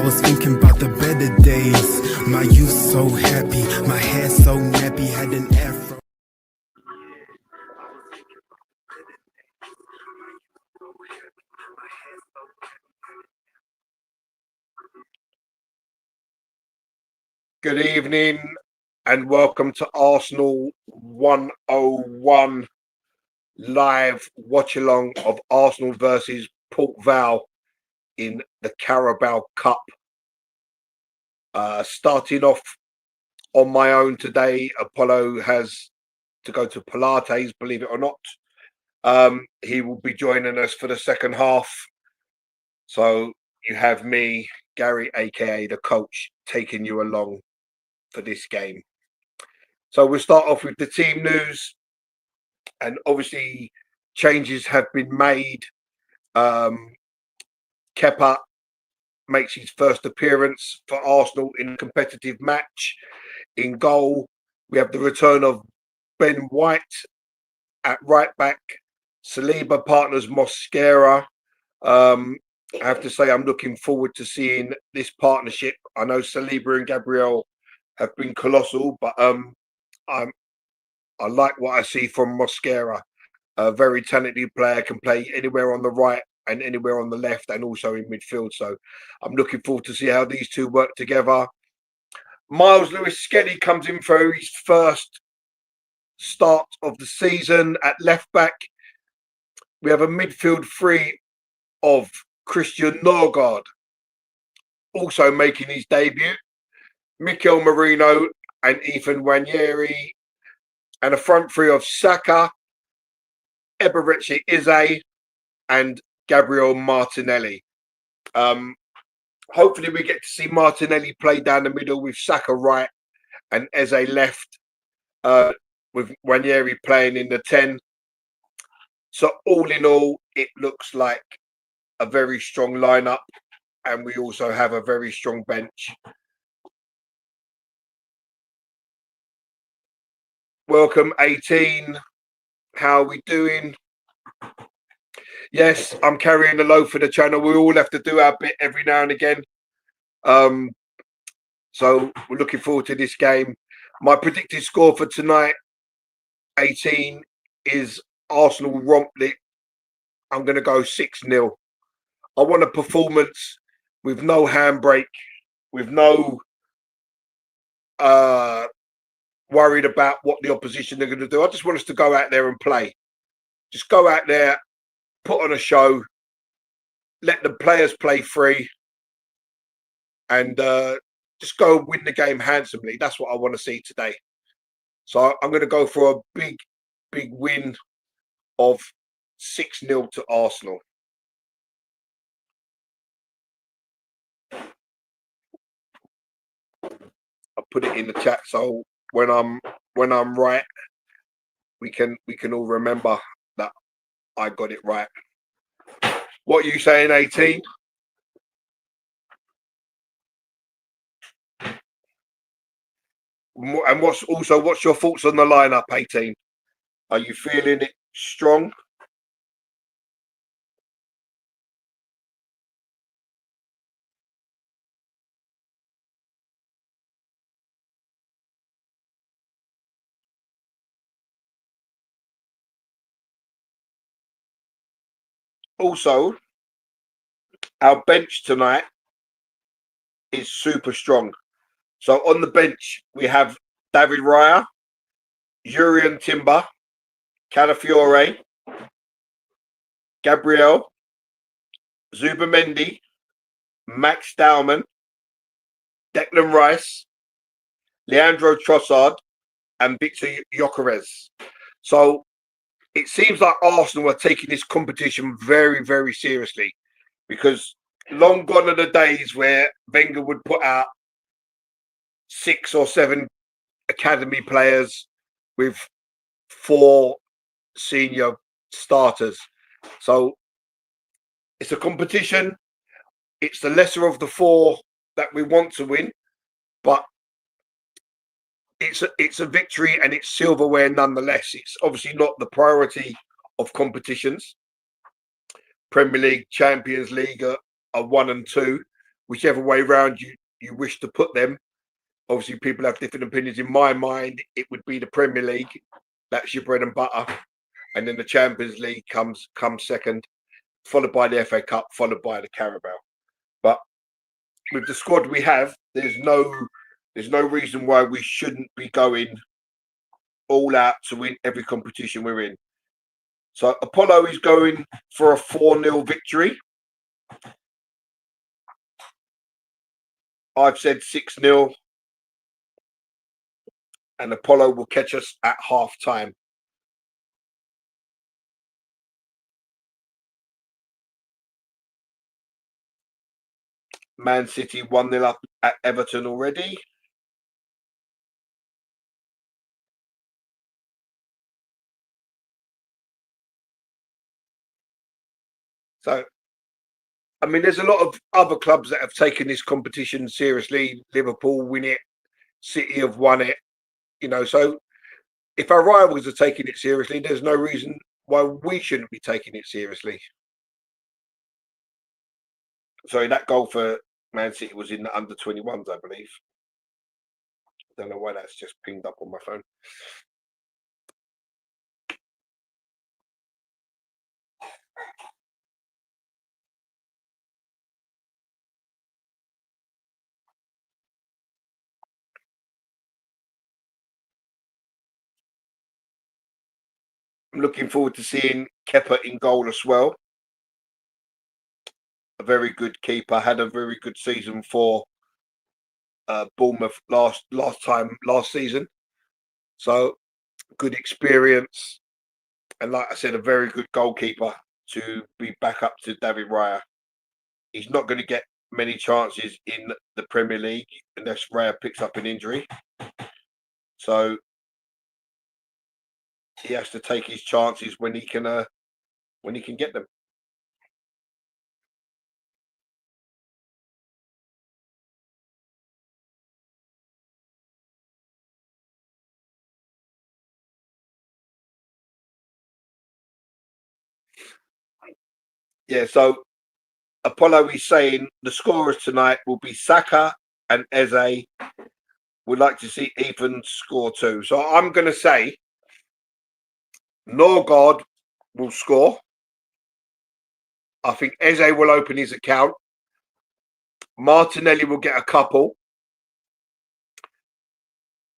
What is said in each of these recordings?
was thinking about the better days. My youth so happy, my hair so nappy, had an afro. Good evening and welcome to Arsenal 101 live watch along of Arsenal versus Port Vale in the Carabao Cup. Starting off on my own today, Apollo has to go to Pilates, believe it or not. He will be joining us for the second half. So you have me, Gary, aka the coach, taking you along for this game. So we'll start off with the team news, and obviously changes have been made. Kepa makes his first appearance for Arsenal in a competitive match. In goal, we have the return of Ben White at right back. Saliba partners Mosquera. I have to say I'm looking forward to seeing this partnership. I know Saliba and Gabriel have been colossal, but I like what I see from Mosquera. A very talented player, can play anywhere on the right and anywhere on the left, and also in midfield. So I'm looking forward to see how these two work together. Miles Lewis-Skelly comes in for his first start of the season at left back. We have a midfield three of Christian Norgard also making his debut. Mikel Merino and Ethan Nwaneri, and a front three of Saka, Eberechi Eze, and Gabriel Martinelli. Hopefully we get to see Martinelli play down the middle with Saka right and Eze left, with Nwaneri playing in the 10. So all in all, it looks like a very strong lineup, and we also have a very strong bench. Welcome 18. How are we doing? Yes, I'm carrying the load for the channel. We all have to do our bit every now and again. So we're looking forward to this game. My predicted score for tonight, 18, is Arsenal romp it. I'm going to go 6-0. I want a performance with no handbrake, with no worried about what the opposition are going to do. I just want us to go out there and play. Just go out there, put on a show, let the players play free, and just go win the game handsomely. That's what I want to see today. So I'm going to go for a big win of 6-0 to Arsenal. I'll put it in the chat so when I'm right, we can all remember that I got it right. What are you saying, 18? And what's your thoughts on the lineup, 18? Are you feeling it strong? Also, our bench tonight is super strong. So on the bench, we have David Raya, Jurriën Timber, Calafiore, Gabriel, Zubamendi, Max Dowman, Declan Rice, Leandro Trossard, and Victor Gyökeres. So it seems like Arsenal are taking this competition very, very seriously, because long gone are the days where Wenger would put out 6 or 7 academy players with 4 senior starters. So it's a competition. It's the lesser of the 4 that we want to win, but it's a victory and it's silverware nonetheless. It's obviously not the priority of competitions. Premier League, Champions League are 1 and 2, whichever way round you wish to put them. Obviously, people have different opinions. In my mind, it would be the Premier League. That's your bread and butter, and then the Champions League comes second, followed by the FA Cup, followed by the Carabao. But with the squad we have, there's no reason why we shouldn't be going all out to win every competition we're in. So Apollo is going for a 4-0 victory. I've said 6-0. And Apollo will catch us at half time. Man City 1-0 up at Everton already. So, I mean, there's a lot of other clubs that have taken this competition seriously. Liverpool win it. City have won it. You know, so if our rivals are taking it seriously, there's no reason why we shouldn't be taking it seriously. Sorry, that goal for Man City was in the under-21s, I believe. Don't know why that's just pinged up on my phone. I'm looking forward to seeing Kepa in goal as well. A very good keeper, had a very good season for Bournemouth last season. So good experience, and like I said, a very good goalkeeper to be back up to David Raya. He's not going to get many chances in the Premier League unless Raya picks up an injury. So he has to take his chances when he can get them. Yeah, so Apollo is saying the scorers tonight will be Saka and Eze. We'd like to see Ethan score too. So I'm going to say Norgard will score. I think Eze will open his account. Martinelli will get a couple.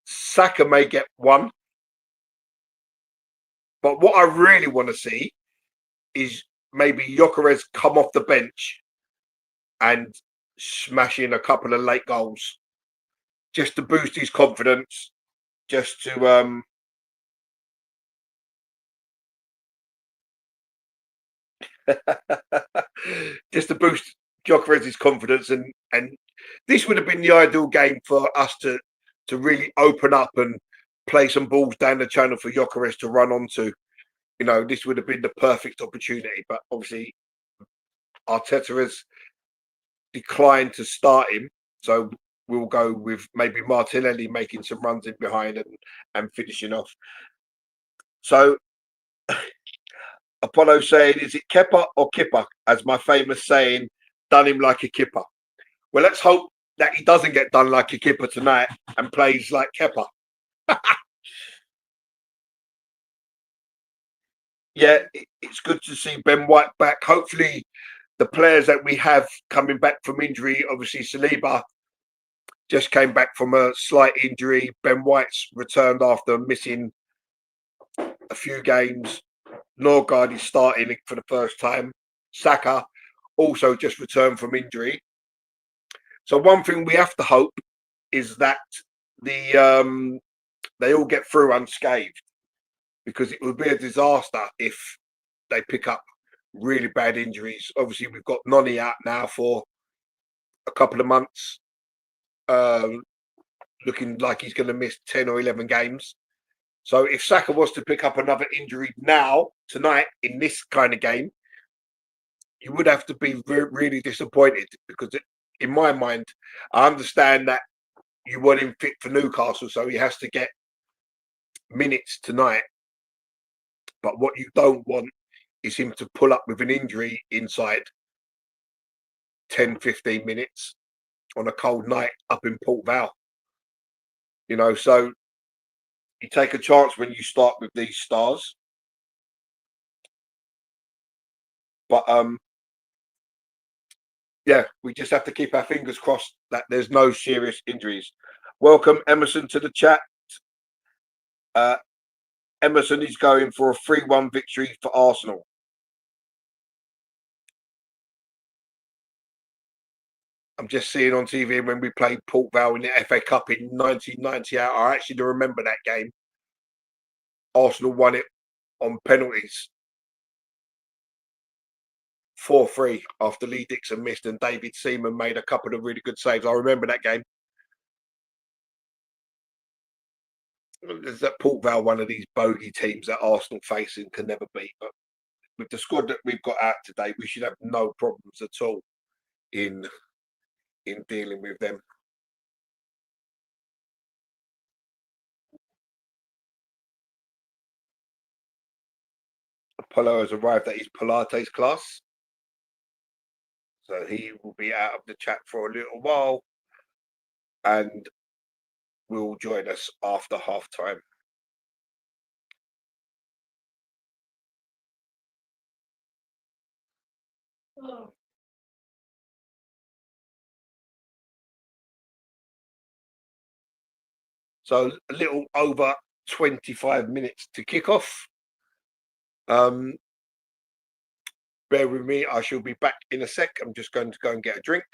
Saka may get one. But what I really want to see is maybe Gyökeres come off the bench and smash in a couple of late goals just to boost his confidence, just to just to boost Gyökeres' confidence, and this would have been the ideal game for us to really open up and play some balls down the channel for Gyökeres to run onto. You know, this would have been the perfect opportunity, but obviously Arteta has declined to start him, so we'll go with maybe Martinelli making some runs in behind and finishing off. So Apollo saying, is it Kepa or Kipper? As my famous saying, done him like a kipper. Well, let's hope that he doesn't get done like a kipper tonight and plays like Kepa. Yeah, it's good to see Ben White back. Hopefully, the players that we have coming back from injury, obviously Saliba just came back from a slight injury. Ben White's returned after missing a few games. Norgard is starting for the first time. Saka also just returned from injury. So one thing we have to hope is that they all get through unscathed, because it would be a disaster if they pick up really bad injuries. Obviously, we've got Noni out now for a couple of months, looking like he's going to miss 10 or 11 games. So if Saka was to pick up another injury now, tonight, in this kind of game, you would have to be really disappointed, because in my mind, I understand that you want him fit for Newcastle, so he has to get minutes tonight. But what you don't want is him to pull up with an injury inside 10, 15 minutes. on a cold night up in Port Vale. You know, so you take a chance when you start with these stars. But yeah, we just have to keep our fingers crossed that there's no serious injuries. Welcome Emerson to the chat. Emerson is going for a 3-1 victory for Arsenal. I'm just seeing on TV when we played Port Vale in the FA Cup in 1998. I actually remember that game. Arsenal won it on penalties. 4-3 after Lee Dixon missed and David Seaman made a couple of really good saves. I remember that game. There's that Port Vale, one of these bogey teams that Arsenal facing can never beat. But with the squad that we've got out today, we should have no problems at all in dealing with them. Apollo has arrived at his Pilates class, so he will be out of the chat for a little while and will join us after half time. So a little over 25 minutes to kick off. Bear with me, I shall be back in a sec. I'm just going to go and get a drink.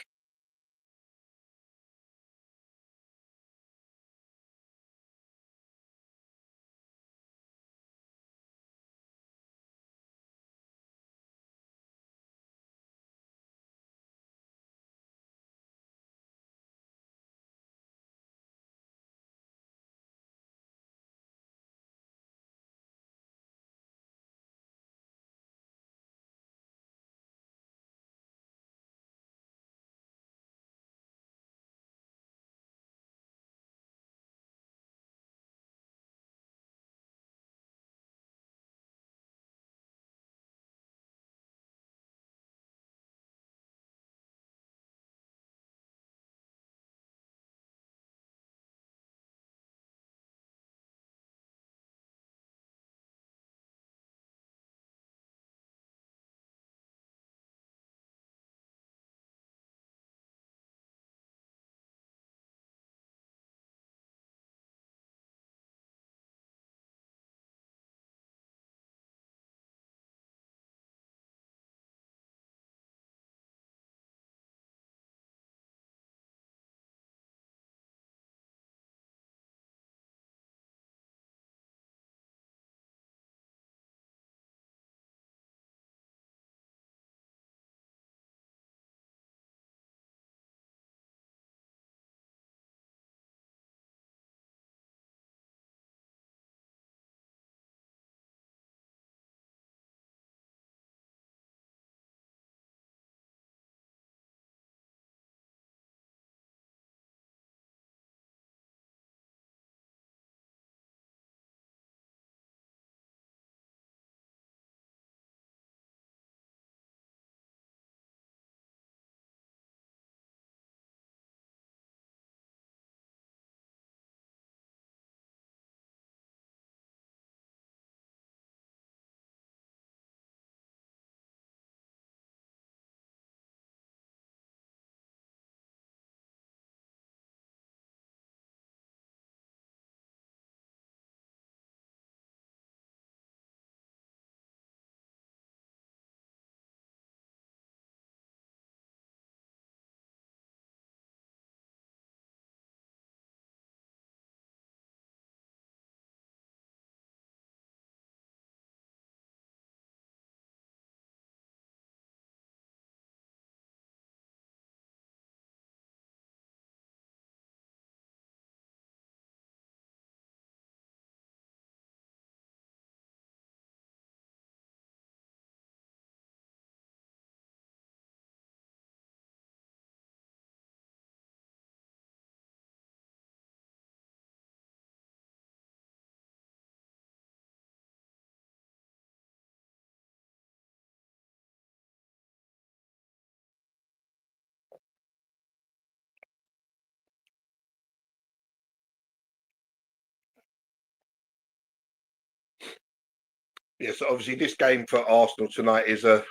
Yes, obviously this game for Arsenal tonight is a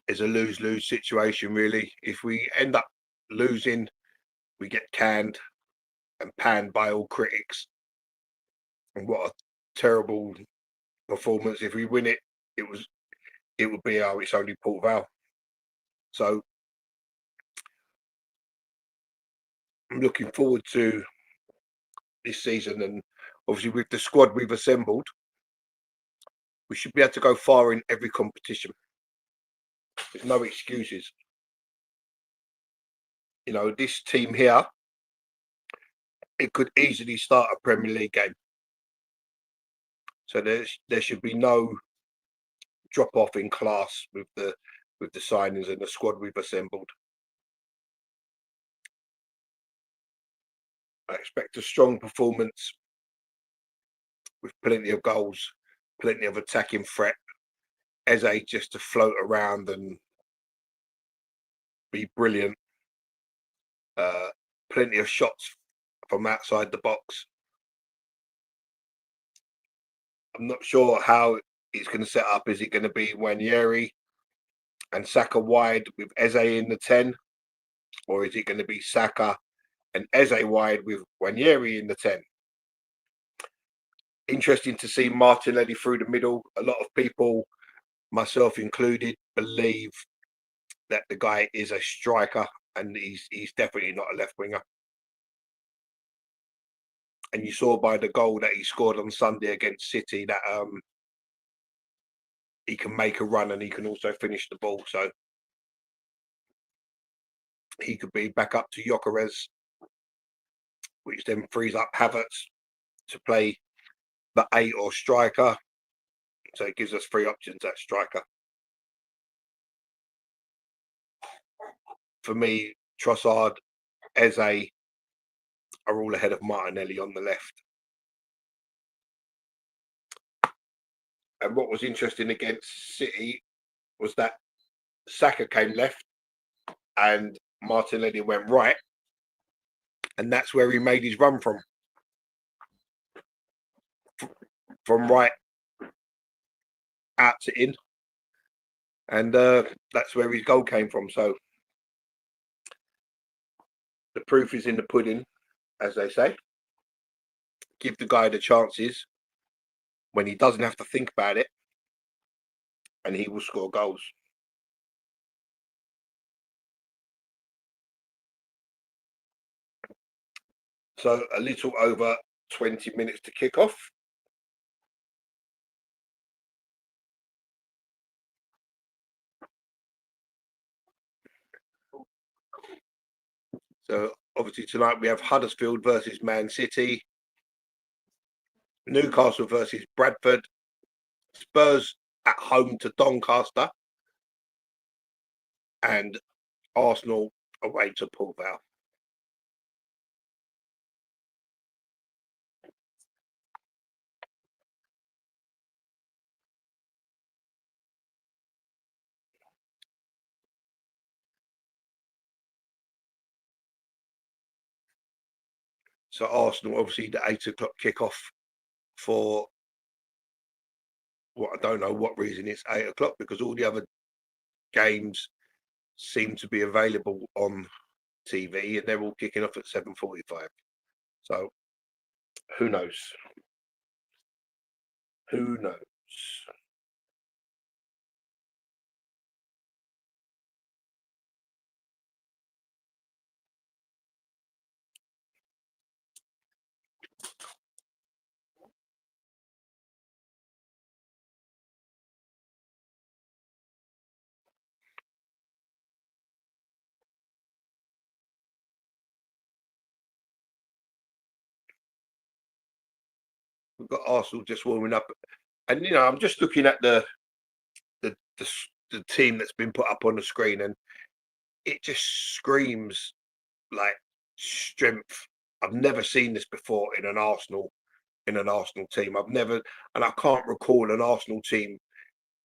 lose-lose situation, really. If we end up losing, we get canned and panned by all critics. And what a terrible performance. If we win it, it would be it's only Port Vale. So I'm looking forward to this season, and obviously with the squad we've assembled, we should be able to go far in every competition. There's no excuses. You know, this team here, it could easily start a Premier League game. So there should be no drop off in class with the signings and the squad we've assembled. I expect a strong performance with plenty of goals, plenty of attacking threat. Eze just to float around and be brilliant. Plenty of shots from outside the box. I'm not sure how he's going to set up. Is it going to be Wanyeri and Saka wide with Eze in the 10? Or is it going to be Saka and Eze wide with Wanyeri in the 10? Interesting to see Martinelli through the middle. A lot of people, myself included, believe that the guy is a striker, and he's definitely not a left winger. And you saw by the goal that he scored on Sunday against City that he can make a run and he can also finish the ball. So he could be back up to Gyökeres, which then frees up Havertz to play the 8 or striker. So it gives us 3 options at striker. For me, Trossard, Eze are all ahead of Martinelli on the left. And what was interesting against City was that Saka came left and Martinelli went right. And that's where he made his run from. From right out to in. And that's where his goal came from. So the proof is in the pudding, as they say. Give the guy the chances when he doesn't have to think about it, and he will score goals. So a little over 20 minutes to kick off. So obviously tonight we have Huddersfield versus Man City, Newcastle versus Bradford, Spurs at home to Doncaster, and Arsenal away to Port Vale. So Arsenal, obviously the 8 o'clock kickoff for what I don't know what reason it's 8 o'clock, because all the other games seem to be available on TV and they're all kicking off at 7:45. So who knows? Who knows? We've got Arsenal just warming up, and I'm just looking at the the, the team that's been put up on the screen, and it just screams like strength. I've never seen this before in an Arsenal team. I've never, and I can't recall an Arsenal team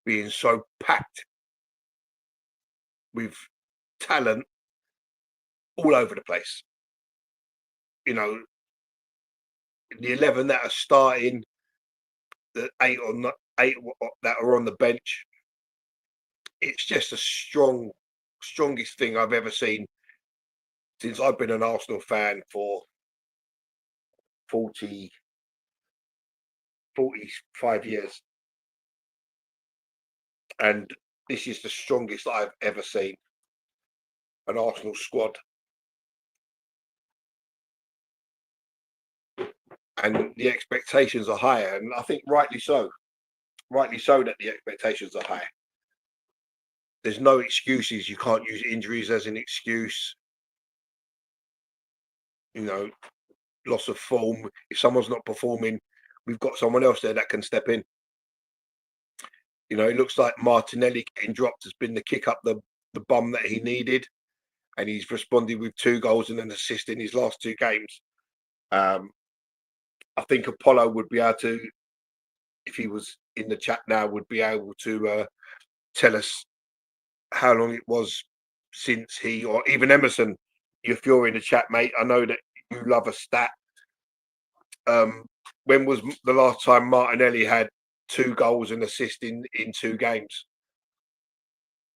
being so packed with talent all over the place. The 11 that are starting, the eight or not eight that are on the bench. It's just a strongest thing I've ever seen since I've been an Arsenal fan for 40, 45 years. And this is the strongest I've ever seen an Arsenal squad. And the expectations are higher, and I think rightly so. Rightly so that the expectations are high. There's no excuses. You can't use injuries as an excuse. You know, loss of form. If someone's not performing, we've got someone else there that can step in. You know, it looks like Martinelli getting dropped has been the kick up the bum that he needed, and he's responded with 2 goals and an assist in his last 2 games. I think Apollo would be able to, if he was in the chat now, would be able to tell us how long it was since he, or even Emerson, if you're in the chat, mate, I know that you love a stat. When was the last time Martinelli had 2 goals and assist in 2 games?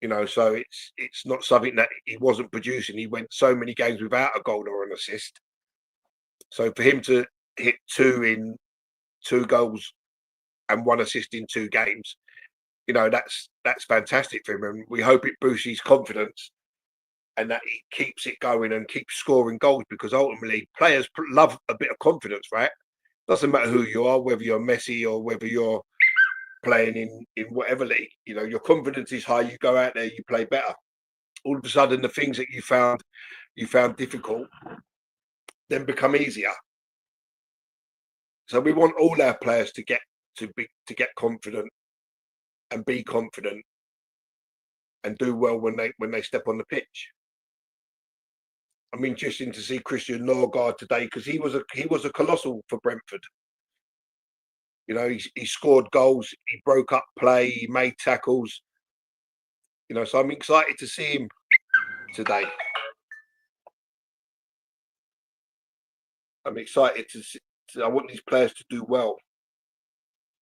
You know, so it's not something that he wasn't producing. He went so many games without a goal or an assist. So for him to hit 2 goals and 1 assist in 2 games, you know, that's fantastic for him, and we hope it boosts his confidence and that he keeps it going and keeps scoring goals, because ultimately players love a bit of confidence, right? Doesn't matter who you are, whether you're Messi or whether you're playing in whatever league. You know, your confidence is high. You go out there, you play better. All of a sudden, the things that you found difficult then become easier. So we want all our players to get confident and be confident and do well when they step on the pitch. I'm interested to see Christian Norgard today, because he was a colossal for Brentford. You know, he scored goals, he broke up play, he made tackles. You know, so I'm excited to see him today. I'm excited to see. I want these players to do well.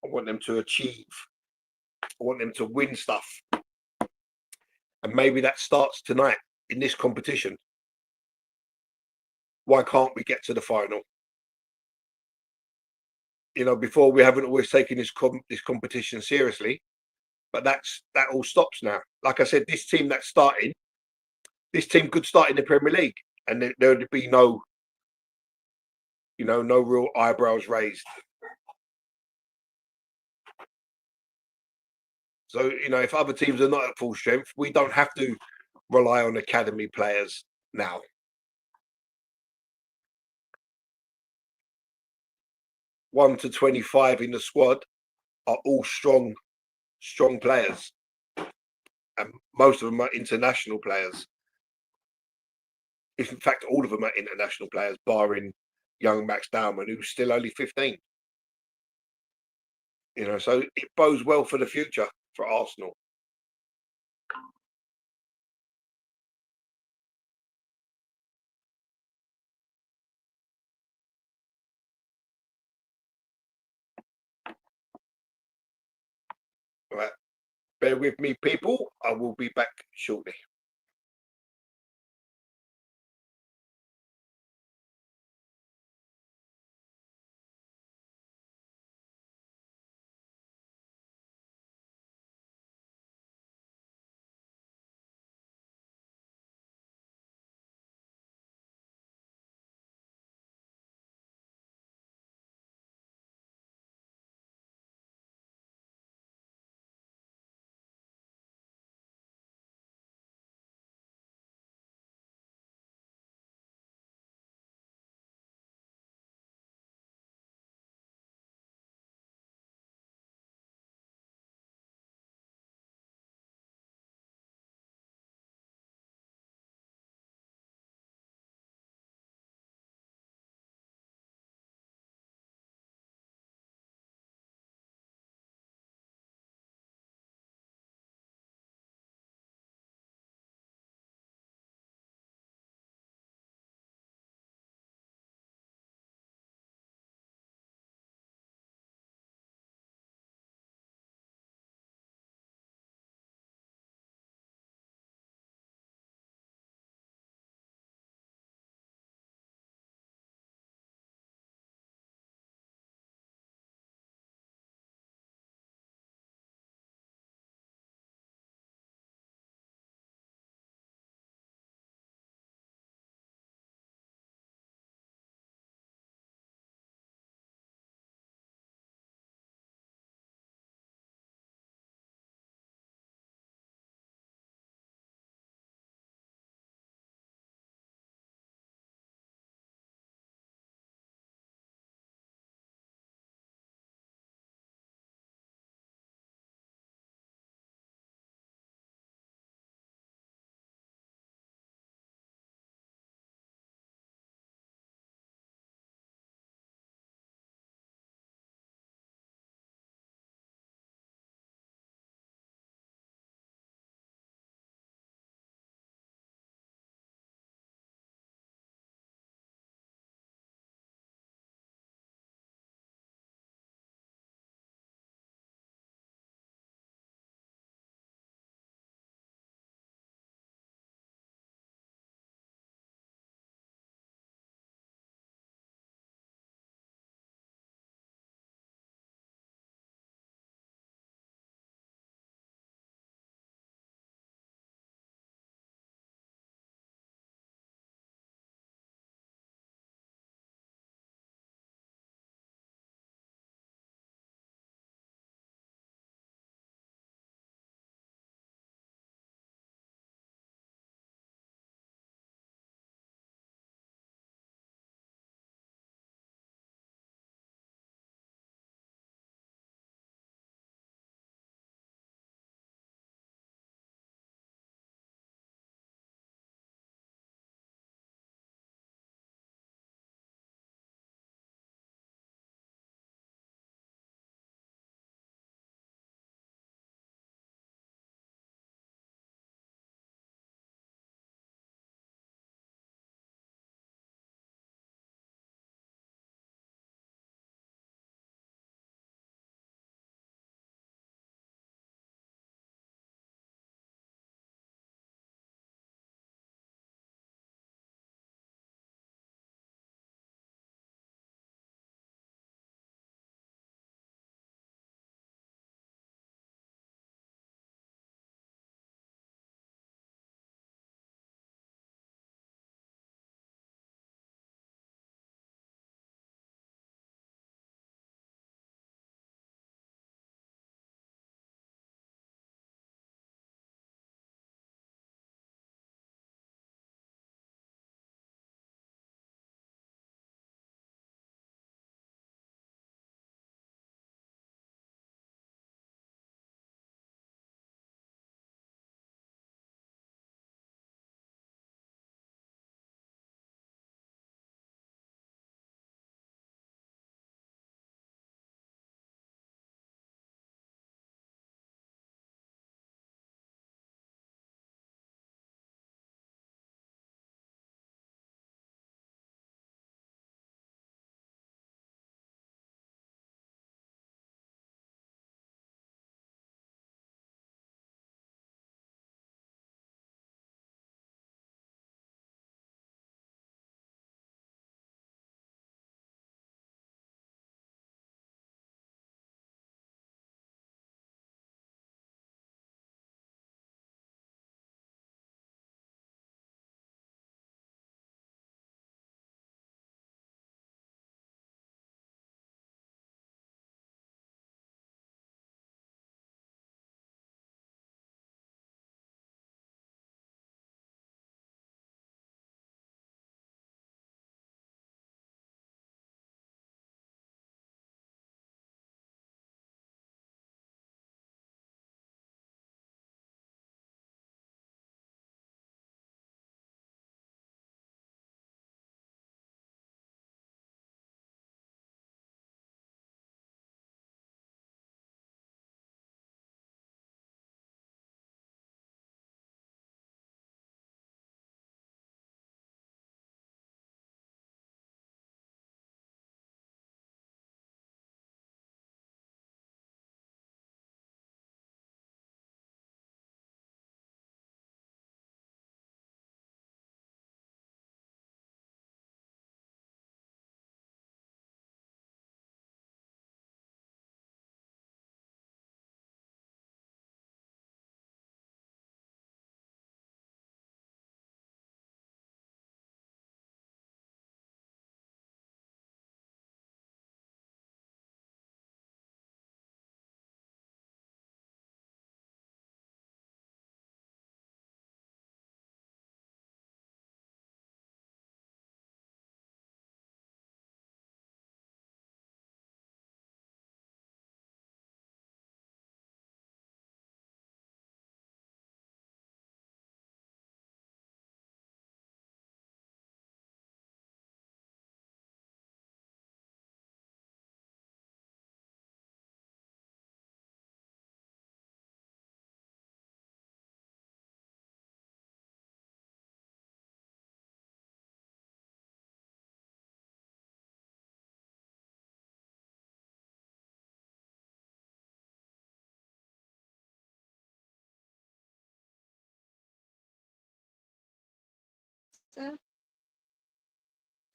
I want them to achieve. I want them to win stuff. And maybe that starts tonight in this competition. Why can't we get to the final? You know, before we haven't always taken this competition seriously, but that all stops now. Like I said, this team that's starting, this team could start in the Premier League, and there would be no real eyebrows raised. So, you know, if other teams are not at full strength, we don't have to rely on academy players now. One to 25 in the squad are all strong players, and most of them are international players. In fact, all of them are international players, barring young Max Dowman, who's still only 15. You know, so it bodes well for the future for Arsenal. All right, bear with me, people. I will be back shortly.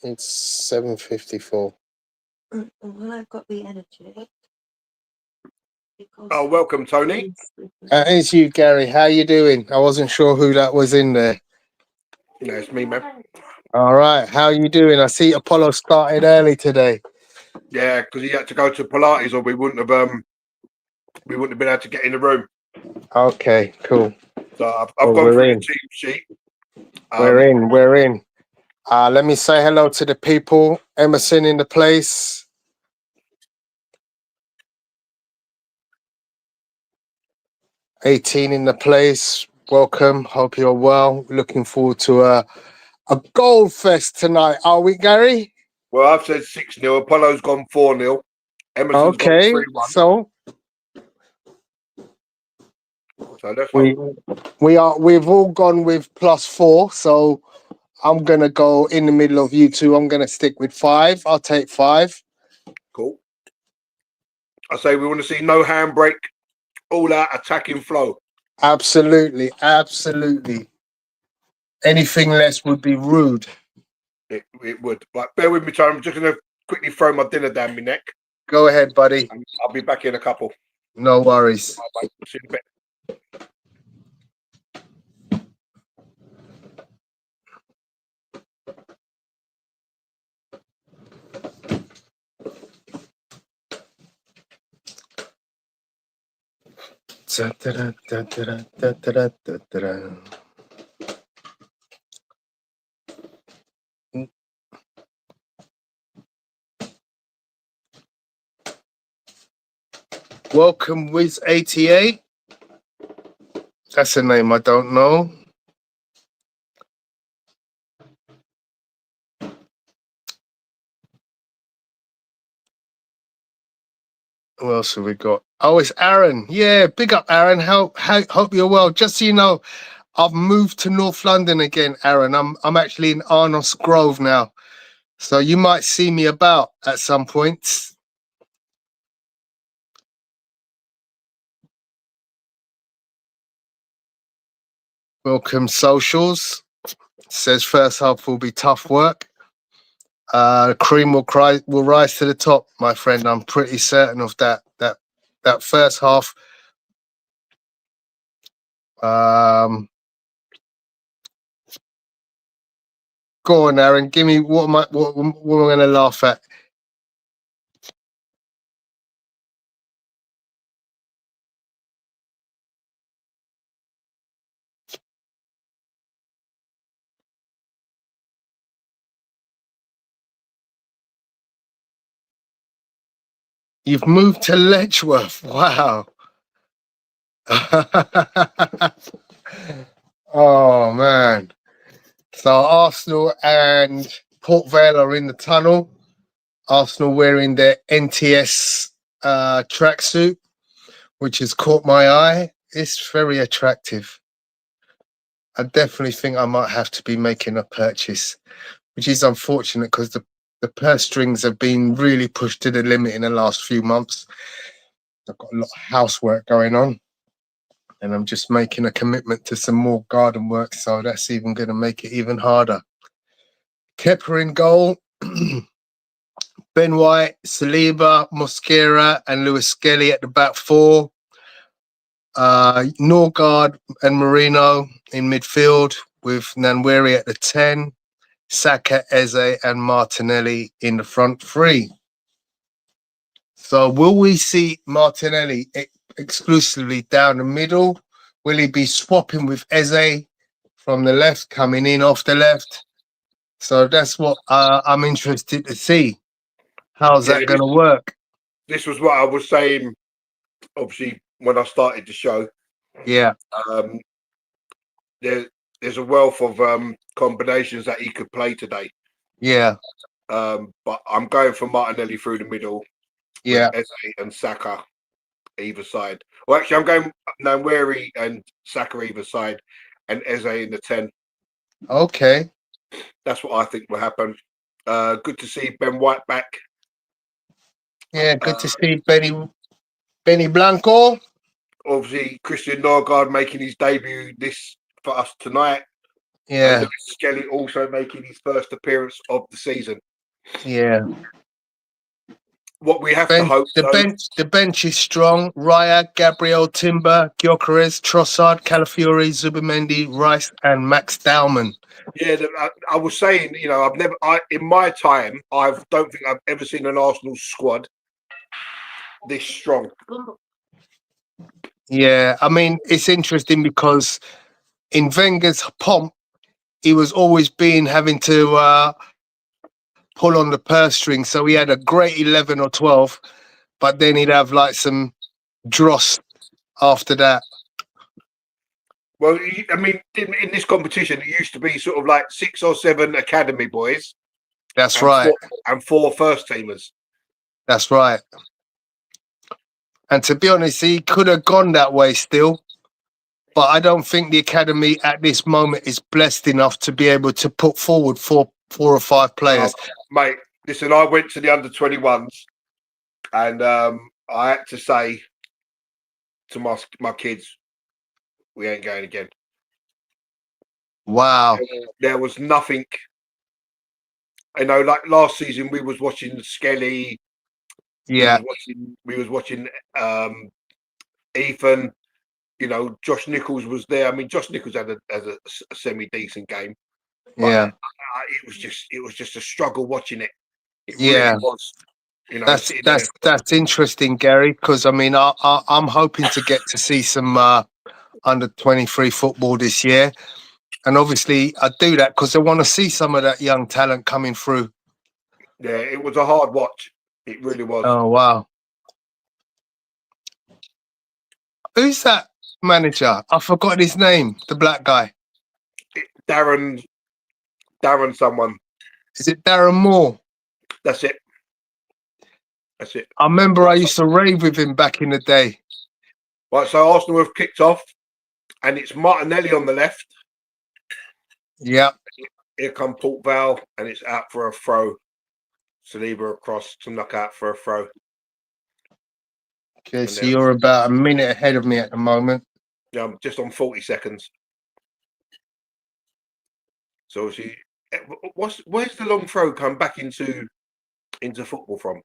It's 7:54. Well, I've got the energy. Oh, welcome, Tony. It's you, Gary. How you doing? I wasn't sure who that was in there. No, it's me, man. All right. How you doing? I see Apollo started early today. Yeah, because he had to go to Pilates, or we wouldn't have been able to get in the room. Okay, cool. So I've Well, gone we're through in. the team sheet. We're in. Let me say hello to the people. Emerson in the place. $18 in the place. Welcome. Hope you're well. Looking forward to a gold fest tonight. Are we, Gary? Well, I've said 6-0. Apollo's gone 4-0. Emerson's gone Okay. 3-1. So that's fine. we've all gone with +4. So I'm gonna go in the middle of you two. I'm gonna stick with 5. I'll take 5. Cool. I say we want to see no handbrake, all out attacking flow. Absolutely. Anything less would be rude. It would. But bear with me, Tony. I'm just going to quickly throw my dinner down my neck. Go ahead, buddy. And I'll be back in a couple. No worries. All right, mate. See you in a bit. Welcome, Wiz ATA. That's a name I don't know. Who else have we got? Oh, it's Aaron. Yeah, big up, Aaron. Hope you're well. Just so you know, I've moved to North London again, Aaron. I'm actually in Arnos Grove now, so you might see me about at some point. Welcome, socials. Says first half will be tough work. Cream will rise to the top, my friend. I'm pretty certain of that. That first half. Go on, Aaron. Give me what am I going to laugh at? You've moved to Letchworth. Wow. Oh man. So Arsenal and Port Vale are in the tunnel. Arsenal wearing their NTS tracksuit, which has caught my eye. It's very attractive. I definitely think I might have to be making a purchase, which is unfortunate because the purse strings have been really pushed to the limit in the last few months. I've got a lot of housework going on, and I'm just making a commitment to some more garden work, so that's even going to make it even harder. Kepa in goal. Ben White, Saliba, Mosquera, and Lewis Skelly at the back four. Norgard and Marino in midfield with Nwaneri at the 10. Saka, Eze, and Martinelli in the front three. So will we see Martinelli exclusively down the middle? Will he be swapping with Eze from the left, coming in off the left? So that's what I'm interested to see. How's that going to work? This was what I was saying, obviously, when I started the show. Yeah. There's a wealth of combinations that he could play today. Yeah. But I'm going for Martinelli through the middle. Yeah. With Eze and Saka either side. Well, actually, I'm going Nwaneri and Saka either side, and Eze in the 10. Okay. That's what I think will happen. Good to see Ben White back. Yeah, good to see Benny Blanco. Obviously, Christian Norgard making his debut for us tonight. Yeah, Lewis Skelly also making his first appearance of the season. yeah. What we have to hope, though, The bench is strong. Raya, Gabriel, Timber, Gyökeres, Trossard, Calafiori, Zubimendi, Rice, and Max Dowman. yeah, I was saying, in my time, I don't think I've ever seen an Arsenal squad this strong. Yeah, I mean, it's interesting because in Wenger's pomp, he was always having to pull on the purse string. So he had a great 11 or 12, but then he'd have like some dross after that. Well, I mean, in this competition, it used to be sort of like 6 or 7 academy boys. That's right. And 4 first teamers. That's right. And to be honest, he could have gone that way still. But I don't think the academy at this moment is blessed enough to be able to put forward four or 5 players. Mate, listen, I went to the under-21s and I had to say to my kids, we ain't going again. Wow. There was nothing. Like last season, we was watching Skelly. Yeah. We was watching Ethan. Josh Nichols was there. I mean, Josh Nichols had a semi-decent game. But Yeah. it was just a struggle watching it. It Yeah. really was. That's interesting, Gary, because I mean, I'm hoping to get to see some under 23 football this year. And obviously, I do that because I want to see some of that young talent coming through. Yeah, it was a hard watch. It really was. Oh, wow. Who's that manager? I forgot his name, the black guy. Darren someone. Is it Darren Moore? That's it. I remember I used to rave with him back in the day. Right, so Arsenal have kicked off, and it's Martinelli on the left. Yeah. Here come Port Vale, and it's out for a throw. Saliba across to knock out for a throw. Okay, so you're about a minute ahead of me at the moment. Yeah, I'm just on 40 seconds. So where's the long throw come back into football from?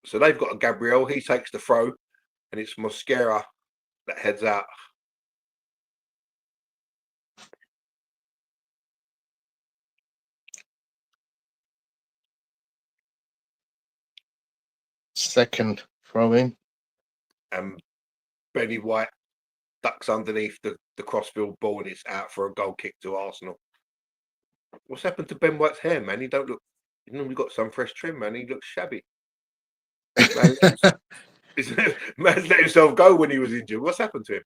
So they've got a Gabriel. He takes the throw, and it's Mosquera that heads out. Second throwing. And Benny White ducks underneath the crossfield ball, and it's out for a goal kick to Arsenal. What's happened to Ben White's hair, man? He don't look. He normally got some fresh trim, man. He looks shabby. Man's let himself go when he was injured. What's happened to him?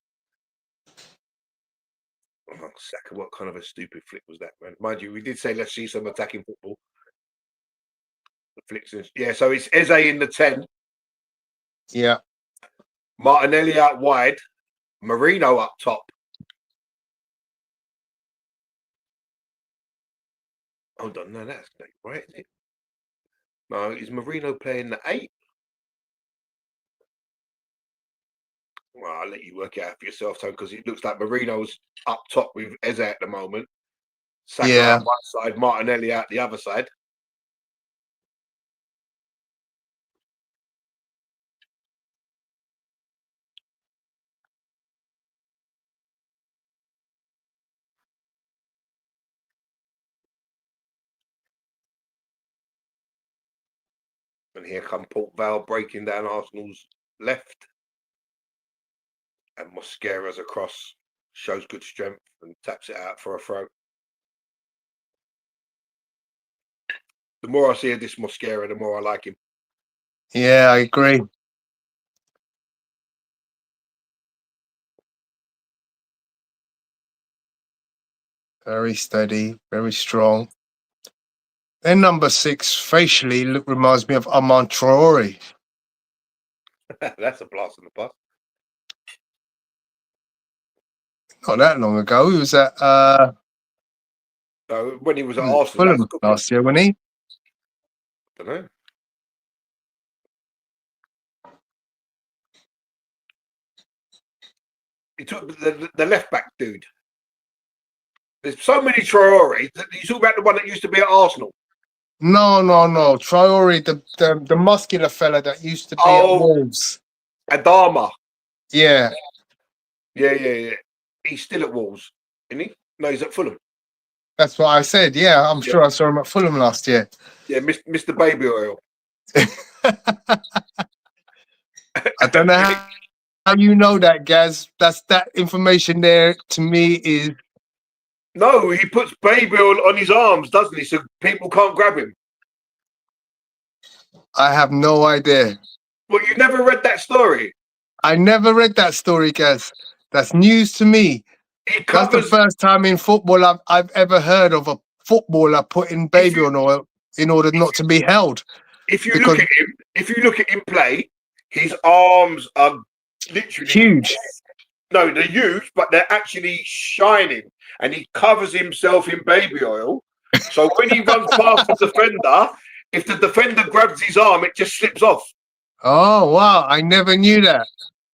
Oh, Saka, what kind of a stupid flick was that, man? Mind you, we did say let's see some attacking football. The flicks, yeah. So it's Eze in the 10. Yeah. Martinelli out wide. Marino up top. Hold on, no, that's not right, is it? No, is Marino playing the 8? Well, I'll let you work it out for yourself, Tom, because it looks like Marino's up top with Eze at the moment. Saka out one side, Martinelli out the other side. And here come Port Vale breaking down Arsenal's left. And Mosquera's across, shows good strength and taps it out for a throw. The more I see of this Mosquera, the more I like him. Yeah, I agree. Very steady, very strong. Then number 6, facially, reminds me of Armand Traore. That's a blast in the past. Not that long ago. He was at when he was at Arsenal Fulham last year, wasn't he? I don't know. He took the left back dude. There's so many Traore. You talk about the one that used to be at Arsenal. No. Traore, the muscular fella that used to be at Wolves. Adama. Yeah. Yeah. He's still at Wolves, isn't he? No, he's at Fulham. That's what I said. Yeah, I'm sure I saw him at Fulham last year. Yeah, Mr. Baby Oil. I don't know how you know that, Gaz. That information there to me is. No, he puts baby oil on his arms, doesn't he? So people can't grab him. I have no idea. Well, you never read that story. I never read that story, Gaz. That's news to me. That's the first time in football I've ever heard of a footballer putting baby oil in order not to be held. If you look at him play, his arms are literally huge. No, they're huge, but they're actually shining, and he covers himself in baby oil. So when he runs past the defender, if the defender grabs his arm, it just slips off. Oh wow! I never knew that.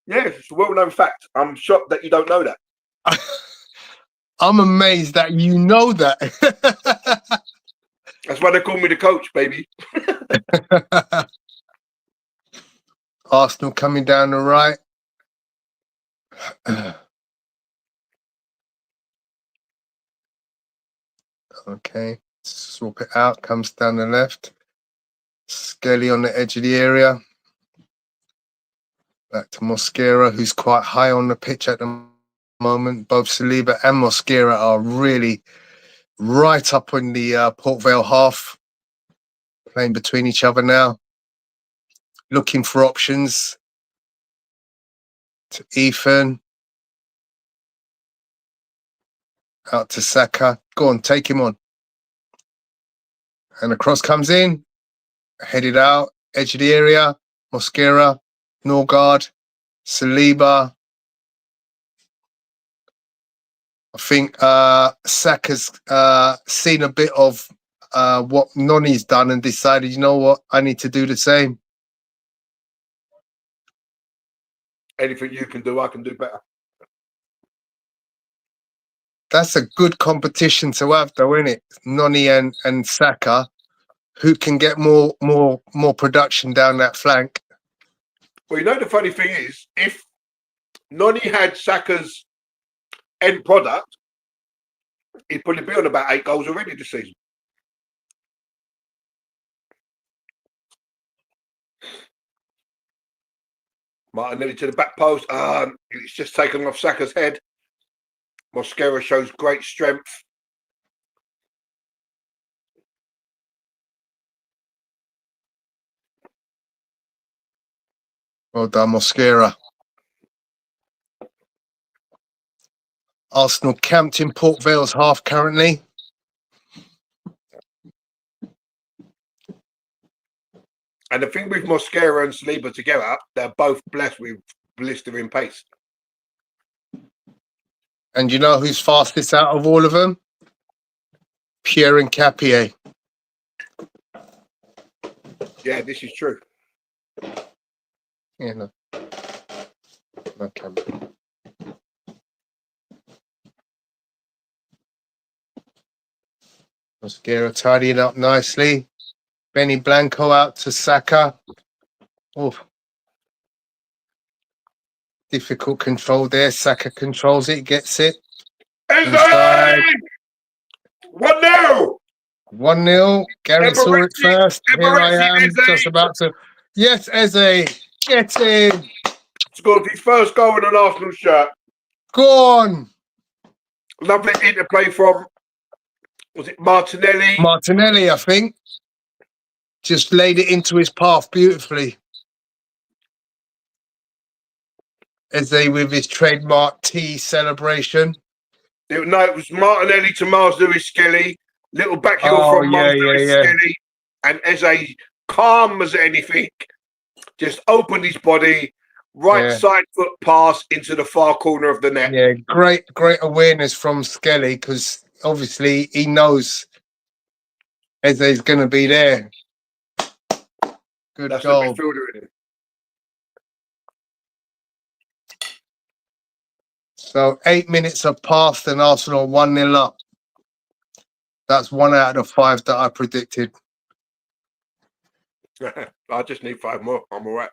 Yeah, it's a well-known fact. I'm shocked that you don't know that. I'm amazed that you know that. That's why they call me the coach, baby. Arsenal coming down the right. Okay, swap it out. Comes down the left. Skelly on the edge of the area. Back to Mosquera, who's quite high on the pitch at the moment. Both Saliba and Mosquera are really right up in the Port Vale half, playing between each other now, looking for options. To Ethan, out to Saka. Go on, take him on. And the cross comes in, headed out, edge of the area. Mosquera, Norgard, Saliba. I think Saka's seen a bit of what Noni's done and decided, you know what, I need to do the same. Anything you can do, I can do better. That's a good competition to have, though, isn't it? Noni and Saka, who can get more production down that flank. Well, you know, the funny thing is, if Noni had Saka's end product, he'd probably be on about 8 goals already this season. Martinelli to the back post. It's just taken off Saka's head. Mosquera shows great strength. Well done, Mosquera. Arsenal camped in Port Vale's half currently. And the thing with Mosquera and Saliba together, they're both blessed with blistering pace. And you know who's fastest out of all of them? Pierre and Capier. Yeah, this is true. Yeah, no. No Campbell. Mosquera tidying up nicely. Benny Blanco out to Saka. Oh, difficult control there. Saka controls it, gets it. Inside! 1-0! 1-0. Gary saw it first. Here I am, Eze. just about to. Yes, Eze. Get in. Scored his first goal in an Arsenal shirt. Go on. Lovely interplay from, was it Martinelli? Martinelli, I think. Just laid it into his path beautifully. Eze with his trademark tea celebration. It was Martinelli to Mars Lewis Skelly. Little backheel from Mars Lewis Skelly. And Eze, calm as anything, just opened his body, side foot pass into the far corner of the net. Yeah, great awareness from Skelly, because obviously he knows Eze's going to be there. Good That's goal. the midfielder in it. So 8 minutes have passed and Arsenal 1-0 up. That's 1 out of the 5 that I predicted. I just need 5 more. I'm all right.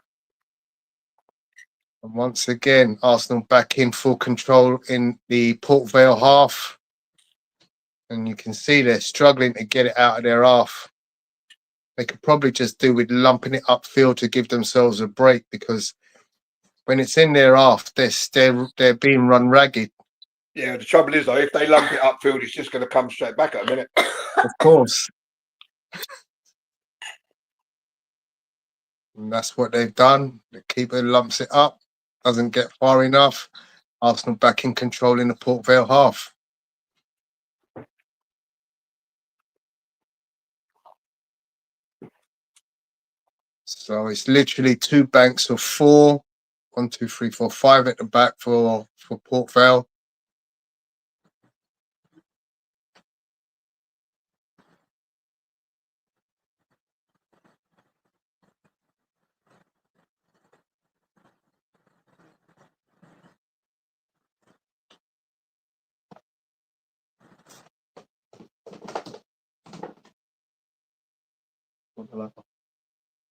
And once again, Arsenal back in full control in the Port Vale half. And you can see they're struggling to get it out of their half. They could probably just do with lumping it upfield to give themselves a break, because when it's in their half, they're being run ragged. Yeah, the trouble is, though, if they lump it upfield, it's just going to come straight back at a minute. Of course. And that's what they've done. The keeper lumps it up, doesn't get far enough. Arsenal back in control in the Port Vale half. So it's literally 2 banks of 4. 1, 2, 3, 4, 5 at the back for Port Vale.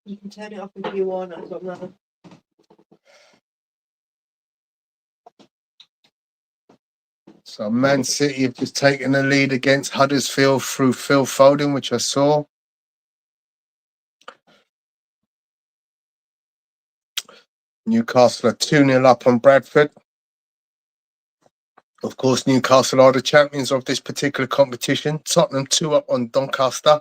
You can turn it off if you want. I've got another. So Man City have just taken the lead against Huddersfield through Phil Foden, which I saw. Newcastle are 2-0 up on Bradford. Of course, Newcastle are the champions of this particular competition. Tottenham 2 up on Doncaster.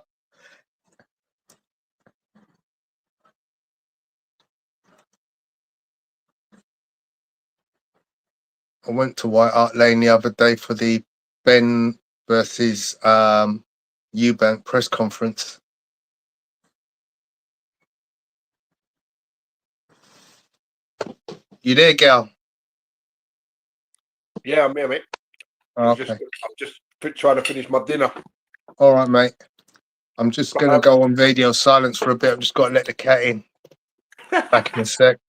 I went to White Hart Lane the other day for the Ben versus Eubank press conference. You there, Gal? Yeah, I'm here, mate. Oh, I'm okay. just trying to finish my dinner. All right, mate. I'm just going to go on radio silence for a bit. I've just got to let the cat in. Back in a sec.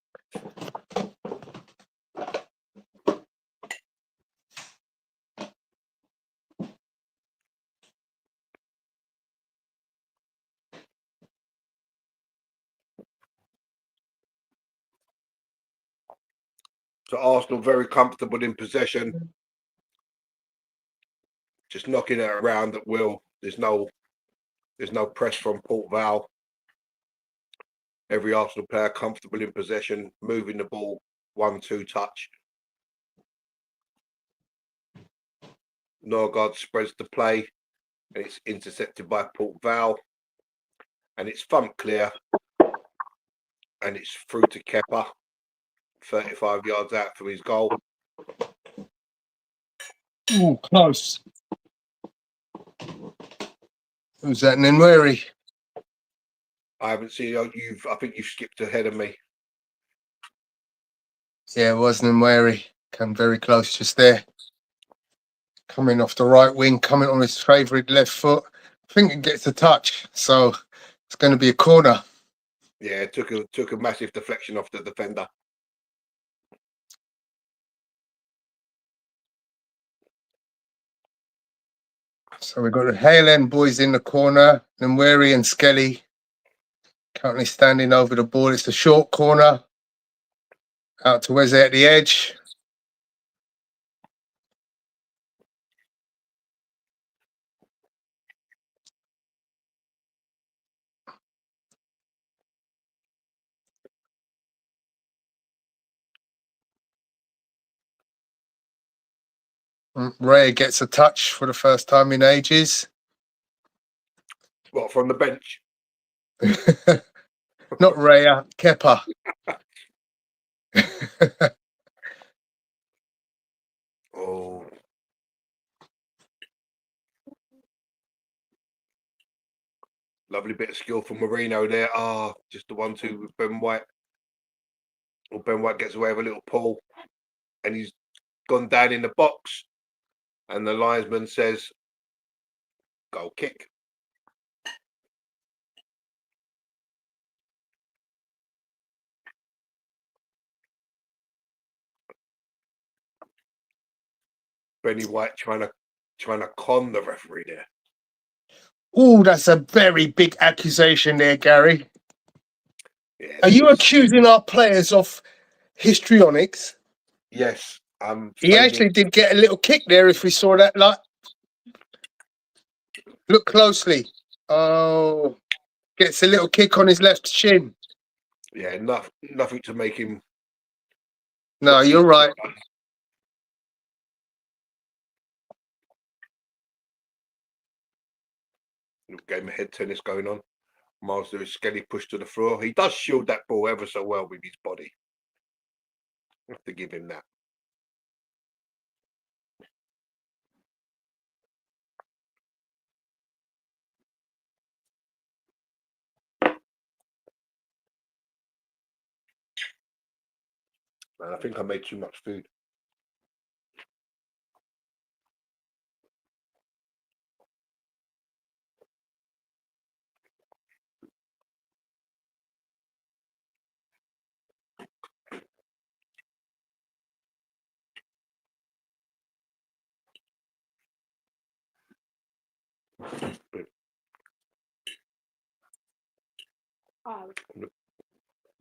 So Arsenal very comfortable in possession, just knocking it around at will. There's no press from Port Vale. Every Arsenal player comfortable in possession, moving the ball 1-2 touch. Norgard spreads the play, and it's intercepted by Port Vale, and it's thumped clear, and it's through to Kepa, 35 yards out from his goal. Ooh, close. Who's that, Nenweri? I haven't seen you. I think you've skipped ahead of me. Yeah, it was Nenweri. Came very close just there. Coming off the right wing, coming on his favourite left foot. I think it gets a touch, so it's going to be a corner. Yeah, it took a massive deflection off the defender. So we've got the Hale End boys in the corner, Nenweri and Skelly currently standing over the ball. It's a short corner. Out to Weze at the edge. Ray gets a touch for the first time in ages. What, from the bench? Not Raya, Kepa. Oh, lovely bit of skill from Marino there. Just the 1-2 with Ben White. Well, Ben White gets away with a little pull, and he's gone down in the box, and the linesman says, "Goal kick." Benny White trying to con the referee there. Oh, that's a very big accusation there, Gary. Yeah, Are this you was- accusing our players of histrionics? Yes. He actually did get a little kick there if we saw that. Like, look closely. Oh, gets a little kick on his left shin. Yeah, nothing to make him. No, you're right. Game of head tennis going on. Miles Lewis Skelly pushed to the floor. He does shield that ball ever so well with his body. I have to give him that. Man, I think I made too much food.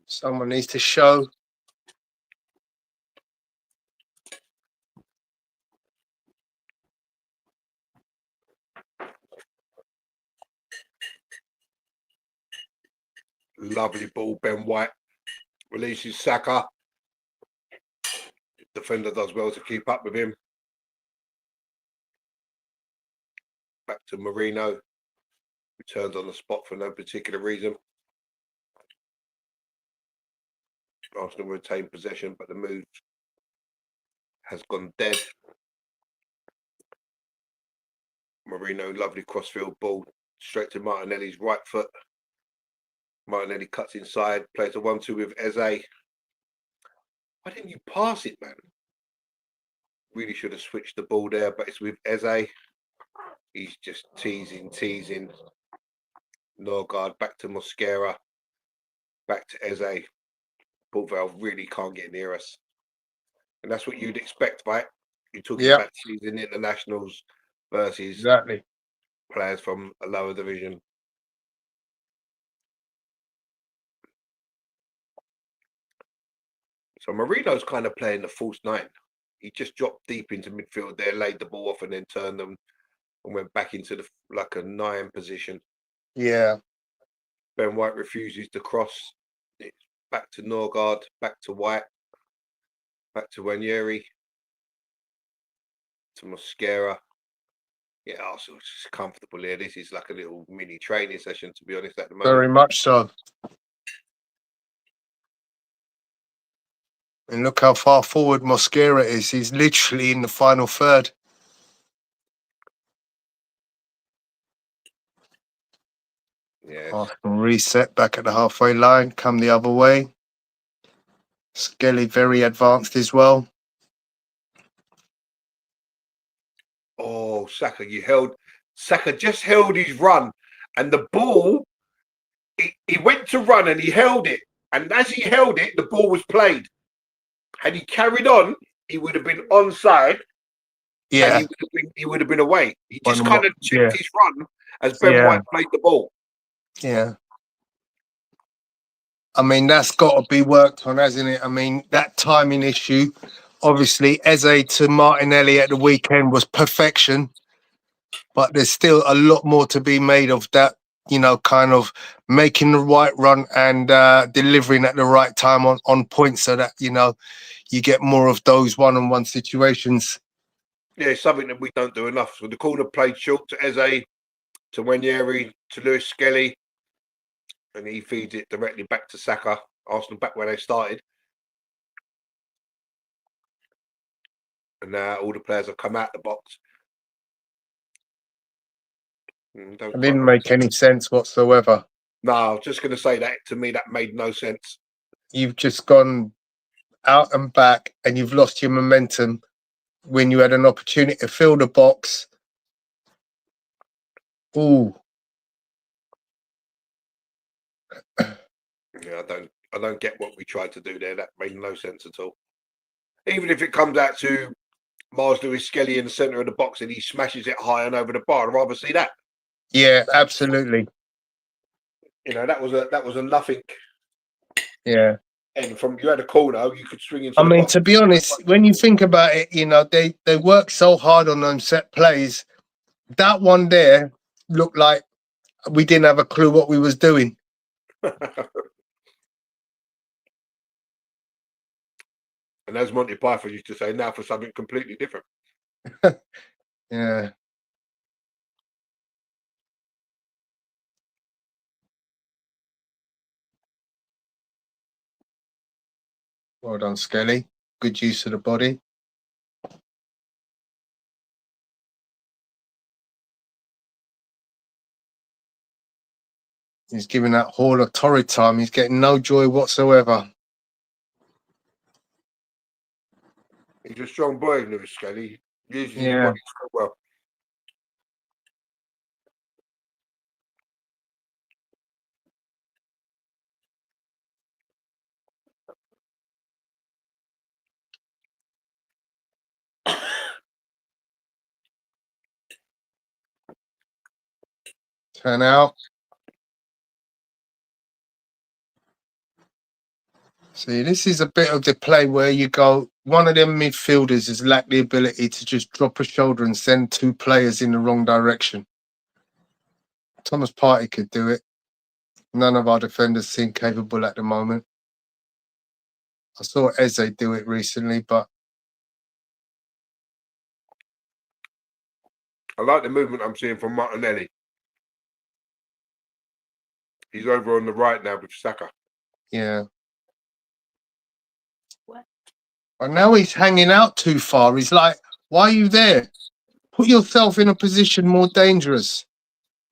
Someone needs to show. Lovely ball, Ben White. Releases Saka. Defender does well to keep up with him. Back to Marino. Returns on the spot for no particular reason. Arsenal retain possession, but the move has gone dead. Marino, lovely crossfield ball. Straight to Martinelli's right foot. Martinelli cuts inside. Plays a 1-2 with Eze. Why didn't you pass it, man? Really should have switched the ball there, but it's with Eze. He's just teasing. Norgard back to Mosquera. Back to Eze. Port Vale really can't get near us. And that's what you'd expect, right? You're talking about season internationals versus Exactly. players from a lower division. So Marino's kind of playing the false nine. He just dropped deep into midfield there, laid the ball off and then turned them and went back into the like a 9 position. Yeah. Ben White refuses to cross. It's back to Norgard, back to White, back to Ranieri, to Mosquera. Yeah, Arsenal's just comfortable here. This is like a little mini training session, to be honest, at the moment. Very much so. And look how far forward Mosquera is. He's literally in the final third. Yes. Arsenal reset back at the halfway line, come the other way. Skelly very advanced as well. Oh, Saka, Saka just held his run and the ball, he went to run and he held it. And as he held it, the ball was played. Had he carried on, he would have been onside. Yeah. And he would have been away. He just kind of checked his run as Ben White played the ball. Yeah. I mean, that's got to be worked on, hasn't it? I mean, that timing issue, obviously, Eze to Martinelli at the weekend was perfection, but there's still a lot more to be made of that, you know, kind of making the right run and delivering at the right time on point so that, you know, you get more of those one-on-one situations. Yeah, it's something that we don't do enough. So the corner played short to Eze, to Ranieri, to Lewis Skelly, and he feeds it directly back to Saka. Arsenal back where they started. And now all the players have come out the box. It didn't make any sense whatsoever. No, I was just going to say that. To me, that made no sense. You've just gone out and back and you've lost your momentum when you had an opportunity to fill the box. Ooh. Yeah, I don't get what we tried to do there. That made no sense at all. Even if it comes out to Mars Lewis Skelly in the centre of the box and he smashes it high and over the bar. I'd rather see that. Yeah, absolutely. You know, that was a nothing. Yeah. And from you had a corner, you could swing into I the mean, box. to be honest, when you think about it, you know, they work so hard on them set plays. That one there looked like we didn't have a clue what we was doing. And as Monty Python used to say, now for something completely different. Yeah. Well done, Skelly. Good use of the body. He's giving that Hall a torrid time. He's getting no joy whatsoever. He's a strong boy, Lewis Skelly. He uses his Yeah. body so well. Turn out. See, this is a bit of the play where you go, one of them midfielders has lacked the ability to just drop a shoulder and send two players in the wrong direction. Thomas Partey could do it. None of our defenders seem capable at the moment. I saw Eze do it recently, but I like the movement I'm seeing from Martinelli. He's over on the right now with Saka. yeah. And now he's hanging out too far. He's like, why are you there? Put yourself in a position more dangerous.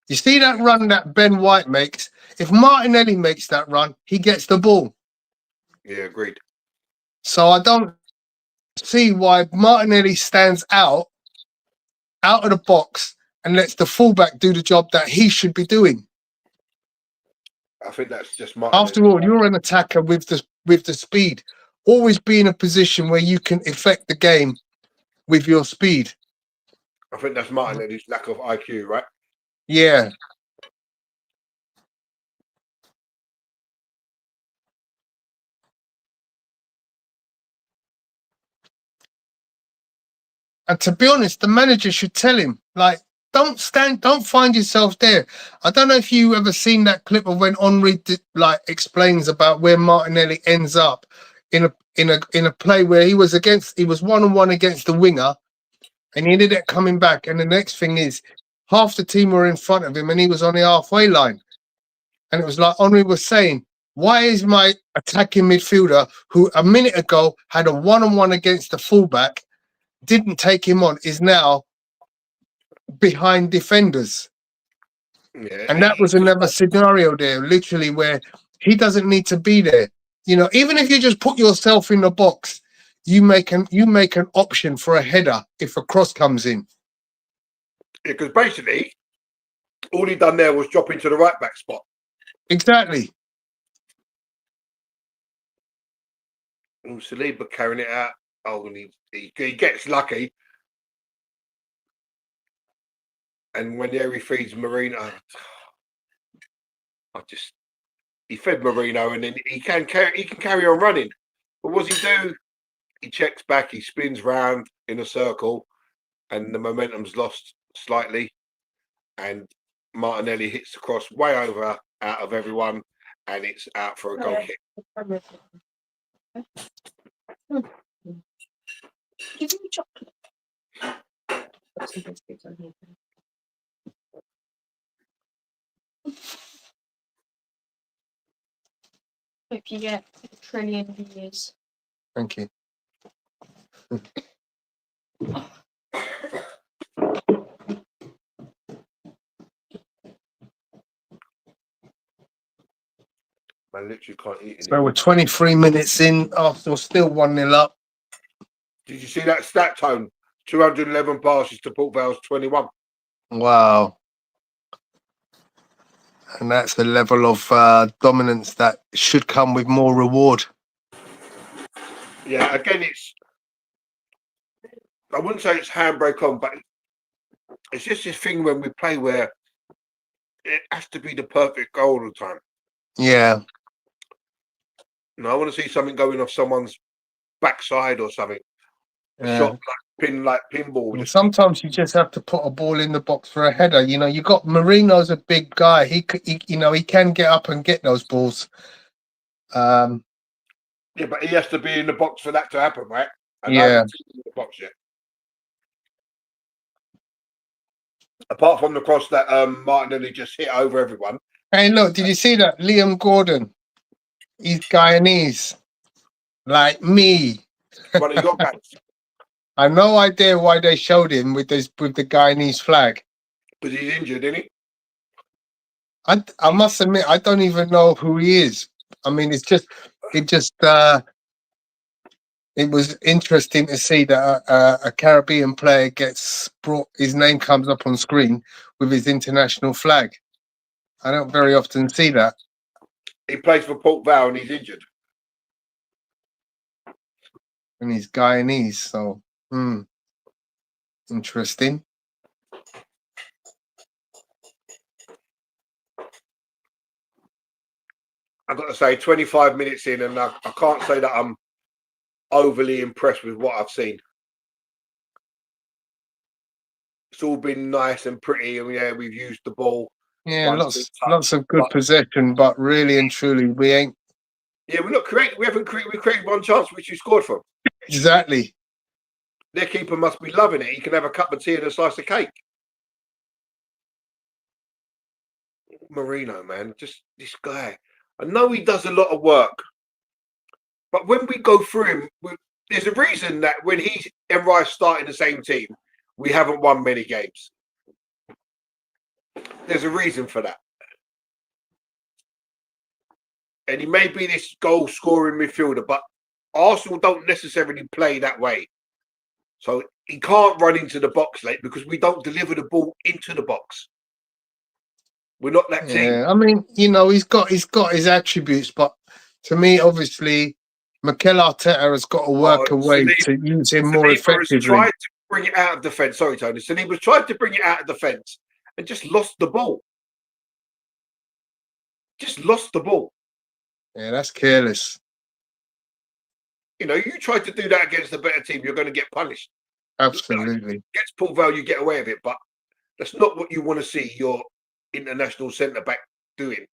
You see that run that Ben White makes? If Martinelli makes that run, he gets the ball. Yeah, agreed. So I don't see why Martinelli stands out of the box and lets the fullback do the job that he should be doing. I think that's just Martinelli. After all, you're an attacker with the speed. Always be in a position where you can affect the game with your speed. I think that's Martinelli's lack of IQ, right? Yeah. And to be honest, the manager should tell him, like, don't find yourself there. I don't know if you ever seen that clip of when Henry explains about where Martinelli ends up in a play where he was 1-on-1 against the winger, and he ended up coming back. And the next thing is, half the team were in front of him, and he was on the halfway line. And it was like Henry was saying, why is my attacking midfielder, who a minute ago had a 1-on-1 against the fullback, didn't take him on, is now behind defenders? Yeah. And that was another scenario there, literally, where he doesn't need to be there. You know, even if you just put yourself in the box, you make an option for a header if a cross comes in. Yeah, because basically, all he done there was drop into the right back spot. Exactly. And Saliba carrying it out. Oh, and he gets lucky. And when he feeds Marino, he fed Marino, and then he can carry on running. But what does he do? He checks back, he spins round in a circle, and the momentum's lost slightly. And Martinelli hits the cross way over out of everyone, and it's out for a goal kick. Give me chocolate. Got some biscuits on here. Hope you get a trillion years. Thank you. I literally can't eat So anymore. we're 23 minutes in, Arsenal still 1-0 up. Did you see that stat tone? 211 passes to Port Vale's 21. Wow. And that's the level of dominance that should come with more reward. Yeah, again, I wouldn't say it's handbrake on, but it's just this thing when we play where it has to be the perfect goal all the time. Yeah. I want to see something going off someone's backside or something. A Yeah. shot like pinball. And Just sometimes you just have to put a ball in the box for a header. You got Marino's a big guy. He can get up and get those balls. yeah, but he has to be in the box for that to happen, right? And I Yeah. haven't seen him in the box yet. Apart from the cross that Martinelli just hit over everyone. Hey, look, did you see that? Liam Gordon. He's Guyanese. Like me. One of your guys. I have no idea why they showed him with the Guyanese flag. Because he's injured, isn't he? I must admit, I don't even know who he is. I mean, it was interesting to see that a Caribbean player gets brought, his name comes up on screen with his international flag. I don't very often see that. He plays for Port Vale and he's injured. And he's Guyanese, so interesting. I've got to say, 25 minutes in, and I can't say that I'm overly impressed with what I've seen. It's all been nice and pretty, and yeah, we've used the ball. Yeah, lots of good possession, but really and truly, we ain't. Yeah, we're not creating. We created one chance which you scored from. Exactly. Their keeper must be loving it. He can have a cup of tea and a slice of cake. Marino, man, just this guy. I know he does a lot of work, but when we go through him, there's a reason that when he and Rice start in the same team, we haven't won many games. There's a reason for that. And he may be this goal-scoring midfielder, but Arsenal don't necessarily play that way. So he can't run into the box late because we don't deliver the ball into the box. We're not that team. Yeah, I mean, he's got his attributes, but to me, obviously, Mikel Arteta has got to work a way to use him more effectively. Tried to bring it out of defence. Sorry, Tony. Saliba's tried to bring it out of defence and just lost the ball. Just lost the ball. Yeah, that's careless. You tried to do that against a better team, you're going to get punished. Absolutely. Against Port Vale, you get away with it, but that's not what you want to see your international centre back doing.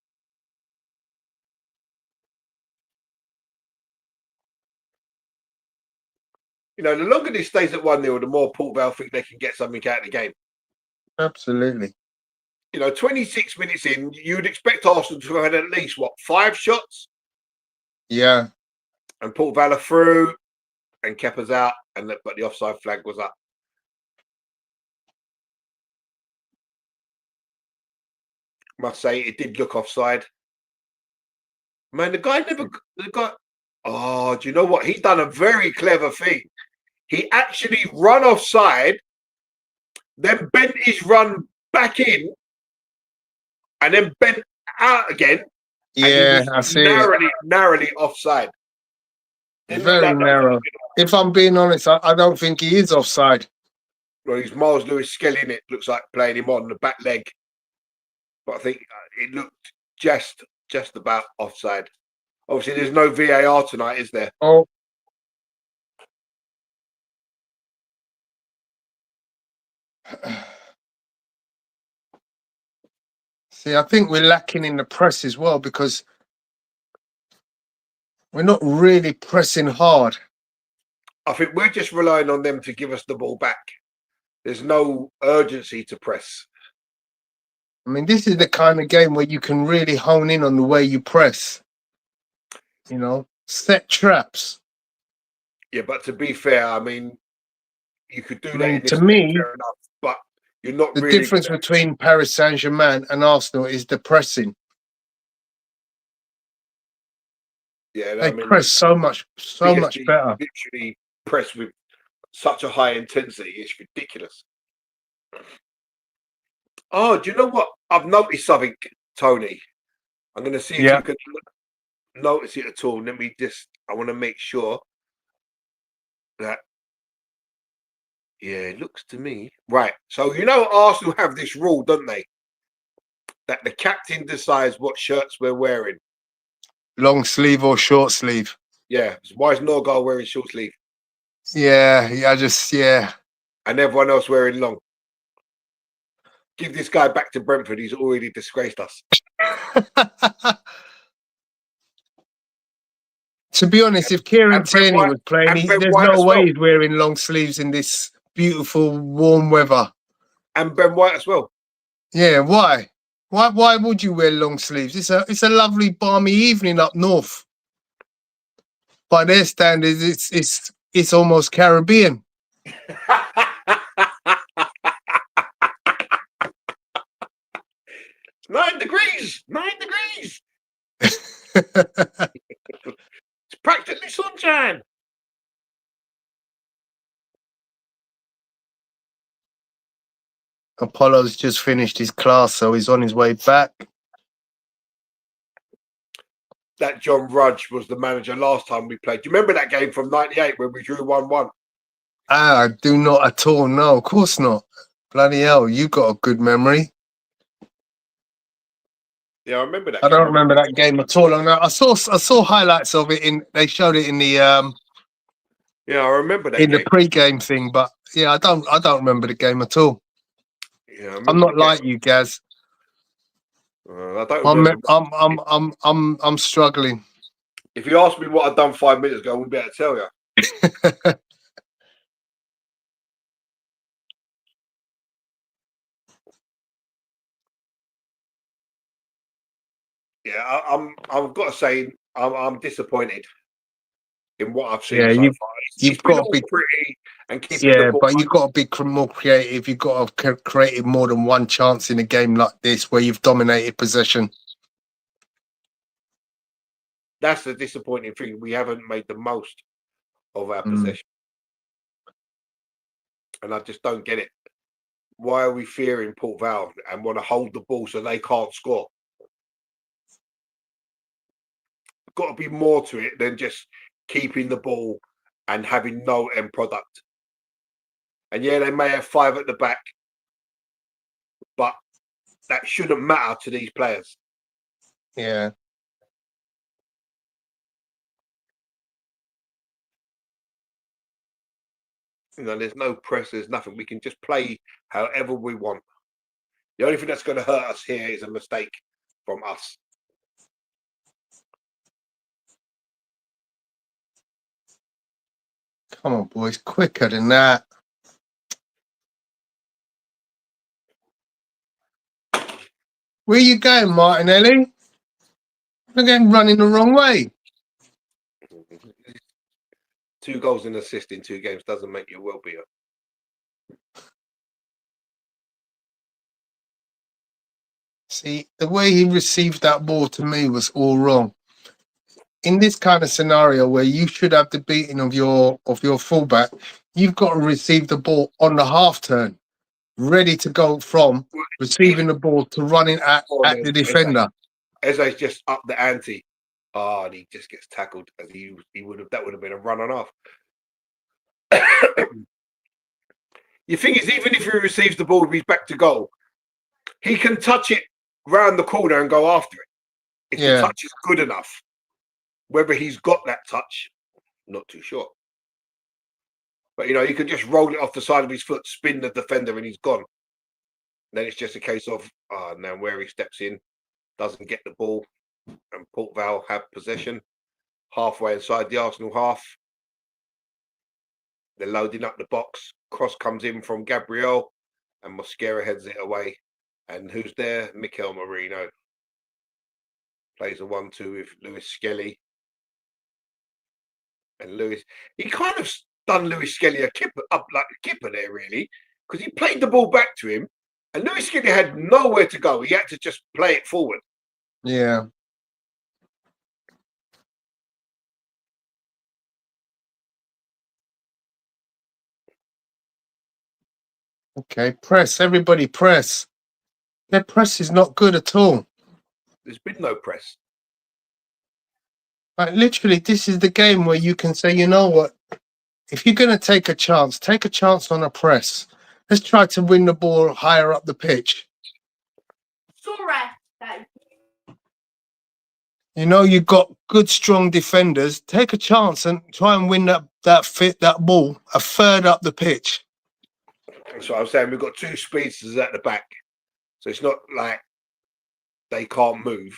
The longer this stays at 1-0, the more Port Vale think they can get something out of the game. Absolutely. 26 minutes in, you'd expect Arsenal to have had at least, 5 shots? Yeah. And Port Vale through, and Kepa's out, but the offside flag was up. Must say, it did look offside. Man, the guy. Oh, do you know what? He done a very clever thing. He actually run offside, then bent his run back in, and then bent out again. Yeah, I see. Narrowly offside. Very narrow. If I'm being honest, I don't think he is offside. Well, he's Miles Lewis skelling it. Looks like playing him on the back leg. But I think it looked just about offside. Obviously, there's no VAR tonight, is there? Oh. See, I think we're lacking in the press as well because we're not really pressing hard. I think we're just relying on them to give us the ball back. There's no urgency to press. I mean, this is the kind of game where you can really hone in on the way you press. Set traps. Yeah, but to be fair, I mean, you could do that. To me, fair enough, but you're not. The really difference between Paris Saint-Germain and Arsenal is the pressing. Yeah, they press so much better. Literally press with such a high intensity. It's ridiculous. Oh, do you know what? I've noticed something, Tony. I'm going to see if you can notice it at all. I want to make sure that Yeah, it looks to me. Right. So, you know, Arsenal have this rule, don't they? That the captain decides what shirts we're wearing. Long sleeve or short sleeve? Yeah. So why is Norgard wearing short sleeve Yeah. and everyone else wearing long? Give this guy back to Brentford. He's already disgraced us. To be honest, if Kieran And Ben Tierney White, was playing, and Ben there's White no as way well. he's wearing long sleeves in this beautiful warm weather. And Ben White as well. Yeah, why? Why would you wear long sleeves? It's a lovely balmy evening up north. By their standards, it's almost Caribbean. 9 degrees. 9 degrees. It's practically sunshine. Apollo's just finished his class, so he's on his way back. That John Rudge was the manager last time we played. Do you remember that game from '98 when we drew 1-1? I do not at all. No, of course not. Bloody hell, you got a good memory. Yeah, I remember that. I game. don't remember that game at all. I saw highlights of it they showed it in the Yeah, I remember that in the game. pre-game thing, but yeah, I don't remember the game at all. Yeah, I I'm remember not the game. like you, Gaz. I don't remember. I'm struggling. If you asked me what I'd done 5 minutes ago, I wouldn't be able to tell you. Yeah, I've got to say, I'm disappointed in what I've seen Yeah, so far. you've It's been got to all be pretty and keeping the ball. but you've got to be more creative. You've got to have created more than one chance in a game like this where you've dominated possession. That's the disappointing thing. We haven't made the most of our Mm. possession, and I just don't get it. Why are we fearing Port Vale and want to hold the ball so they can't score? Got to be more to it than just keeping the ball and having no end product. And yeah, they may have 5 at the back, but that shouldn't matter to these players. Yeah. You know, there's no press, there's nothing. We can just play however we want. The only thing that's going to hurt us here is a mistake from us. Come on, boys, quicker than that. Where you going, Martinelli? You're getting running the wrong way. 2 goals and assist in 2 games doesn't make you a well beater. See, the way he received that ball to me was all wrong. In this kind of scenario where you should have the beating of your fullback, you've got to receive the ball on the half turn, ready to go from receiving the ball to running at the defender. Eze's just up the ante. And he just gets tackled as he would have. That would have been a run and off. Your thing is, even if he receives the ball with his back to goal, he can touch it round the corner and go after it. If the touch is good enough. Whether he's got that touch, not too sure. But, you know, you can just roll it off the side of his foot, spin the defender, and he's gone. Then it's just a case of, now where he steps in, doesn't get the ball, and Port Vale have possession halfway inside the Arsenal half. They're loading up the box. Cross comes in from Gabriel, and Mosquera heads it away. And who's there? Mikel Merino. Plays a 1-2 with Lewis Skelly. And Lewis, he kind of done Lewis Skelly a kipper there, really, because he played the ball back to him, and Lewis Skelly had nowhere to go. He had to just play it forward. Yeah. Okay, press. Everybody press. Their press is not good at all. There's been no press. Like, literally, this is the game where you can say, you know what? if you're going to take a chance on a press. Let's try to win the ball higher up the pitch. You know, you've got good, strong defenders. Take a chance and try and win that ball a third up the pitch. That's what I'm saying. We've got two speedsters at the back, so it's not like they can't move.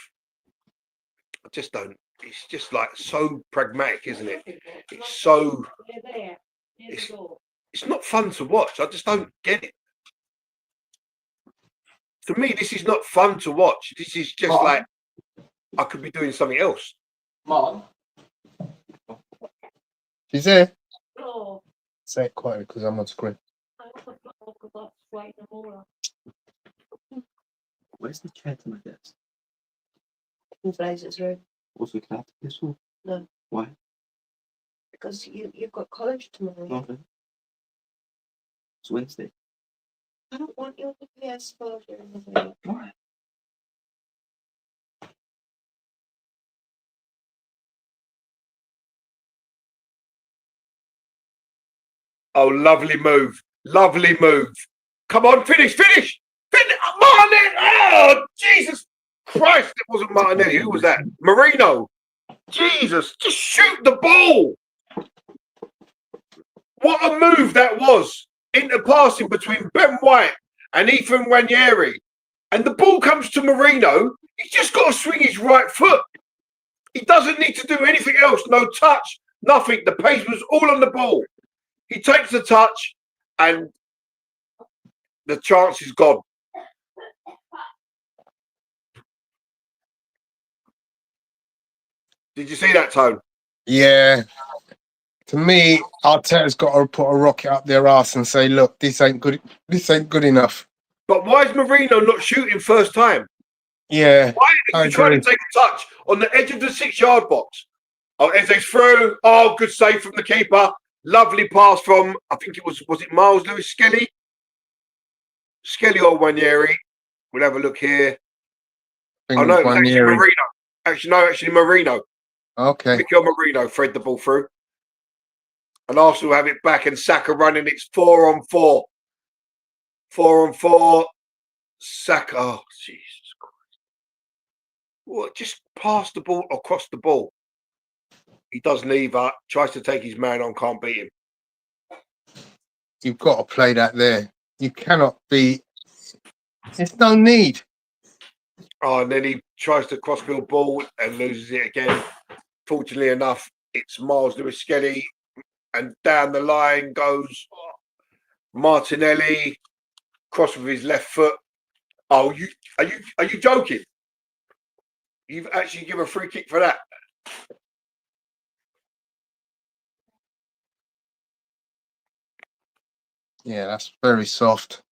I just don't. It's just like so pragmatic, isn't it? It's so. It's not fun to watch. I just don't get it. To me, this is not fun to watch. This is just like I could be doing something else. Mom. She's there. Oh, Say it quietly because I'm on screen. Where's the chair to my desk? in Fraser's room. Also, can I have this one? No. Why? Because you've got college tomorrow. Okay. It's Wednesday. I don't want you on the PS4 during the week. Why? Oh, lovely move. Lovely move. Come on, finish. Finish. Martinelli. Oh, Jesus Christ. It wasn't Martinelli. Who was that? Marino. Jesus. Just shoot the ball. What a move that was. Interpassing between Ben White and Ethan Wanyeri. And the ball comes to Marino. He's just got to swing his right foot. He doesn't need to do anything else. No touch. Nothing. The pace was all on the ball. He takes the touch and the chance is gone. Did you see that, Tone? Yeah. To me, Arteta's got to put a rocket up their ass and say, look, this ain't good. This ain't good enough. But why is Marino not shooting first time? Yeah. Why are you trying to take a touch on the edge of the 6-yard box? Oh, Eze's through. Oh, good save from the keeper. Lovely pass from, I think it was it Miles Lewis Skelly? Skelly or Wanyeri. We'll have a look here. Oh, no, it was actually Marino. Actually Marino. Okay. Mikel Marino thread the ball through. And Arsenal have it back and Saka running. It's 4-on-4. 4-on-4. Saka. Oh, Jesus Christ. Well, just pass the ball across the ball. He does neither. Tries to take his man on. Can't beat him. You've got to play that there. You cannot be. There's no need. Oh, and then he tries to crossfield ball and loses it again. Fortunately enough, it's Miles Lewis Skelly. And down the line goes Martinelli. Cross with his left foot. Oh, are you joking? You've actually given a free kick for that. Yeah, that's very soft.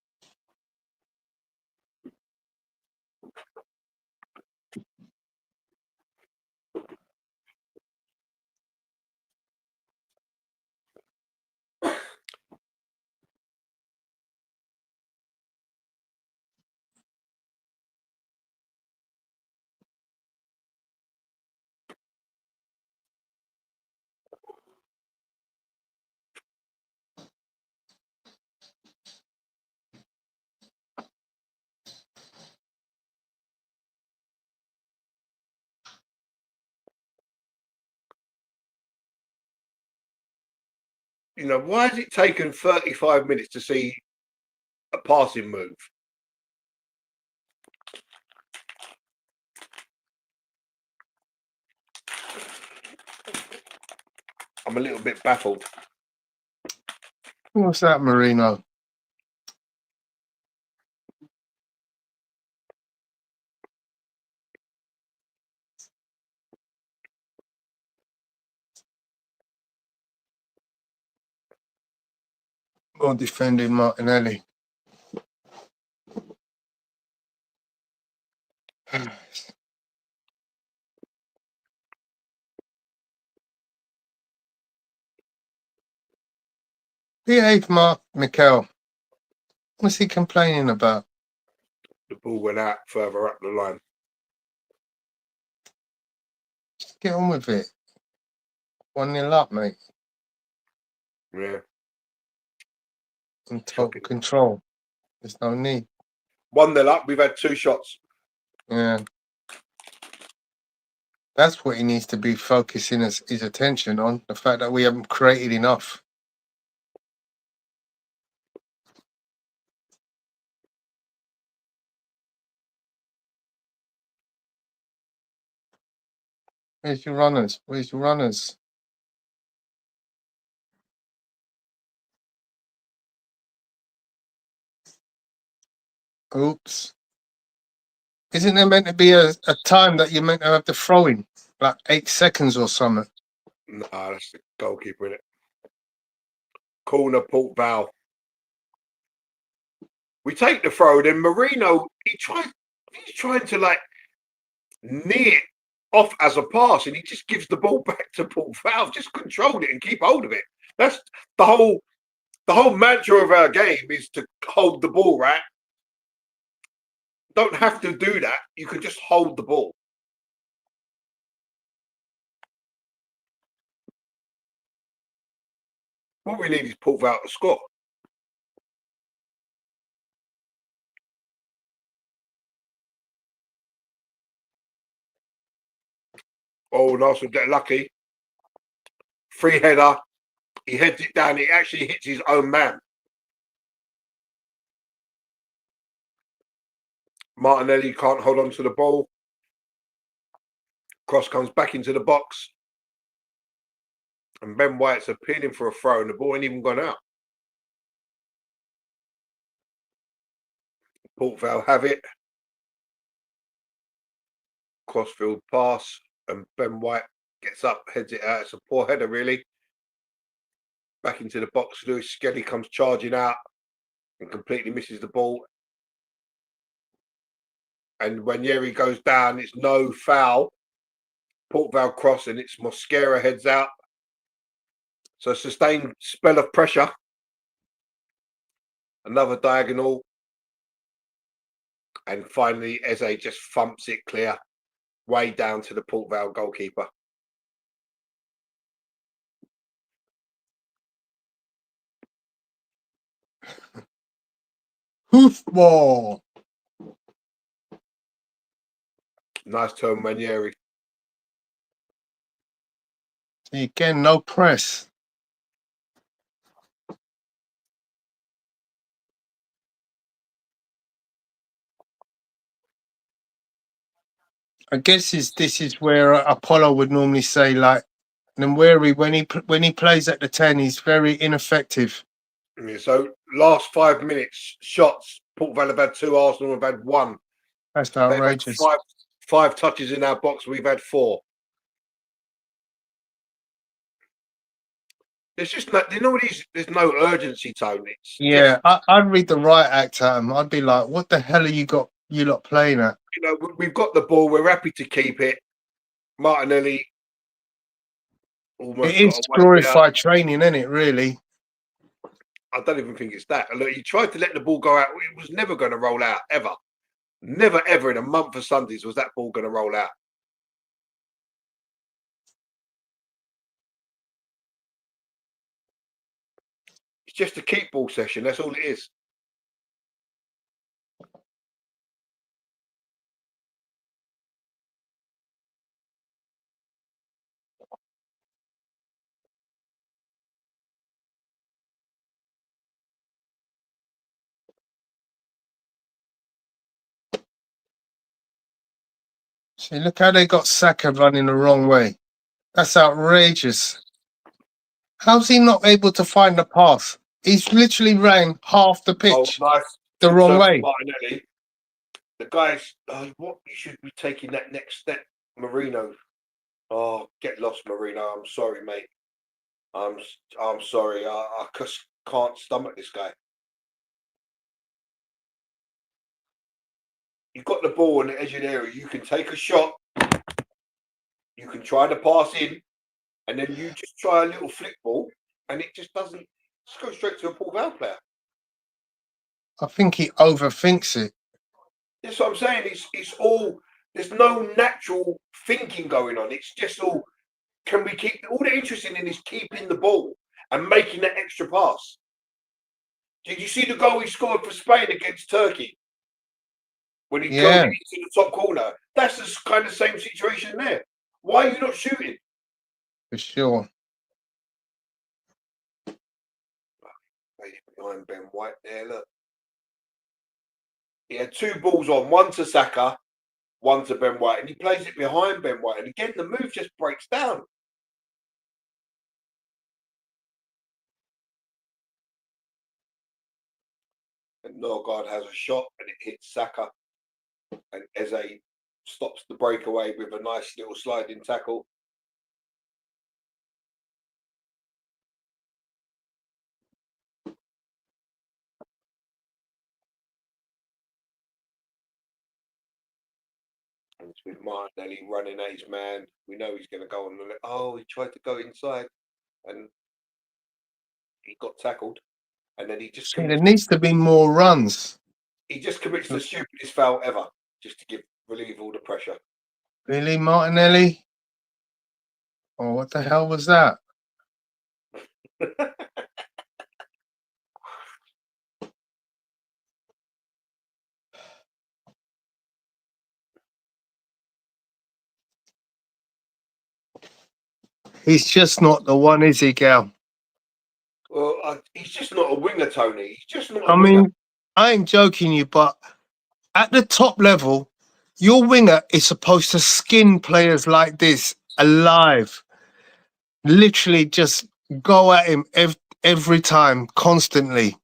You know, why has it taken 35 minutes to see a passing move? I'm a little bit baffled. What's that, Marino? Or defending Martinelli. Behave, Mikel. What's he complaining about? The ball went out further up the line. Just get on with it. 1-0 up, mate. Yeah. and total control. There's no need. 1-0 up. We've had 2 shots. Yeah. That's what he needs to be focusing his attention on, the fact that we haven't created enough. Where's your runners? Where's your runners? Oops. Isn't there meant to be a time that you're meant to have the throwing? Like 8 seconds or something? Nah, that's the goalkeeper, innit? Corner, Port Vale. We take the throw, then Marino, he's trying to like knee it off as a pass, and he just gives the ball back to Port Vale. Just control it and keep hold of it. That's the whole mantra of our game is to hold the ball, right? Don't have to do that. You can just hold the ball. What we need is Port Vale to score. Oh, Arsenal get lucky. Free header. He heads it down. It actually hits his own man. Martinelli can't hold on to the ball. Cross comes back into the box. And Ben White's appealing for a throw, and the ball ain't even gone out. Port Vale have it. Crossfield pass, and Ben White gets up, heads it out. It's a poor header, really. Back into the box. Lewis Skelly comes charging out and completely misses the ball. And when Yeri goes down, it's no foul. Port Vale cross, and it's Mosquera heads out. So sustained spell of pressure. Another diagonal. And finally, Eze just thumps it clear, way down to the Port Vale goalkeeper. Hoofball. Nice turn, Ranieri. Again, no press. I guess this is where Apollo would normally say, like, Nweri, when he plays at the 10, he's very ineffective. Yeah, so last 5 minutes, shots. Port Vale have had 2, Arsenal have had 1. That's They've had outrageous. five touches in our box. We've had 4. There's just no, there's no urgency, Tony. It's Yeah, just, I'd read the right act at him. I'd be like, what the hell are you lot playing at? we've got the ball. We're happy to keep it. Martinelli almost It got is away with it. glorified training, isn't it, really? I don't even think it's that. Look, he tried to let the ball go out. It was never going to roll out, ever. Never, ever in a month of Sundays was that ball going to roll out. It's just a keep ball session. That's all it is. See, look how they got Saka running the wrong way. That's outrageous. How's he not able to find the path? He's literally ran half the Oh, pitch nice. the Good wrong serve way. from Martinelli. The guys, what you should be taking that next step, Marino. Oh, get lost, Marino. I'm sorry, mate. I'm sorry. I just can't stomach this guy. You've got the ball on the edge of the area. You can take a shot. You can try to pass in, and then you just try a little flick ball, and it just doesn't. Just go straight to a Port Vale player. I think he overthinks it. That's what I'm saying. It's all. There's no natural thinking going on. It's just all. Can we keep all the interesting in is keeping the ball and making that extra pass. Did you see the goal he scored for Spain against Turkey? When he curled it into the top corner. That's the kind of same situation there. Why are you not shooting? For sure. Behind Ben White there, look. He had 2 balls on, one to Saka, one to Ben White, and he plays it behind Ben White. And again, the move just breaks down. And Norgard has a shot and it hits Saka. And Eze stops the breakaway with a nice little sliding tackle. And it's with Martinelli running at his man. We know he's going to go on the left. Oh, he tried to go inside and he got tackled. And then he just See, there needs to be more runs. he just commits the stupidest foul ever, just to relieve all the pressure. Really, Martinelli? Oh, what the hell was that? He's just not the one, is he, Gal? Well, he's just not a winger, Tony. He's just not. I mean, I ain't joking you, but at the top level, your winger is supposed to skin players like this alive. Literally just go at him every time, constantly.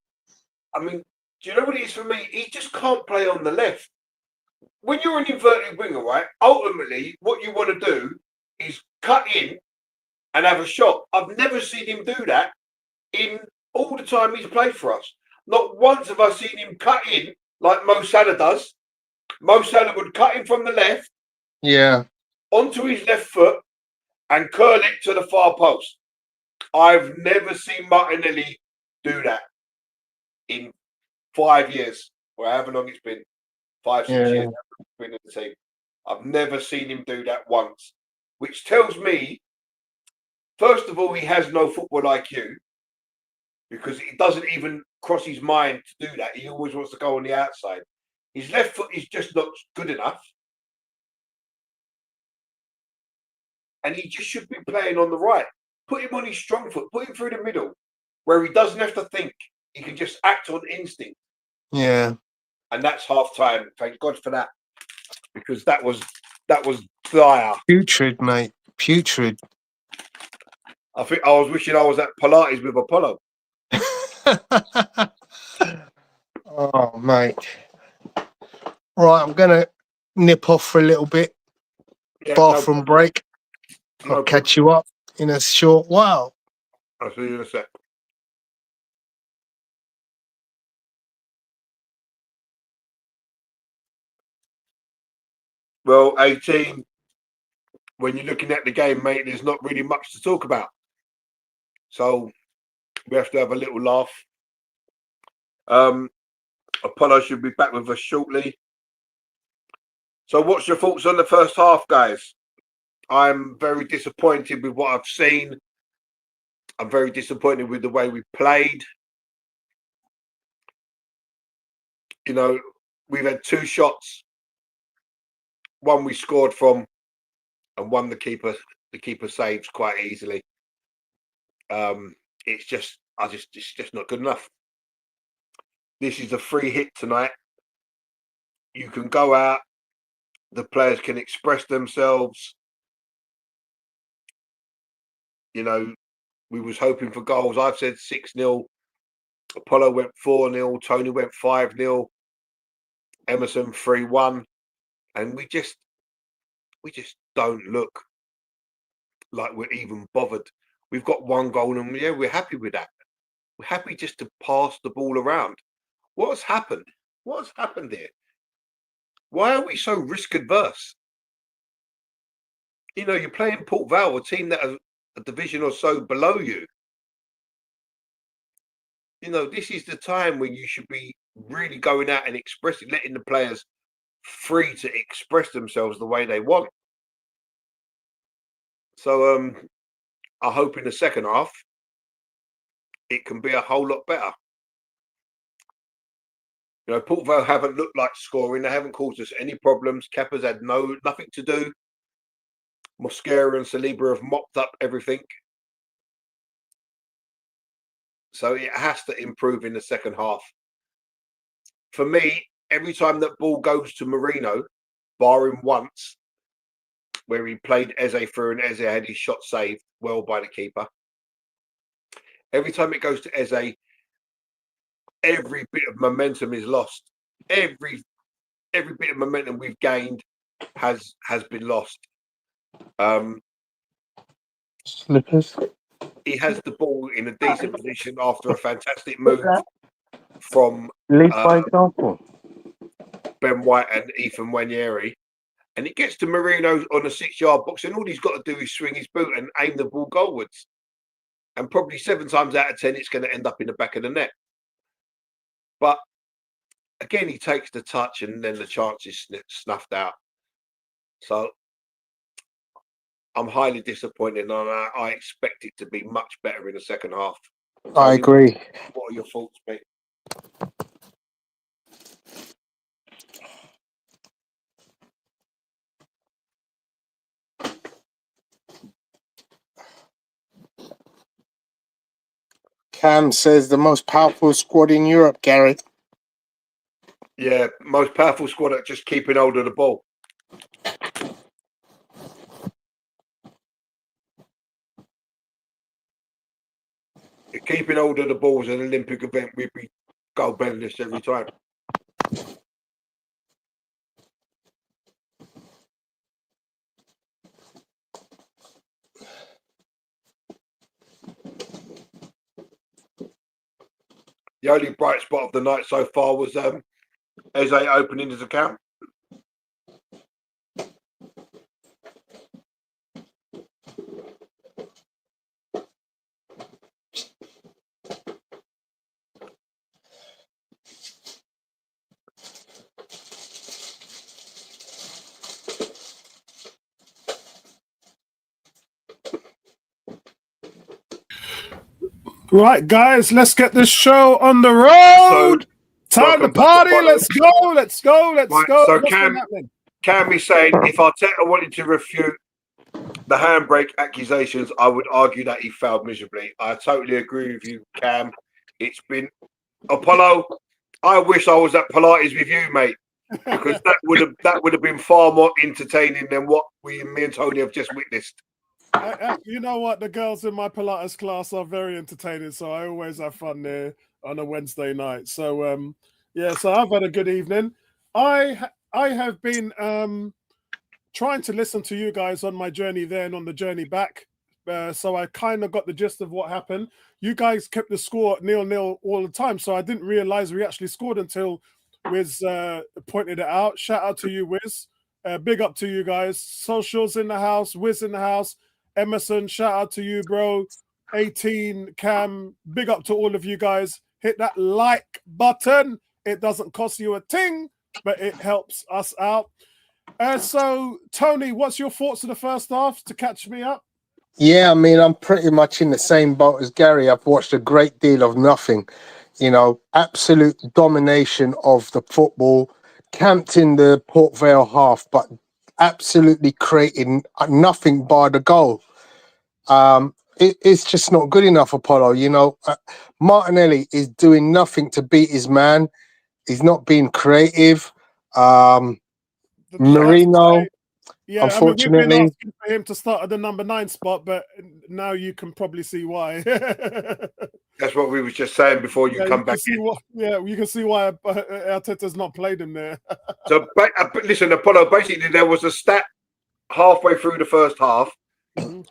I mean, do you know what it is for me? He just can't play on the left. When you're an inverted winger, right? Ultimately, what you want to do is cut in and have a shot. I've never seen him do that in all the time he's played for us. Not once have I seen him cut in like Mo Salah does. Mo Salah would cut in from the left, onto his left foot, and curl it to the far post. I've never seen Martinelli do that in 5 years, or however long it's been. 5, 6 years I've been in the team. I've never seen him do that once, which tells me, first of all, he has no football IQ, because it doesn't even cross his mind to do that. He always wants to go on the outside. His left foot is just not good enough. And he just should be playing on the right. Put him on his strong foot. Put him through the middle, where he doesn't have to think. He can just act on instinct. Yeah. And that's half time. Thank God for that, because that was dire. Putrid, mate. Putrid. I think I was wishing I was at Pilates with Apollo. Oh, mate. Right, I'm going to nip off for a little bit. Yeah, Bathroom break. I'll catch you up in a short while. I'll see you in a sec. Well, 18, when you're looking at the game, mate, there's not really much to talk about. So we have to have a little laugh. Apollo should be back with us shortly. So what's your thoughts on the first half, guys? I'm very disappointed with what I've seen. I'm very disappointed with the way we played. You know, we've had 2 shots. One we scored from, and one the keeper saves quite easily. It's just not good enough. This is a free hit tonight. You can go out. The players can express themselves. You know, we was hoping for goals. I've said 6-0. Apollo went 4-0. Tony went 5-0. Emerson 3-1. And we just don't look like we're even bothered. We've got 1 goal and yeah, we're happy with that. We're happy just to pass the ball around. What's happened? What's happened here? Why are we so risk adverse? You know, you're playing Port Vale, a team that are a division or so below you. You know, this is the time when you should be really going out and expressing, letting the players free to express themselves the way they want. So I hope in the second half it can be a whole lot better. You know, Port Vale haven't looked like scoring. They haven't caused us any problems. Kepa's had nothing to do. Mosquera and Saliba have mopped up everything. So it has to improve in the second half. For me, every time that ball goes to Marino, barring once, where he played Eze through and Eze had his shot saved well by the keeper. Every time it goes to Eze, every bit of momentum is lost. Every bit of momentum we've gained has been lost. Slippers. He has the ball in a decent position after a fantastic move from Lead by example. Ben White and Ethan Wanyeri. And it gets to Marino on a 6-yard box, and all he's got to do is swing his boot and aim the ball goalwards. And probably 7 times out of 10, it's going to end up in the back of the net. But again, he takes the touch and then the chance is snuffed out. So I'm highly disappointed, and I expect it to be much better in the second half. I agree. What are your thoughts, mate? Cam says the most powerful squad in Europe, Gary. Yeah, most powerful squad at just keeping hold of the ball. If keeping hold of the ball is an Olympic event, we'd be gold medalists every time. The only bright spot of the night so far was Eze opening his account. Right, guys, let's get this show on the road. Time to welcome back to party. Follow. Let's go. Let's go. Let's Right, go. so What's been happening? Cam is saying if Arteta wanted to refute the handbrake accusations, I would argue that he failed miserably. I totally agree with you, Cam. It's been Apollo. I wish I was at Pilates with you, mate, because that would have been far more entertaining than what me and Tony have just witnessed. You know what? The girls in my Pilates class are very entertaining, so I always have fun there on a Wednesday night. So, yeah, so I've had a good evening. I have been trying to listen to you guys on my journey there and on the journey back. So I kind of got the gist of what happened. You guys kept the score at 0-0 all the time, so I didn't realize we actually scored until Wiz pointed it out. Shout out to you, Wiz. Big up to you guys. Socials in the house, Wiz in the house. Emerson, shout out to you, bro. 18, Cam, big up to all of you guys. Hit that like button. It doesn't cost you a ting, but it helps us out. So, Tony, what's your thoughts of the first half to catch me up? Yeah, I mean, I'm pretty much in the same boat as Gary. I've watched a great deal of nothing. You know, absolute domination of the football, camped in the Port Vale half, but absolutely creating nothing by the goal. It's just not good enough, Apollo. You know, Martinelli is doing nothing to beat his man. He's not being creative. Marino, yeah, unfortunately. I mean, we've been asking for him to start at the number 9 spot, but now you can probably see why. That's what we was just saying before you come back in. You can see why Arteta's not played him there. So, listen, Apollo, basically there was a stat halfway through the first half.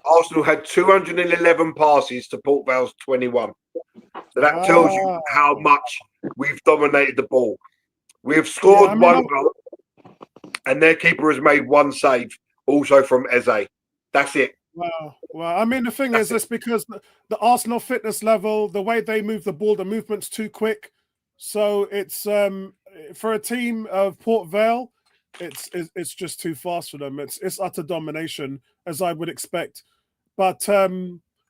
Arsenal had 211 passes to Port Vale's 21. So that tells you how much we've dominated the ball. We have scored one goal, and their keeper has made one save, also from Eze. That's it. Well, I mean, the thing is, it's because the Arsenal fitness level, the way they move the ball, the movement's too quick. So it's for a team of Port Vale, it's just too fast for them. It's utter domination, as I would expect. But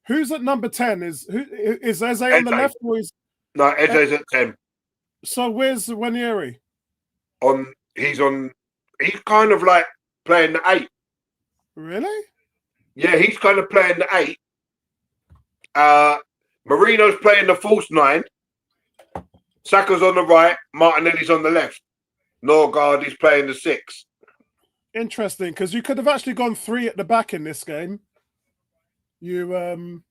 Who's at number 10? Is Eze on the Eze. left? Or is, No, Eze's at 10. so where's Wanieri? He's kind of like playing the 8. Really? Yeah, he's kind of playing the 8. Marino's playing the false 9. Saka's on the right, Martinelli's on the left. Norgard is playing the 6. Interesting, because you could have actually gone 3 at the back in this game. You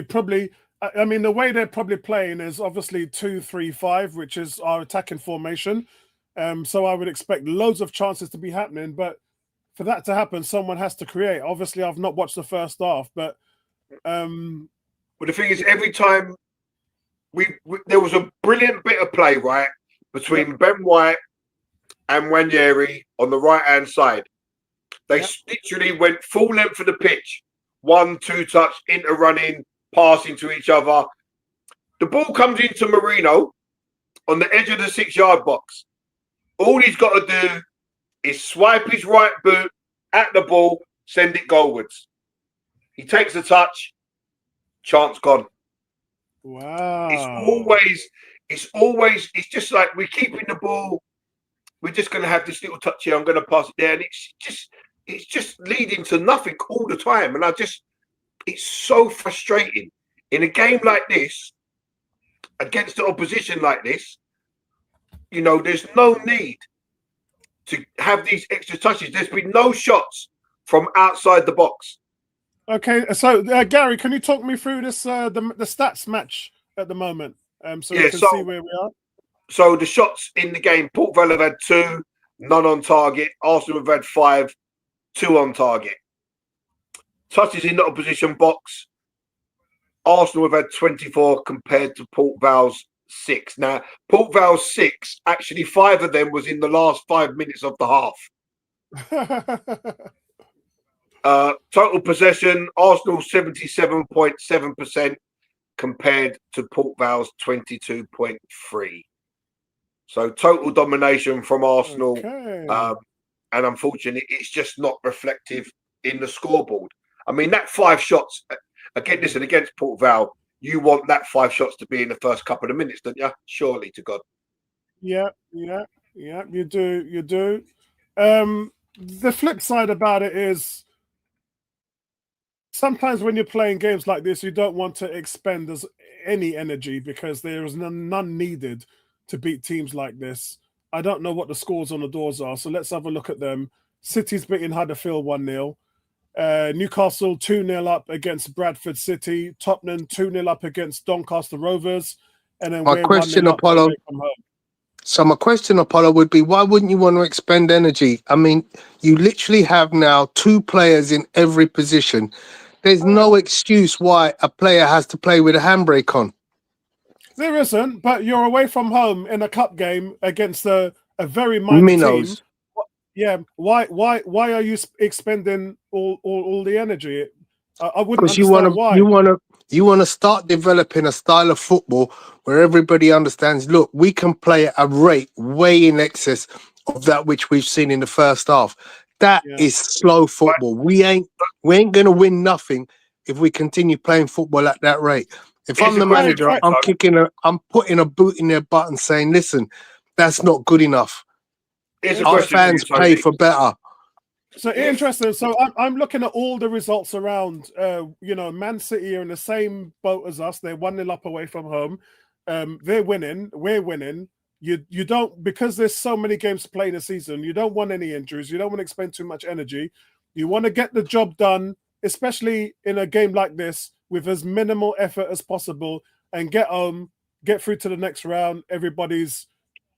probably. I mean, the way they're probably playing is obviously 2-3-5, which is our attacking formation. So I would expect loads of chances to be happening, but for that to happen, someone has to create. Obviously, I've not watched the first half, but But the thing is, every time there was a brilliant bit of play, right, between Ben White and Wanyeri on the right-hand side. They literally went full length of the pitch, 1-2 touch, into running, passing to each other. The ball comes into Marino on the edge of the 6-yard box. All he's got to do is swipe his right boot at the ball, send it goalwards. He takes the touch, chance gone. wow. It's just like we're keeping the ball. We're just going to have this little touch here. I'm going to pass it there. And it's just leading to nothing all the time. And it's so frustrating in a game like this, against the opposition like this. You know, there's no need to have these extra touches. There's been no shots from outside the box. Okay, so Gary, can you talk me through this the stats match at the moment, so we can see where we are? So the shots in the game, Port Vale have had 2, none on target. Arsenal have had 5, 2 on target. Touches in the opposition box. Arsenal have had 24 compared to Port Vale's 6. Now, Port Vale's 6, actually 5 of them was in the last 5 minutes of the half. Total possession, Arsenal 77.7% compared to Port Vale's 22.3%. So total domination from Arsenal. Okay. And unfortunately, it's just not reflective in the scoreboard. I mean, that 5 shots, again, listen, against Port Vale, you want that 5 shots to be in the first couple of minutes, don't you? Surely to God. Yeah, you do. The flip side about it is sometimes when you're playing games like this, you don't want to expend any energy because there is none needed to beat teams like this. I don't know what the scores on the doors are, so let's have a look at them. City's beating Huddersfield 1-0. Newcastle 2-0 up against Bradford City. Tottenham 2-0 up against Doncaster Rovers. And then My question, Apollo. So my question, Apollo, would be, why wouldn't you want to expend energy? I mean, you literally have now 2 players in every position. There's no excuse why a player has to play with a handbrake on. There isn't, but you're away from home in a cup game against a very mighty team. Yeah, why are you expending all the energy? I wouldn't understand why. You want to start developing a style of football where everybody understands, look, we can play at a rate way in excess of that which we've seen in the first half. That is slow football. We ain't going to win nothing if we continue playing football at that rate. If I'm the manager, I'm putting a boot in their butt and saying, listen, that's not good enough. Our fans pay for better. So interesting. So I'm looking at all the results around. Man City are in the same boat as us. They're 1-0 up away from home. They're winning. We're winning. You don't, because there's so many games to play in a season. You don't want any injuries. You don't want to expend too much energy. You want to get the job done, especially in a game like this, with as minimal effort as possible, and get home, get through to the next round. Everybody's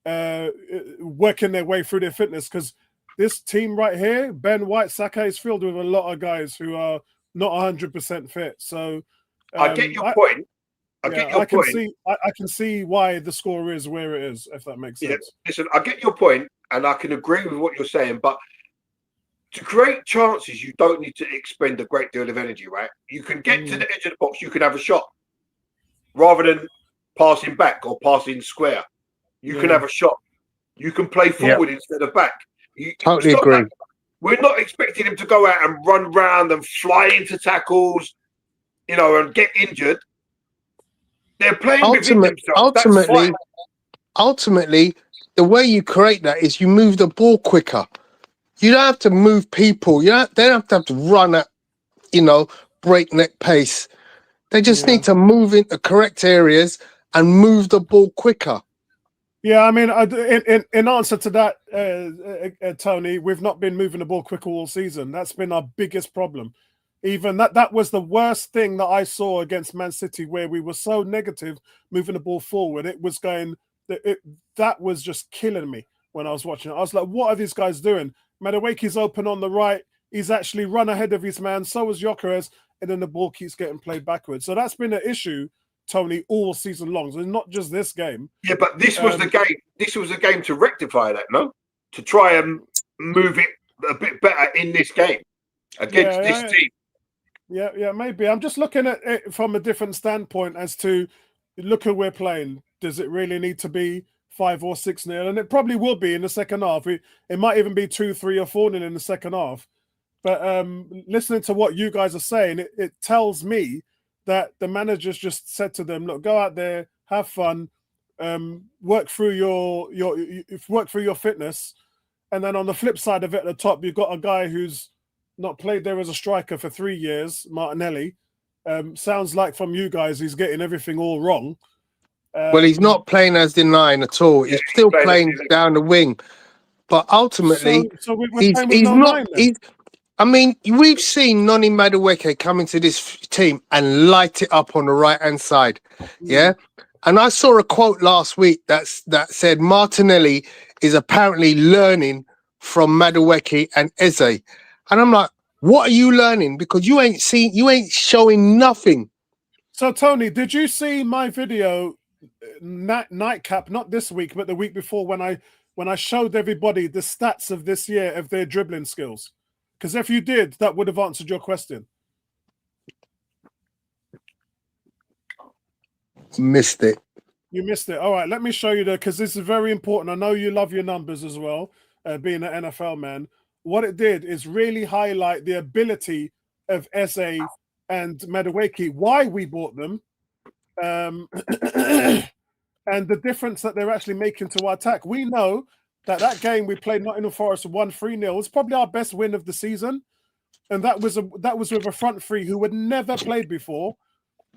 working their way through their fitness, because this team right here, Ben White, Saka, is filled with a lot of guys who are not 100% fit. So I get your point. I can see why the score is where it is, if that makes sense. Yeah, listen, I get your point, and I can agree with what you're saying, but to create chances, you don't need to expend a great deal of energy, right? You can get to the edge of the box, you can have a shot, rather than passing back or passing square. You can have a shot. You can play forward instead of back. Totally agree. we're not expecting him to go out and run round and fly into tackles, you know, and get injured. They're playing within themselves. That's fine. Ultimately, the way you create that is you move the ball quicker. You don't have to move people. They don't have to run at, breakneck pace. They just need to move in the correct areas and move the ball quicker. Yeah, I mean, in answer to that, Tony, we've not been moving the ball quicker all season. That's been our biggest problem. Even that was the worst thing that I saw against Man City, where we were so negative moving the ball forward. It was going, that was just killing me when I was watching it. I was like, what are these guys doing? Madueke's open on the right. He's actually run ahead of his man. So is Gyökeres. And then the ball keeps getting played backwards. So that's been an issue, Tony, all season long. So it's not just this game. Yeah, but this was the game. This was a game to rectify that, no? To try and move it a bit better in this game against this team. Yeah, maybe. I'm just looking at it from a different standpoint as to look who we're playing. Does it really need to be 5 or 6-0? And it probably will be in the second half. It might even be 2, 3, or 4-0 in the second half. But listening to what you guys are saying, it tells me that the managers just said to them, look, go out there, have fun, work through your fitness. And then on the flip side of it at the top, you've got a guy who's not played there as a striker for 3 years, Martinelli. Sounds like from you guys, he's getting everything all wrong. Well, he's not playing as the 9 at all. He's still playing down the wing. But ultimately, so we're he's playing with no not. 9 then? We've seen Noni Madueke come into this team and light it up on the right-hand side. Yeah. And I saw a quote last week that said Martinelli is apparently learning from Madueke and Eze. And I'm like, what are you learning? Because you ain't showing nothing. So, Tony, did you see my video nightcap, not this week, but the week before, when I showed everybody the stats of this year of their dribbling skills? Because if you did, that would have answered your question. Missed it. You missed it. All right, let me show you because this is very important. I know you love your numbers as well, being an NFL man. What it did is really highlight the ability of Eze and Madueke, why we bought them, and the difference that they're actually making to our attack. We know that game we played Nottingham Forest 1-3-0 was probably our best win of the season, and that was with a front three who had never played before.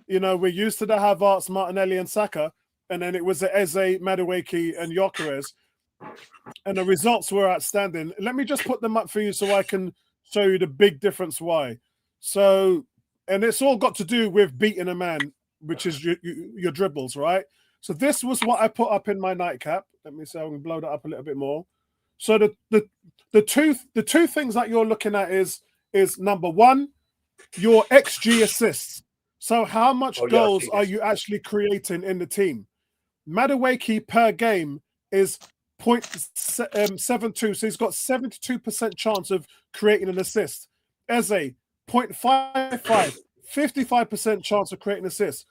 You know, we're used to the Havertz, Martinelli, and Saka, and then it was the Eze, Madueke, and Gyökeres, and the results were outstanding. Let me just put them up for you so I can show you the big difference why. So, and it's all got to do with beating a man, which is your dribbles, right? So this was what I put up in my nightcap. Let me see, I'm gonna blow that up a little bit more. So the two things that you're looking at is number one, your XG assists. So how much goals are you actually creating in the team? Madueke per game is 0.72, so he's got 72% chance of creating an assist. Eze, 0.55, 55% chance of creating an assist.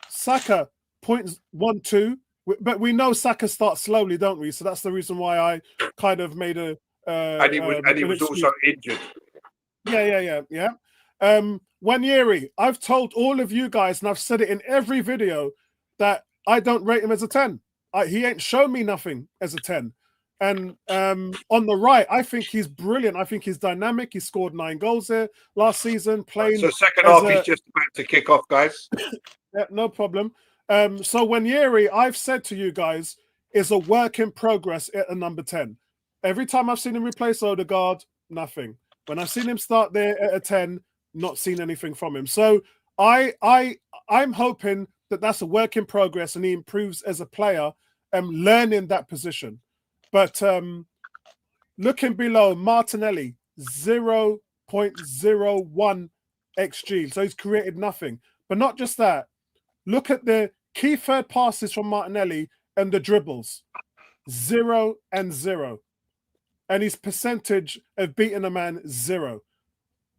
Saka, 0.12, but we know Saka starts slowly, don't we? So that's the reason why I kind of made a and he was also injured. Yeah. Wanyeri, I've told all of you guys, and I've said it in every video, that I don't rate him as a 10. He ain't shown me nothing as a 10. And on the right, I think he's brilliant. I think he's dynamic. He scored 9 goals there last season. Playing so second half is just about to kick off, guys. Yeah, no problem. So Wanyeri, I've said to you guys, is a work in progress at a number 10. Every time I've seen him replace Odegaard, nothing. When I've seen him start there at a 10, not seen anything from him. So I'm hoping that that's a work in progress and he improves as a player and learning that position. But looking below, Martinelli, 0.01 XG. So he's created nothing. But not just that. Look at the key third passes from Martinelli and the dribbles. 0 and 0. And his percentage of beating a man, 0.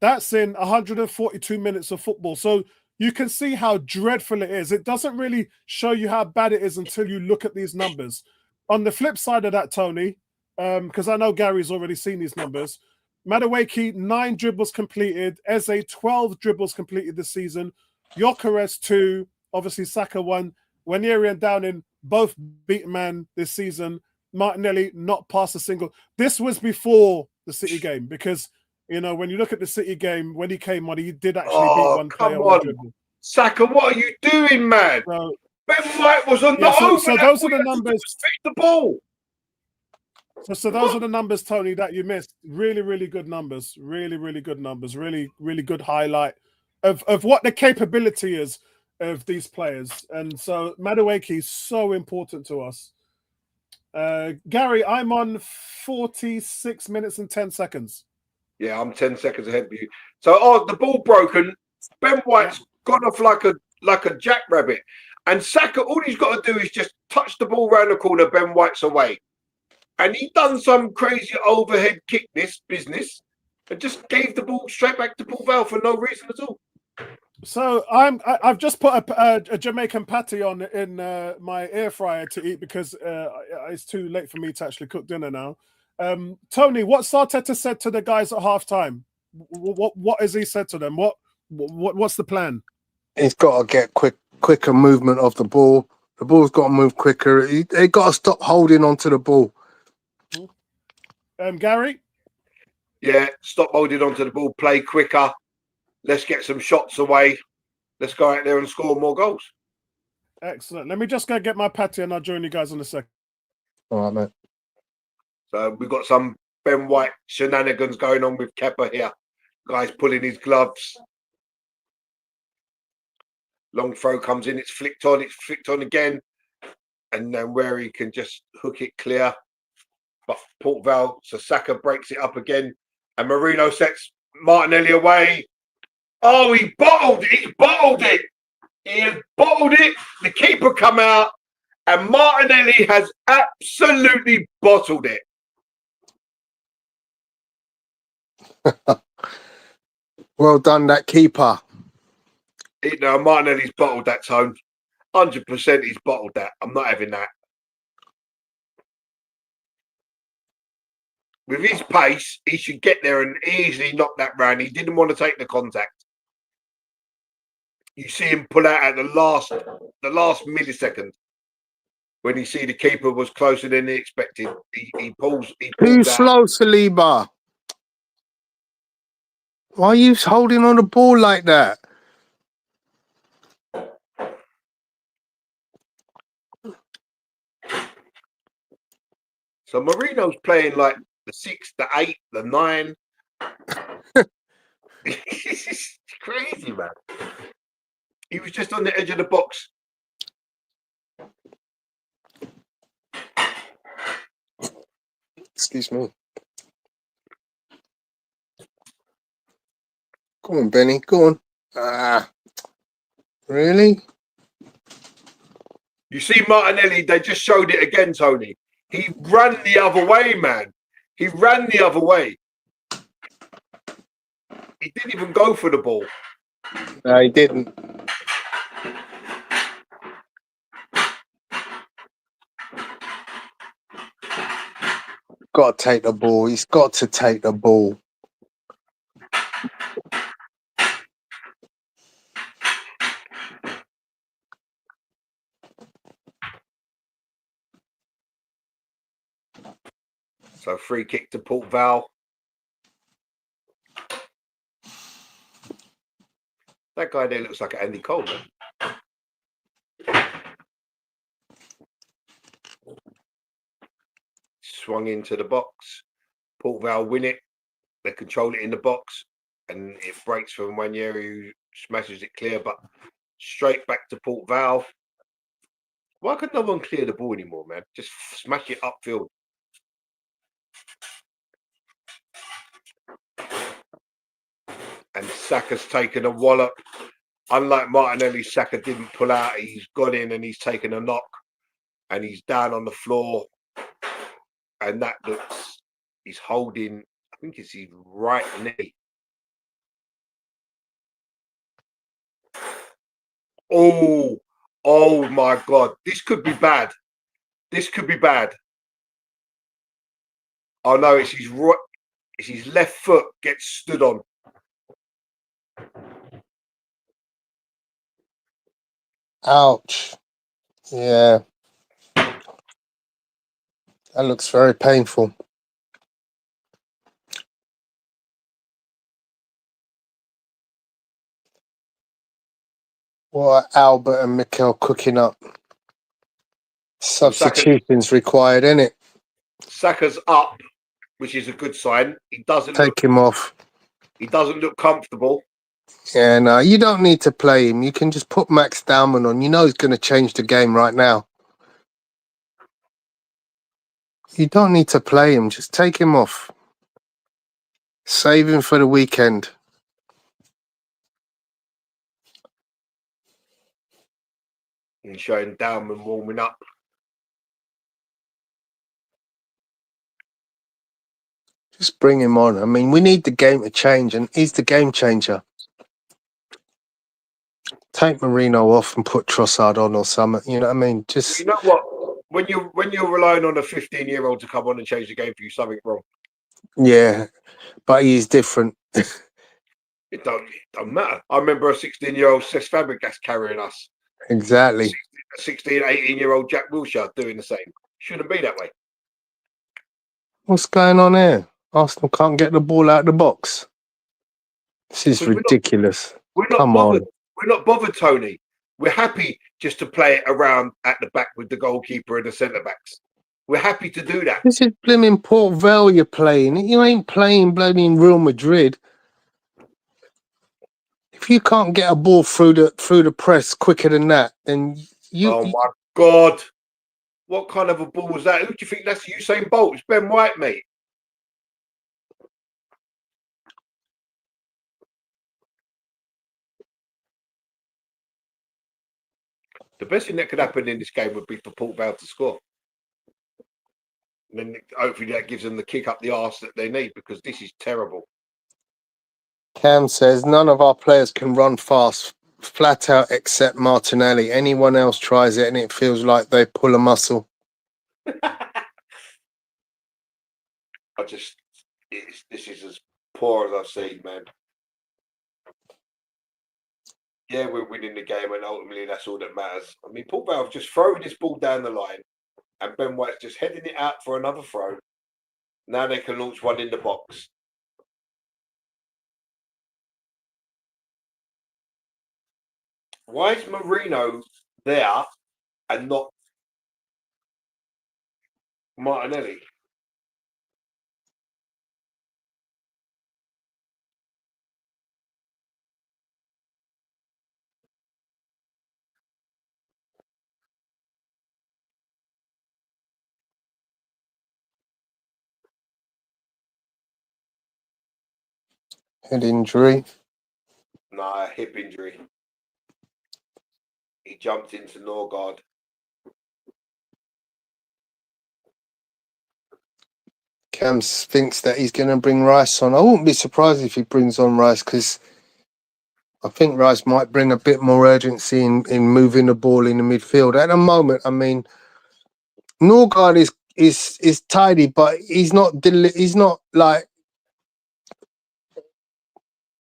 That's in 142 minutes of football. So you can see how dreadful it is. It doesn't really show you how bad it is until you look at these numbers. On the flip side of that, Tony, because I know Gary's already seen these numbers, Madueke, 9 dribbles completed. Eze, 12 dribbles completed this season. Gyökeres, 2. Obviously, Saka 1. Wanyeri and Downing both beat man this season. Martinelli not past a single. This was before the City game because, you know, when you look at the City game, when he came on, he did actually beat one player on the dribble. Saka, what are you doing, man? So, Ben White was on yeah, the so overlap. those are the numbers. Fit the ball. So those are the numbers, Tony, that you missed. Really, really good numbers. Really, really good numbers. Really, really good highlight of what the capability is of these players. And so Madueke is so important to us. Gary, I'm on 46 minutes and 10 seconds. Yeah, I'm 10 seconds ahead of you. So, the ball broken. Ben White's gone off like a jackrabbit. And Saka, all he's got to do is just touch the ball round the corner. Ben White's away. And he done some crazy overhead kick this business and just gave the ball straight back to Paul Vale for no reason at all. So I've just put a Jamaican patty on in my air fryer to eat because it's too late for me to actually cook dinner now. Tony, what Arteta said to the guys at halftime? What has he said to them? What's the plan? He's got to get quicker movement of the ball. The ball's got to move quicker. They got to stop holding onto the ball. Gary? Yeah, stop holding onto the ball, play quicker. Let's get some shots away. Let's go out there and score more goals. Excellent. Let me just go get my patty and I'll join you guys in a second. All right, mate. So we've got some Ben White shenanigans going on with Kepa here. Guy's pulling his gloves. Long throw comes in, it's flicked on again. And then where he can just hook it clear. But Port Vale, so Saka breaks it up again. And Marino sets Martinelli away. Oh, he bottled it. He bottled it. He has bottled it. The keeper come out. And Martinelli has absolutely bottled it. Well done, that keeper. No, Martinelli's bottled that, Tone. 100% he's bottled that. I'm not having that. With his pace, he should get there and easily knock that round. He didn't want to take the contact. You see him pull out at the last millisecond when you see the keeper was closer than he expected. He pulls Too out. slow, Saliba. Why are you holding on the ball like that? So Marino's playing like the 6, the 8, the 9. It's crazy, man. He was just on the edge of the box. Excuse me. Go on, Benny. Go on. Ah, really? You see Martinelli, they just showed it again, Tony. He ran the other way, man. He ran the other way. He didn't even go for the ball. No, he didn't. Got to take the ball. He's got to take the ball. So free kick to Port Vale. That guy there looks like Andy Coleman. Swung into the box. Port Vale win it. They control it in the box. And it breaks from Wanyeri, who smashes it clear, but straight back to Port Vale. Why could no one clear the ball anymore, man? Just smash it upfield. And Saka's taken a wallop. Unlike Martinelli, Saka didn't pull out. He's got in and he's taken a knock. And he's down on the floor. And that looks, he's holding, I think it's his right knee. Oh my God. This could be bad. This could be bad. Oh no, it's his right. is his left foot gets stood on. Ouch. Yeah. That looks very painful. What are Albert and Mikel cooking up? Substitutions required, innit? Saka's up, which is a good sign. He doesn't Take him off. He doesn't look comfortable. Yeah, no, you don't need to play him. You can just put Max Dowman on. You know he's going to change the game right now. You don't need to play him. Just take him off. Save him for the weekend. And showing Dowman warming up. Just bring him on. I mean, we need the game to change, and he's the game changer. Take Marino off and put Trossard on or something. You know what I mean? Just You know what? When you're relying on a 15-year-old to come on and change the game for you, something wrong. yeah, but he's different. It don't matter. I remember a 16-year-old Cesc Fabregas carrying us. Exactly. A 16, 18-year-old Jack Wilshere doing the same. Shouldn't be that way. What's going on here? Arsenal can't get the ball out of the box. This is ridiculous. We're not Come bothered. on. We're not bothered, Tony. We're happy just to play it around at the back with the goalkeeper and the centre backs. We're happy to do that. This is blimmin' Port Vale you're playing. You ain't playing blooming Real Madrid. If you can't get a ball through the press quicker than that, then Oh my God. What kind of a ball was that? Who do you think that's? Usain Bolt? It's Ben White, mate. The best thing that could happen in this game would be for Port Vale to score. And then hopefully that gives them the kick up the arse that they need, because this is terrible. Cam says none of our players can run fast, flat out, except Martinelli. Anyone else tries it and it feels like they pull a muscle. This is as poor as I've seen, man. Yeah, we're winning the game, and ultimately that's all that matters. I mean, Port Vale have just thrown this ball down the line, and Ben White's just heading it out for another throw. Now they can launch one in the box. Why is Marino there and not Martinelli? Head injury. Nah, hip injury. He jumped into Norgard. Cam thinks that he's going to bring Rice on. I wouldn't be surprised if he brings on Rice, because I think Rice might bring a bit more urgency in moving the ball in the midfield. At the moment, I mean, Norgard is tidy, but he's not like,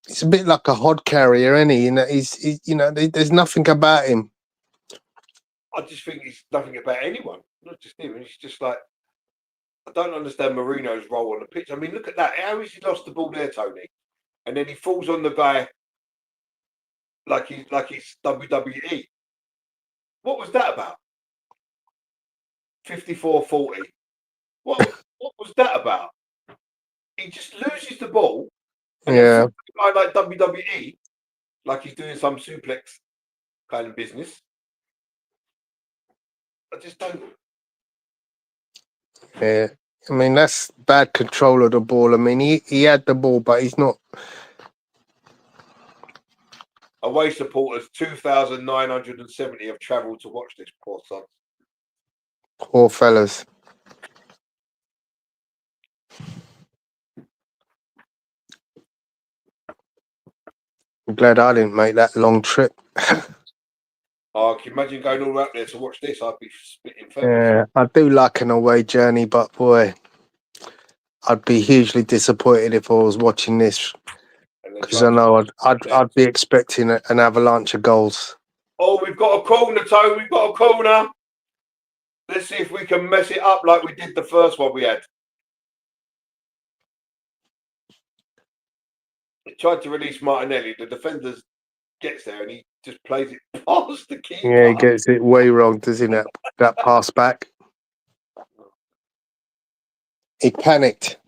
it's a bit like a hod carrier, isn't he? You know, he's there's nothing about him. I just think he's nothing about anyone, not just him. It's just like, I don't understand Marino's role on the pitch. I mean, look at that. How has he lost the ball there, Tony? And then he falls on the guy like he's WWE. What was that about? 54-40. What was that about? He just loses the ball. And Yeah. a guy like WWE, like he's doing some suplex kind of business. I just don't. Yeah. I mean, that's bad control of the ball. I mean, he had the ball, but he's not. Away supporters, 2,970 have travelled to watch this, poor son. Poor fellas. I'm glad I didn't make that long trip. Oh, can you imagine going all out there to watch this? I'd be spitting feathers. Yeah, I do like an away journey, but boy, I'd be hugely disappointed if I was watching this And they're because I trying to- know I'd be expecting an avalanche of goals. Oh, we've got a corner, Tone. We've got a corner. Let's see if we can mess it up like we did the first one we had. He tried to release Martinelli. The defender gets there and he just plays it past the keeper. Yeah, he gets it way wrong, doesn't he? That pass back. He panicked.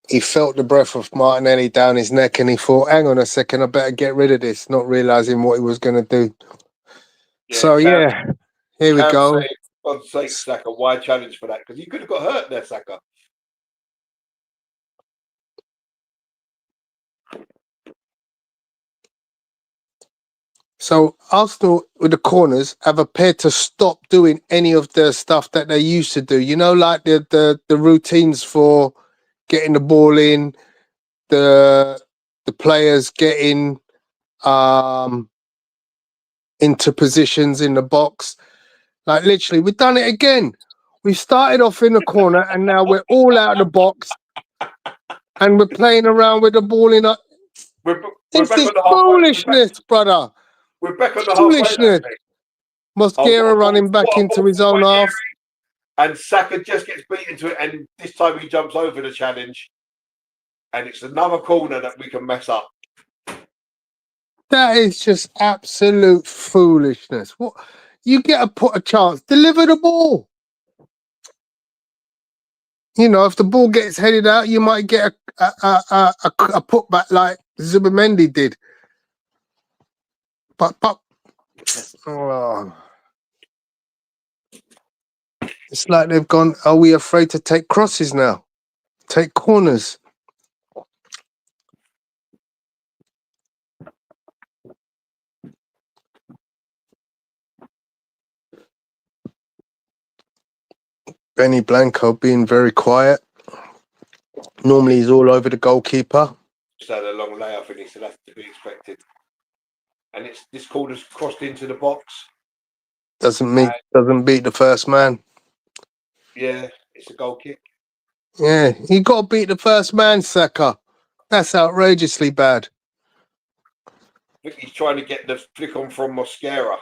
He felt the breath of Martinelli down his neck and he thought, hang on a second, I better get rid of this, not realising what he was going to do. Here we go. Say, for God's sake, Saka, why challenge for that? Because you could have got hurt there, Saka. So Arsenal with the corners have appeared to stop doing any of the stuff that they used to do. You know, like the routines for getting the ball in, the players getting into positions in the box. Like literally, we've done it again. We started off in the corner and now we're all out of the box and we're playing around with the ball in. We're This back is on the halfway. foolishness, brother. We're back on the halfway. Foolishness. Mosquera running back into his own half. And Saka just gets beaten to it, and this time he jumps over the challenge. And it's another corner that we can mess up. That is just absolute foolishness. What you get a chance, deliver the ball. You know, if the ball gets headed out, you might get a putback like Zubimendi did. But oh. It's like they've gone, are we afraid to take crosses now? Take corners? Benny Blanco being very quiet. Normally he's all over the goalkeeper. Just had a long layoff and he said that's to be expected. And it's this corner's crossed into the box. Doesn't beat the first man. Yeah, it's a goal kick. Yeah, you got to beat the first man, Saka. That's outrageously bad. I think he's trying to get the flick on from Mosquera.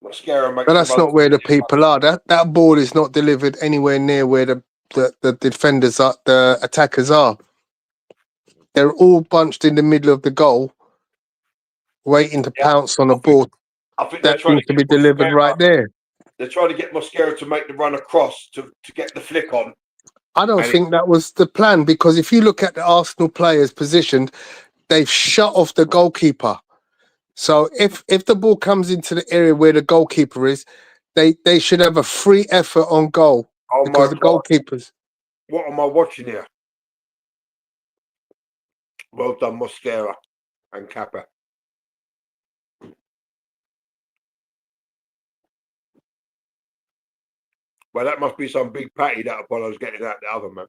Mosquera makes. But that's not where the people are. That ball is not delivered anywhere near where the defenders are, the attackers are. They're all bunched in the middle of the goal, waiting to pounce on a ball I think that needs to be delivered right there. They're trying to get Mosquera to make the run across to get the flick on. I don't think that was the plan, because if you look at the Arsenal players positioned, they've shut off the goalkeeper. So if the ball comes into the area where the goalkeeper is, they should have a free effort on goal, because the goalkeepers. What am I watching here? Well done, Mosquera and Kappa. Well, that must be some big patty that Apollo's getting out the oven, man.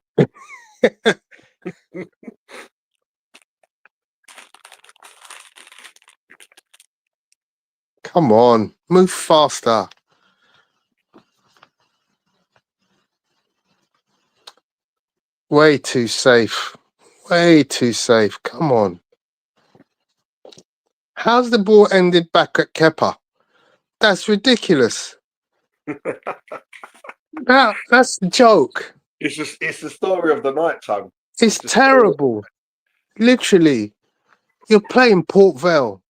Come on, move faster. Way too safe. Way too safe. Come on. How's the ball ended back at Kepa? That's ridiculous. That's a joke. It's the story of the night, Tom. It's terrible. Literally. You're playing Port Vale.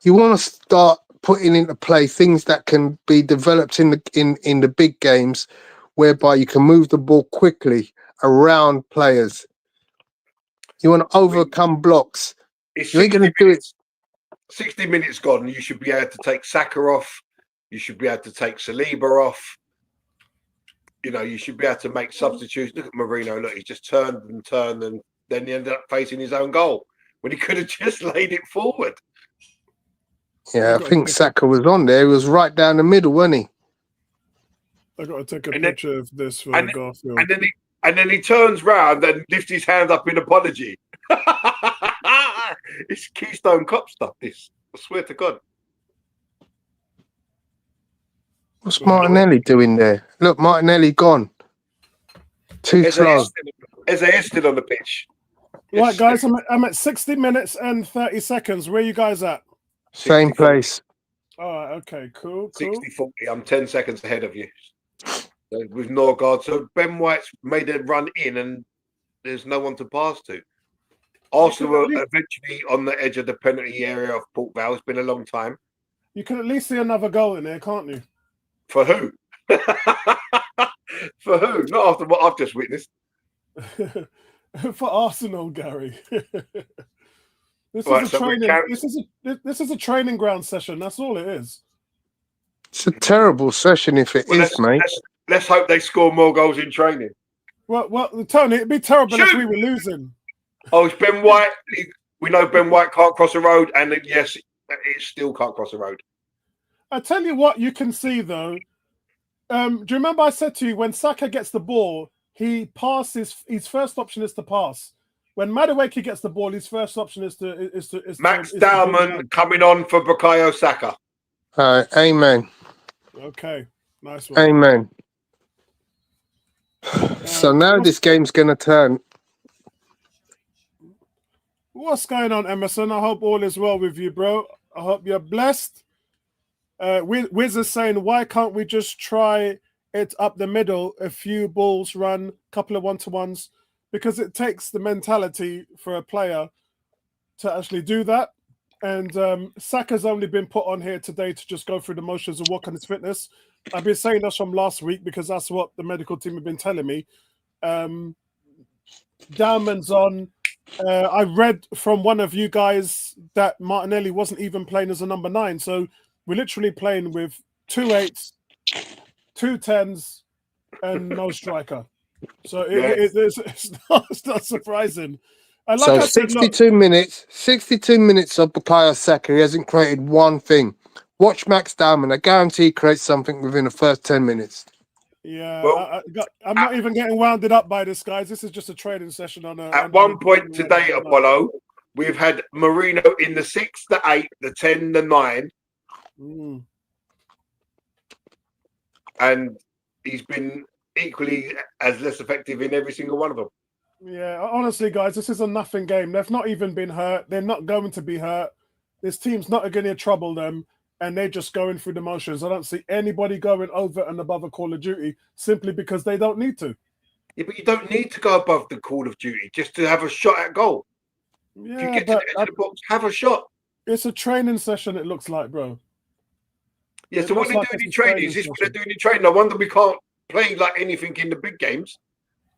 You want to start putting into play things that can be developed in the big games, whereby you can move the ball quickly around players. You want to overcome blocks. You ain't going to do it. 60 minutes gone. You should be able to take Saka off. You should be able to take Saliba off. You know, you should be able to make substitutes. Look at Marino. Look, he just turned, and then he ended up facing his own goal when he could have just laid it forward. Yeah, I think Saka was on there. He was right down the middle, wasn't he? I got to take a picture of this for Garfield. And then he turns round and lifts his hand up in apology. It's Keystone Cop stuff, this. I swear to God. What's Martinelli doing there? Look, Martinelli gone. Too slow. Eze is still on the pitch. Right, guys, I'm at 60 minutes and 30 seconds. Where are you guys at? Same place. All right, okay, cool. 60-40. I'm 10 seconds ahead of you. With Norgard. So Ben White's made a run in and there's no one to pass to. Arsenal were eventually on the edge of the penalty area of Port Vale. It's been a long time. You can at least see another goal in there, can't you? For who? For who? Not after what I've just witnessed. For Arsenal, Gary. This is a training ground session. That's all it is. It's a terrible session if it is, mate. Let's hope they score more goals in training. Well, Tony, it'd be terrible if we were losing. Oh, it's Ben White. We know Ben White can't cross a road, and yes, it still can't cross a road. I tell you what, you can see though. Do you remember I said to you when Saka gets the ball, he passes. His first option is to pass. When Madueke gets the ball, his first option is to Max Dowman coming on for Bukayo Saka. Amen. Okay, nice one. Amen. So now this game's going to turn. What's going on, Emerson? I hope all is well with you, bro. I hope you're blessed. Wiz is saying, why can't we just try it up the middle? A few balls run, couple of one-to-ones, because it takes the mentality for a player to actually do that. And Saka's only been put on here today to just go through the motions and work on his fitness. I've been saying this from last week because that's what the medical team have been telling me. Dowman's on. I read from one of you guys that Martinelli wasn't even playing as a number 9. So we're literally playing with 2 8s, 2 10s, and no striker. So it's not surprising. And like So I said, 62 minutes of Bukayo Saka. He hasn't created one thing. Watch Max Dowman. I guarantee he creates something within the first 10 minutes. Yeah, Well, I'm not even getting wounded up by this, guys. This is just a training session on a. At one point today, Apollo, we've had Marino in the 6, the 8, the 10, the 9. And he's been equally as less effective in every single one of them. Yeah, honestly, guys, this is a nothing game. They've not even been hurt. They're not going to be hurt. This team's not going to trouble them, and they're just going through the motions. I don't see anybody going over and above a Call of Duty simply because they don't need to. Yeah, but you don't need to go above the Call of Duty just to have a shot at goal. Yeah, if you get to the edge of the box, have a shot. It's a training session, it looks like, bro. Yeah, so what they're doing in training, is this what they're doing in training? I wonder we can't play like anything in the big games.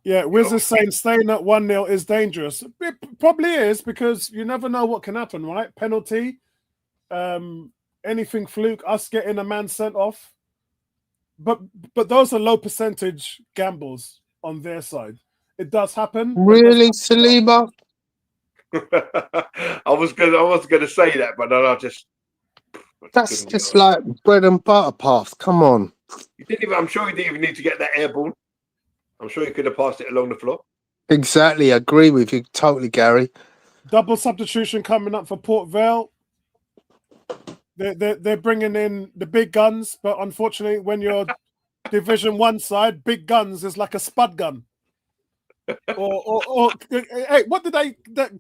Yeah, Wiz is saying staying at 1-0 is dangerous. It probably is because you never know what can happen, right? Penalty, anything fluke, us getting a man sent off. But those are low percentage gambles on their side. It does happen. Really, Saliba? I was gonna say that, but then That's just like bread and butter pass. Come on. I'm sure he didn't even need to get that airball. I'm sure he could have passed it along the floor. Exactly. I agree with you totally, Gary. Double substitution coming up for Port Vale. They're bringing in the big guns, but unfortunately, when you're Division 1 side, big guns is like a spud gun. Or hey,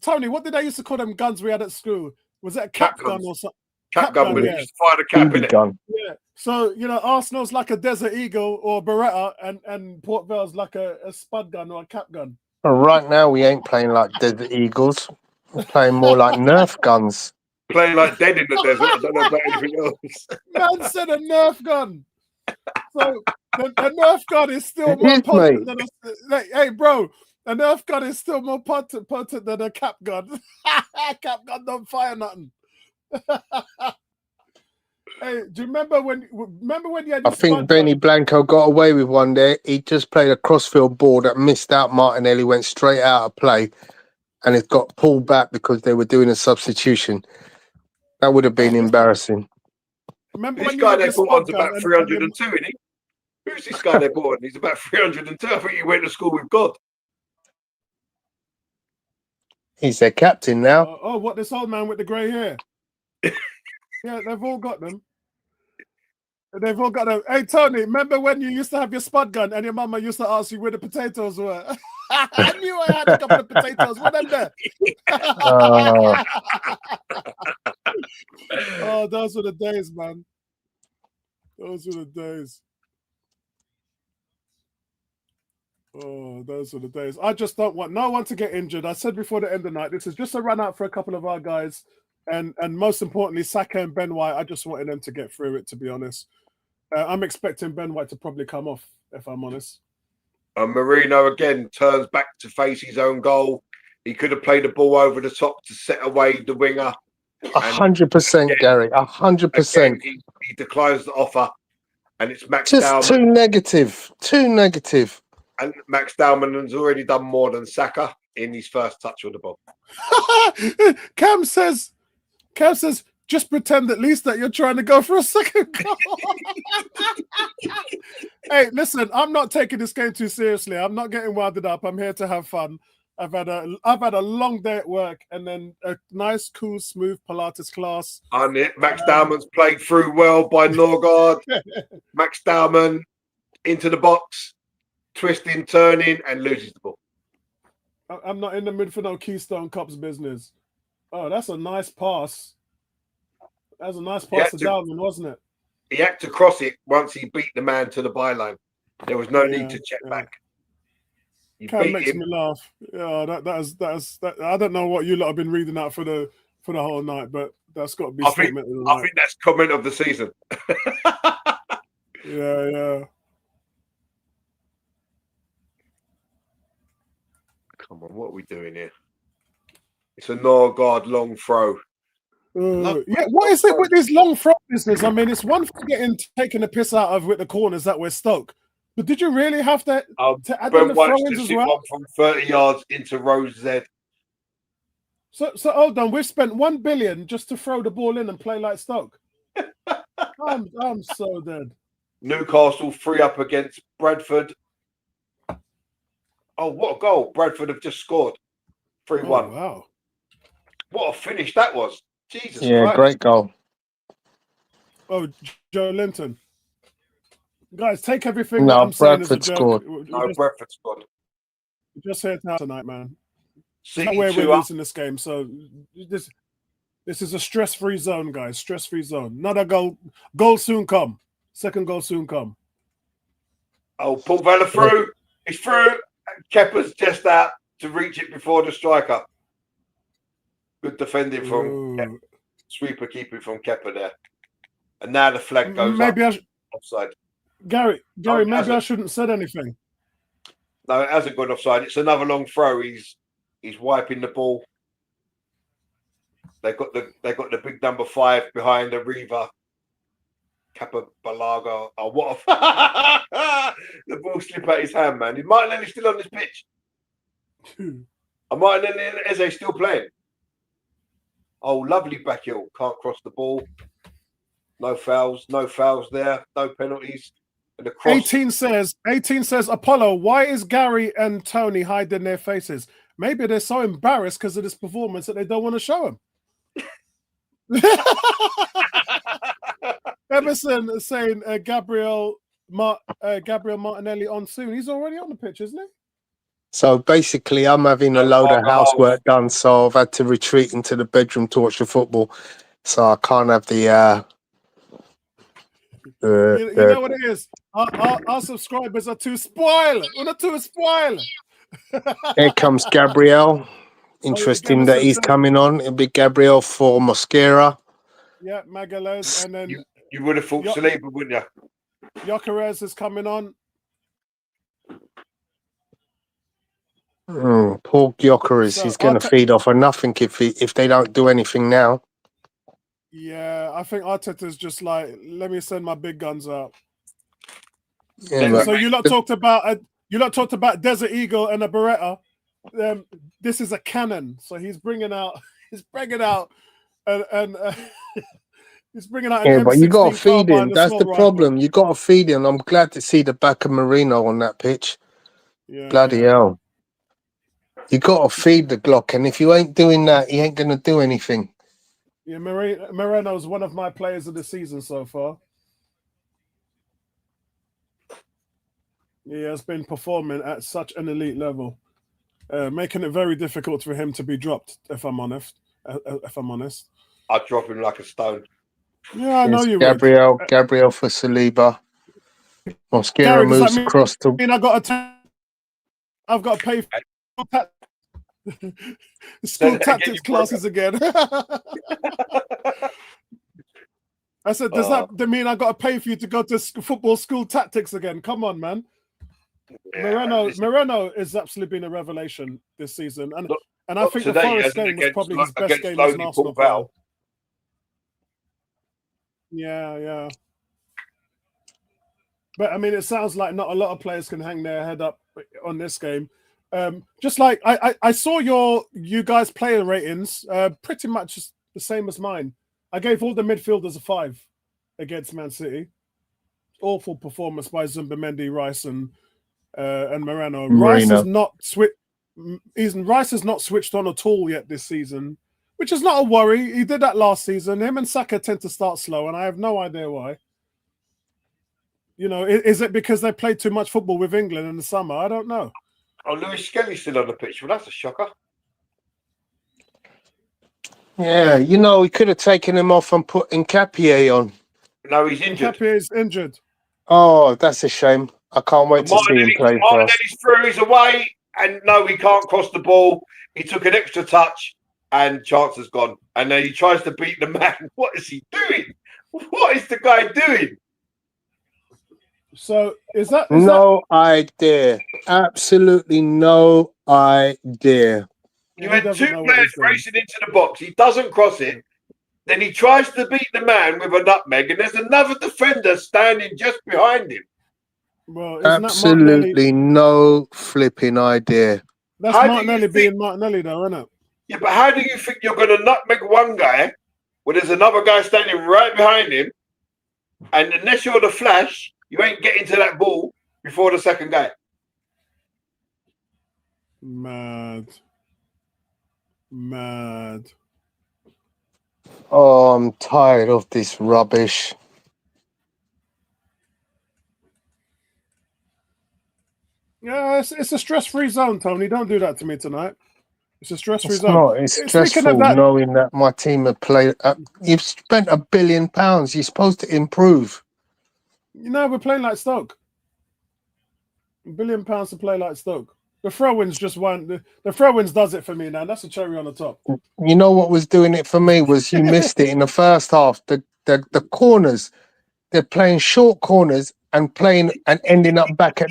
Tony? What did they used to call them guns we had at school? Was it a cap gun or something? Cap gun, but yeah. you just fired a cap in it. Gun. Yeah. So Arsenal's like a Desert Eagle or Beretta, and Port Vale's like a spud gun or a cap gun. Well, right now we ain't playing like Desert Eagles. We're playing more like Nerf guns. Playing like dead in the desert. I don't know about anything else. Man said a Nerf gun. So the Nerf gun is still more potent than hey, bro. A Nerf gun is still more potent than a cap gun. Cap gun don't fire nothing. Hey, do you remember when you had? I think Benny Blanco got away with one there. He just played a crossfield ball that missed out Martinelli, went straight out of play, and it got pulled back because they were doing a substitution. That would have been embarrassing. Remember this guy they brought on's about 302, isn't he? Who's this guy they brought on? He's about 302. I think he went to school with God. He's their captain now. Oh, what, this old man with the grey hair? Yeah, they've all got them. They've all got a. Hey Tony, remember when you used to have your spud gun and your mama used to ask you where the potatoes were? I knew I had a couple of potatoes. What them there? Oh, Oh, those were the days, man. Those were the days. Oh, those were the days. I just don't want no one to get injured. I said before the end of the night, this is just a run out for a couple of our guys, and most importantly, Saka and Ben White. I just wanted them to get through it. To be honest, I'm expecting Ben White to probably come off, if I'm honest. And Marino again turns back to face his own goal. He could have played the ball over the top to set away the winger. 100%, Gary. 100%. Again, he declines the offer, and it's Max Just Dowman. too negative. Too negative. And Max Dowman has already done more than Saka in his first touch with the ball. Cam says, just pretend at least that you're trying to go for a second goal. Hey, listen, I'm not taking this game too seriously. I'm not getting winded up. I'm here to have fun. I've had a long day at work and then a nice, cool, smooth Pilates class. And Max Dowman's played through well by Norgard. Max Dowman into the box, twisting, turning, and loses the ball. I'm not in the mood for no Keystone Cups business. Oh, that's a nice pass. That was a nice pass to Dowman, wasn't it? He had to cross it once he beat the man to the byline. There was no need to check back. Cam makes me laugh. Yeah, that I don't know what you lot have been reading out for the whole night, but that's got to be statement of the night. I think that's comment of the season. Yeah. Come on, what are we doing here? It's a Norgard long throw. Yeah, what is it with this long throw business? I mean, it's one for taking the piss out of with the corners that we're Stoke. But did you really have to add in the throw-ins as well? From 30 yards into Rose Z. So hold on, we've spent 1 billion just to throw the ball in and play like Stoke. I'm so dead. Newcastle 3-up against Bradford. Oh, what a goal! Bradford have just scored 3-1. Oh, wow! What a finish that was! Jesus Yeah, Christ. great goal. Oh, Joe Linton. Guys, take everything No, that I'm saying Bradford as a joke. scored. Bradford scored. We're just here tonight, man. City Not where we're 2-up. losing this game. So this is a stress-free zone, guys. Stress-free zone. Another goal. Goal soon come. Second goal soon come. Oh, Paul Vela through. He's through. Kepa's just out to reach it before the striker. Good defending from Kepa. Sweeper keeping from Kepa there. And now the flag goes up. Offside. Gary, maybe I shouldn't have said anything. No, it hasn't gone offside. It's another long throw. He's wiping the ball. They got the big number 5 behind the Riva. Kappa Balaga. Oh, what a the ball slip out his hand, man. Is Martinelli still on this pitch? Are Martinelli and Eze still playing? Oh, lovely back heel. Can't cross the ball. No fouls there. No penalties. And the cross. 18 says, Apollo, why is Gary and Tony hiding their faces? Maybe they're so embarrassed because of this performance that they don't want to show them. Emerson is saying Gabriel Martinelli on soon. He's already on the pitch, isn't he? So basically, I'm having a load of housework done, so I've had to retreat into the bedroom to watch the football. So I can't have the. You know what it is? Our subscribers are too spoiled. We're not too spoiled. Here comes Gabriel. Interesting that he's coming on. It'll be Gabriel for Mosquera. Yeah, Magalhaes, and then you would have thought Saliba, wouldn't you? Gyökeres is coming on. Poor Gyökeres, he's going to feed off of nothing if they don't do anything now. Yeah, I think Arteta's just like, let me send my big guns out. Yeah, so you lot talked about Desert Eagle and a Beretta. This is a cannon, so he's bringing out he's bringing out an but you got to feed him. That's the rifle. problem. You got to feed him. I'm glad to see the back of Marino on that pitch. Yeah, bloody hell. You got to feed the Glock, and if you ain't doing that, he ain't going to do anything. Yeah, Moreno's one of my players of the season so far. He has been performing at such an elite level, making it very difficult for him to be dropped. If I'm honest, I'd drop him like a stone. yeah, I know It's you Gabriel for Saliba. would. Mosquera Gary, does that moves across the. mean I've got to pay for school tactics classes again? I said, does that mean I got to pay for you to go to football school tactics again? Come on, man. Yeah, Moreno has absolutely been a revelation this season, and I think the today, Forest hasn't, game was probably his best against game as an Lonely Arsenal Port Vale. player. Yeah. But I mean, it sounds like not a lot of players can hang their head up on this game. Just like I saw you guys' player ratings, pretty much the same as mine. I gave all the midfielders a 5 against Man City. Awful performance by Zumbamendi, Rice, and Moreno. Rice has not switched on at all yet this season, which is not a worry. He did that last season. Him and Saka tend to start slow, and I have no idea why. You know, is it because they played too much football with England in the summer? I don't know. Oh, Lewis Skelly's still on the pitch. Well, that's a shocker. Yeah, you know, we could have taken him off and put Nkapie on. No, he's injured. Nkapie is injured. Oh, that's a shame. I can't wait to see him play for us. Martinelli's through, he's away, and no, he can't cross the ball. He took an extra touch, and chance has gone. And then he tries to beat the man. What is he doing? What is the guy doing? So is idea. Absolutely no idea. You had two players racing into the box. He doesn't cross it. Then he tries to beat the man with a nutmeg, and there's another defender standing just behind him. Well, absolutely no flipping idea. That's Martinelli being Martinelli, though, isn't it? Yeah, but how do you think you're going to nutmeg one guy when there's another guy standing right behind him? And unless you're the Flash, you ain't getting to that ball before the second guy. Mad. Oh, I'm tired of this rubbish. Yeah, it's a stress-free zone, Tony. Don't do that to me tonight. It's a stress-free zone. No, it's stressful knowing that my team have played. You've spent £1 billion. You're supposed to improve. You know, we're playing like Stoke. £1 billion to play like Stoke. The throw-ins just won't. The throw-ins does it for me now. That's a cherry on the top. You know what was doing it for me was you missed it in the first half. The corners, they're playing short corners and playing and ending up back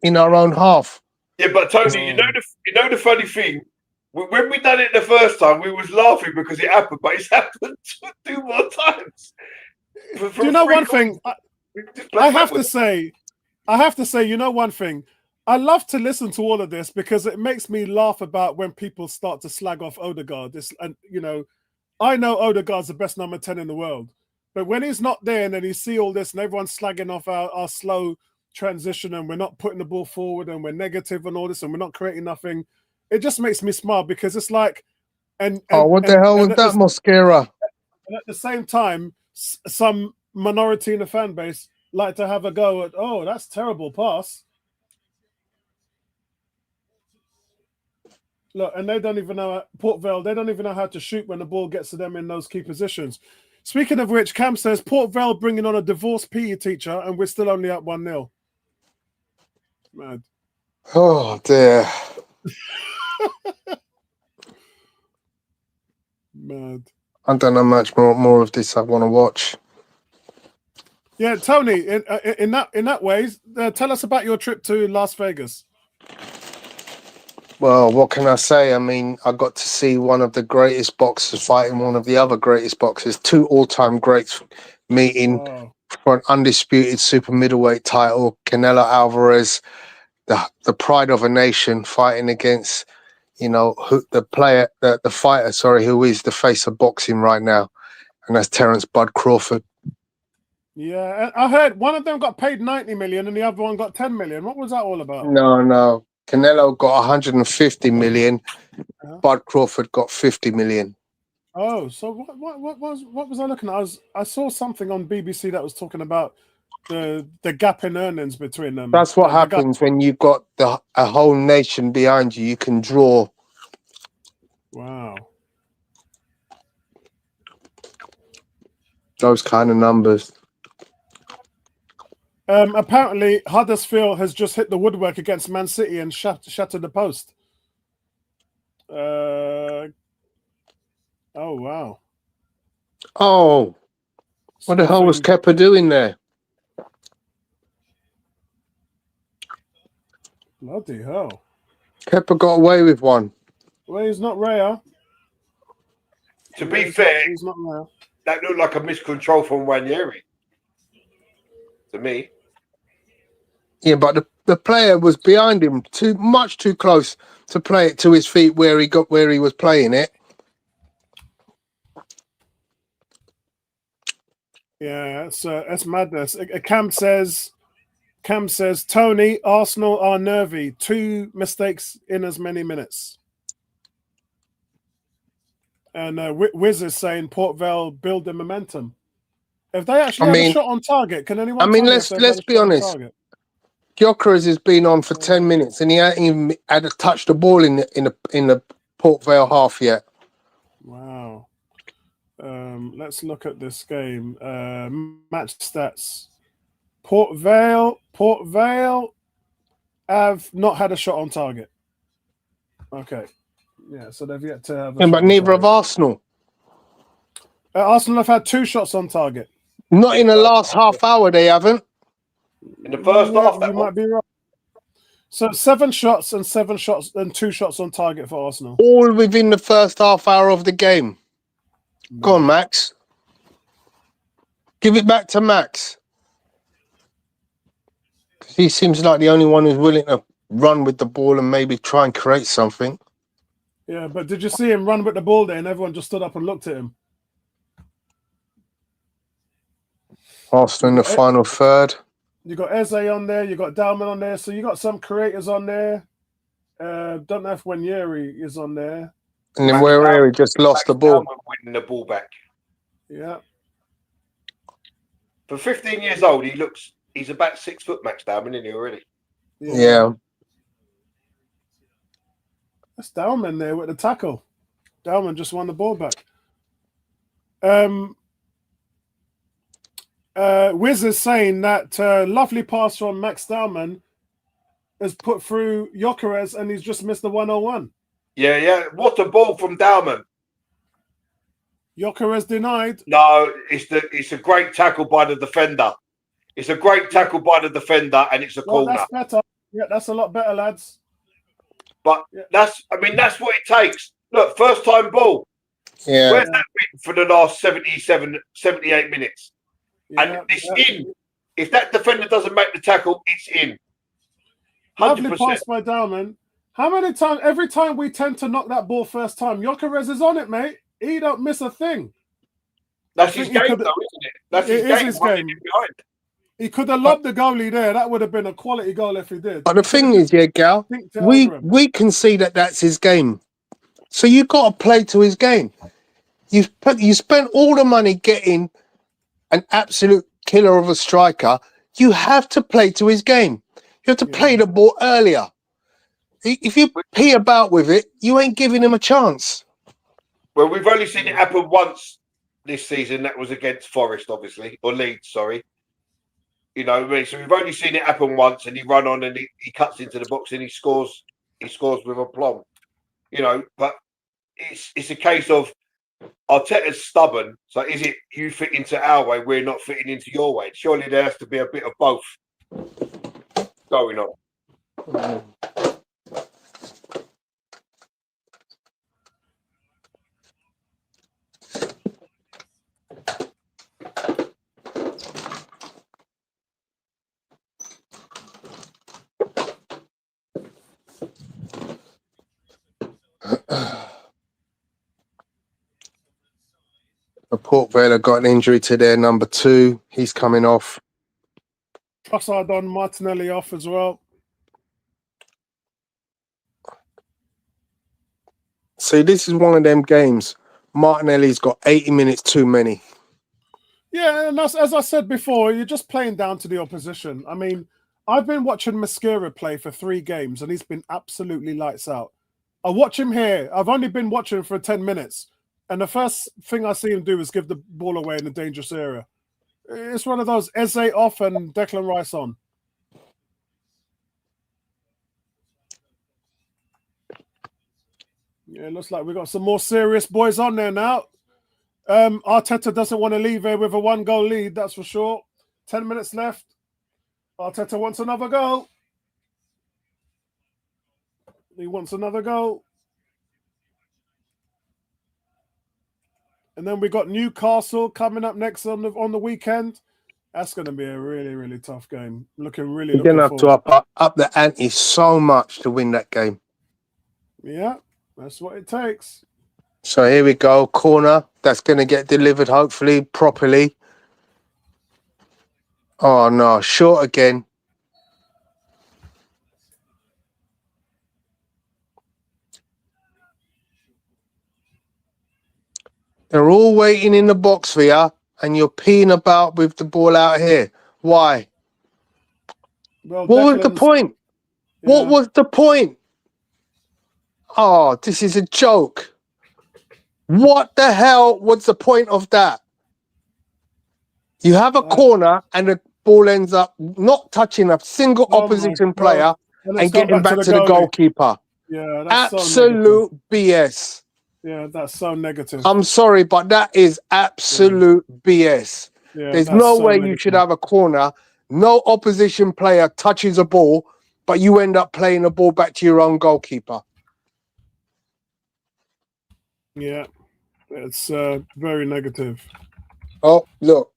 in our own half. Yeah, but Tony, you know the funny thing. When we done it the first time, we was laughing because it happened, but it's happened 2 more times. Do you know one thing? I have to say, you know one thing. I love to listen to all of this because it makes me laugh about when people start to slag off Odegaard. And you know, I know Odegaard's the best number 10 in the world, but when he's not there and then you see all this and everyone's slagging off our slow transition and we're not putting the ball forward and we're negative and all this and we're not creating nothing, it just makes me smile because it's like, what the hell was that, Mosquera? And at the same time, some minority in the fan base like to have a go at, oh, that's terrible pass. Look, and they don't even know Port Vale. They don't even know how to shoot when the ball gets to them in those key positions. Speaking of which, Cam says Port Vale bringing on a divorced PE teacher, and we're still only up 1-0. Mad. Oh dear. Mad. I don't know much more of this I want to watch. Yeah, Tony. In that way, tell us about your trip to Las Vegas. Well, what can I say? I mean, I got to see one of the greatest boxers fighting one of the other greatest boxers, 2 all-time greats meeting for an undisputed super middleweight title. Canelo Alvarez, the pride of a nation, fighting against, you know, the fighter, who is the face of boxing right now, and that's Terence Bud Crawford. Yeah, I heard one of them got paid 90 million and the other one got 10 million. What was that all about? No. Canelo got 150 million. Bud Crawford got 50 million. Oh, so what was I looking at? I saw something on BBC that was talking about the gap in earnings between them. That's what The gap- happens when you've got a whole nation behind you. You can draw. Wow. Those kind of numbers. Apparently, Huddersfield has just hit the woodwork against Man City and shattered the post. Oh wow! Oh, what the hell was Kepa doing there? Bloody hell! Kepa got away with one. Well, he's not rare. To be fair, he's not rare. that looked like a miscontrol from Wanyeri. To me. Yeah, but the player was behind him much too close to play it to his feet where he was playing it. Yeah, it's madness. Cam says, Tony, Arsenal are nervy. 2 mistakes in as many minutes. And Wiz is saying Port Vale build the momentum. If they actually had a shot on target, can anyone? Let's be honest. Gyökeres has been on for 10 minutes and he hasn't even had to touch the ball in the Port Vale half yet. Wow. Let's look at this game. Match stats. Port Vale have not had a shot on target. Okay. Yeah, so they've yet to have a shot but on neither target. have Arsenal. Arsenal have had 2 shots on target. Not in the last half hour, they haven't. In the first half, you might be right. So 7 shots and 2 shots on target for Arsenal. All within the first half hour of the game. Go on, Max. Give it back to Max. He seems like the only one who's willing to run with the ball and maybe try and create something. Yeah, but did you see him run with the ball there and everyone just stood up and looked at him? Arsenal in the final third. You got Eze on there, you got Dalman on there, so you got some creators on there. Don't know if Wanyeri is on there. And then where he just lost the ball. Winning the ball back. Yeah. For 15 years old, he's about 6 foot Max Dalman, isn't he already? Yeah. That's Dalman there with the tackle. Dalman just won the ball back. Wiz is saying that lovely pass from Max Dalman is put through Gyökeres and he's just missed the 101. Yeah. What a ball from Dalman. Gyökeres denied. No, it's a great tackle by the defender. It's a great tackle by the defender, and it's a corner. That's better. Yeah, that's a lot better, lads. But that's what it takes. Look, first time ball. Yeah. Where's that been for the last 78 minutes? And it's in. If that defender doesn't make the tackle, it's in. 100%. Lovely pass by Dalman. How many times? Every time we tend to knock that ball first time, Gyökeres is on it, mate. He don't miss a thing. That's his game, though, isn't it? That's his game. He could have lobbed the goalie there. That would have been a quality goal if he did. But the thing is, Gal, we can see that that's his game. So you got to play to his game. You spent all the money getting an absolute killer of a striker. You have to play to his game. You have to play the ball earlier. If you pee about with it, you ain't giving him a chance. Well, we've only seen it happen once this season. That was against Forest, obviously, or Leeds, sorry. You know, so we've only seen it happen once, and he run on and he cuts into the box and he scores. He scores with aplomb. You know, but it's a case of Arteta's stubborn. So is it you fit into our way, we're not fitting into your way? Surely there has to be a bit of both going on. Port Vale got an injury to their number 2. He's coming off. Trossard on, Martinelli off as well. See, this is one of them games. Martinelli's got 80 minutes too many. Yeah, and that's, as I said before, you're just playing down to the opposition. I mean, I've been watching Mascara play for 3 games, and he's been absolutely lights out. I watch him here. I've only been watching him for 10 minutes, and the first thing I see him do is give the ball away in a dangerous area. It's one of those Eze off and Declan Rice on. Yeah, it looks like we've got some more serious boys on there now. Arteta doesn't want to leave here with a 1-goal lead, that's for sure. 10 minutes left. Arteta wants another goal. He wants another goal. And then we got Newcastle coming up next on the weekend. That's going to be a really, really tough game. You're going to have to up the ante so much to win that game. Yeah, that's what it takes. So here we go. Corner. That's going to get delivered, hopefully, properly. Oh, no. Short again. They're all waiting in the box for you, and you're peeing about with the ball out here. Why? Well, What was the point? Yeah. What was the point? Oh, this is a joke. What the hell was the point of that? You have a corner and the ball ends up not touching a single opposition player and getting back to the goalkeeper. Yeah, that's absolute BS. Yeah, that's so negative. I'm sorry, but that is absolute BS. Yeah, there's no way you should have a corner. No opposition player touches a ball, but you end up playing the ball back to your own goalkeeper. Yeah, it's very negative. Oh, look.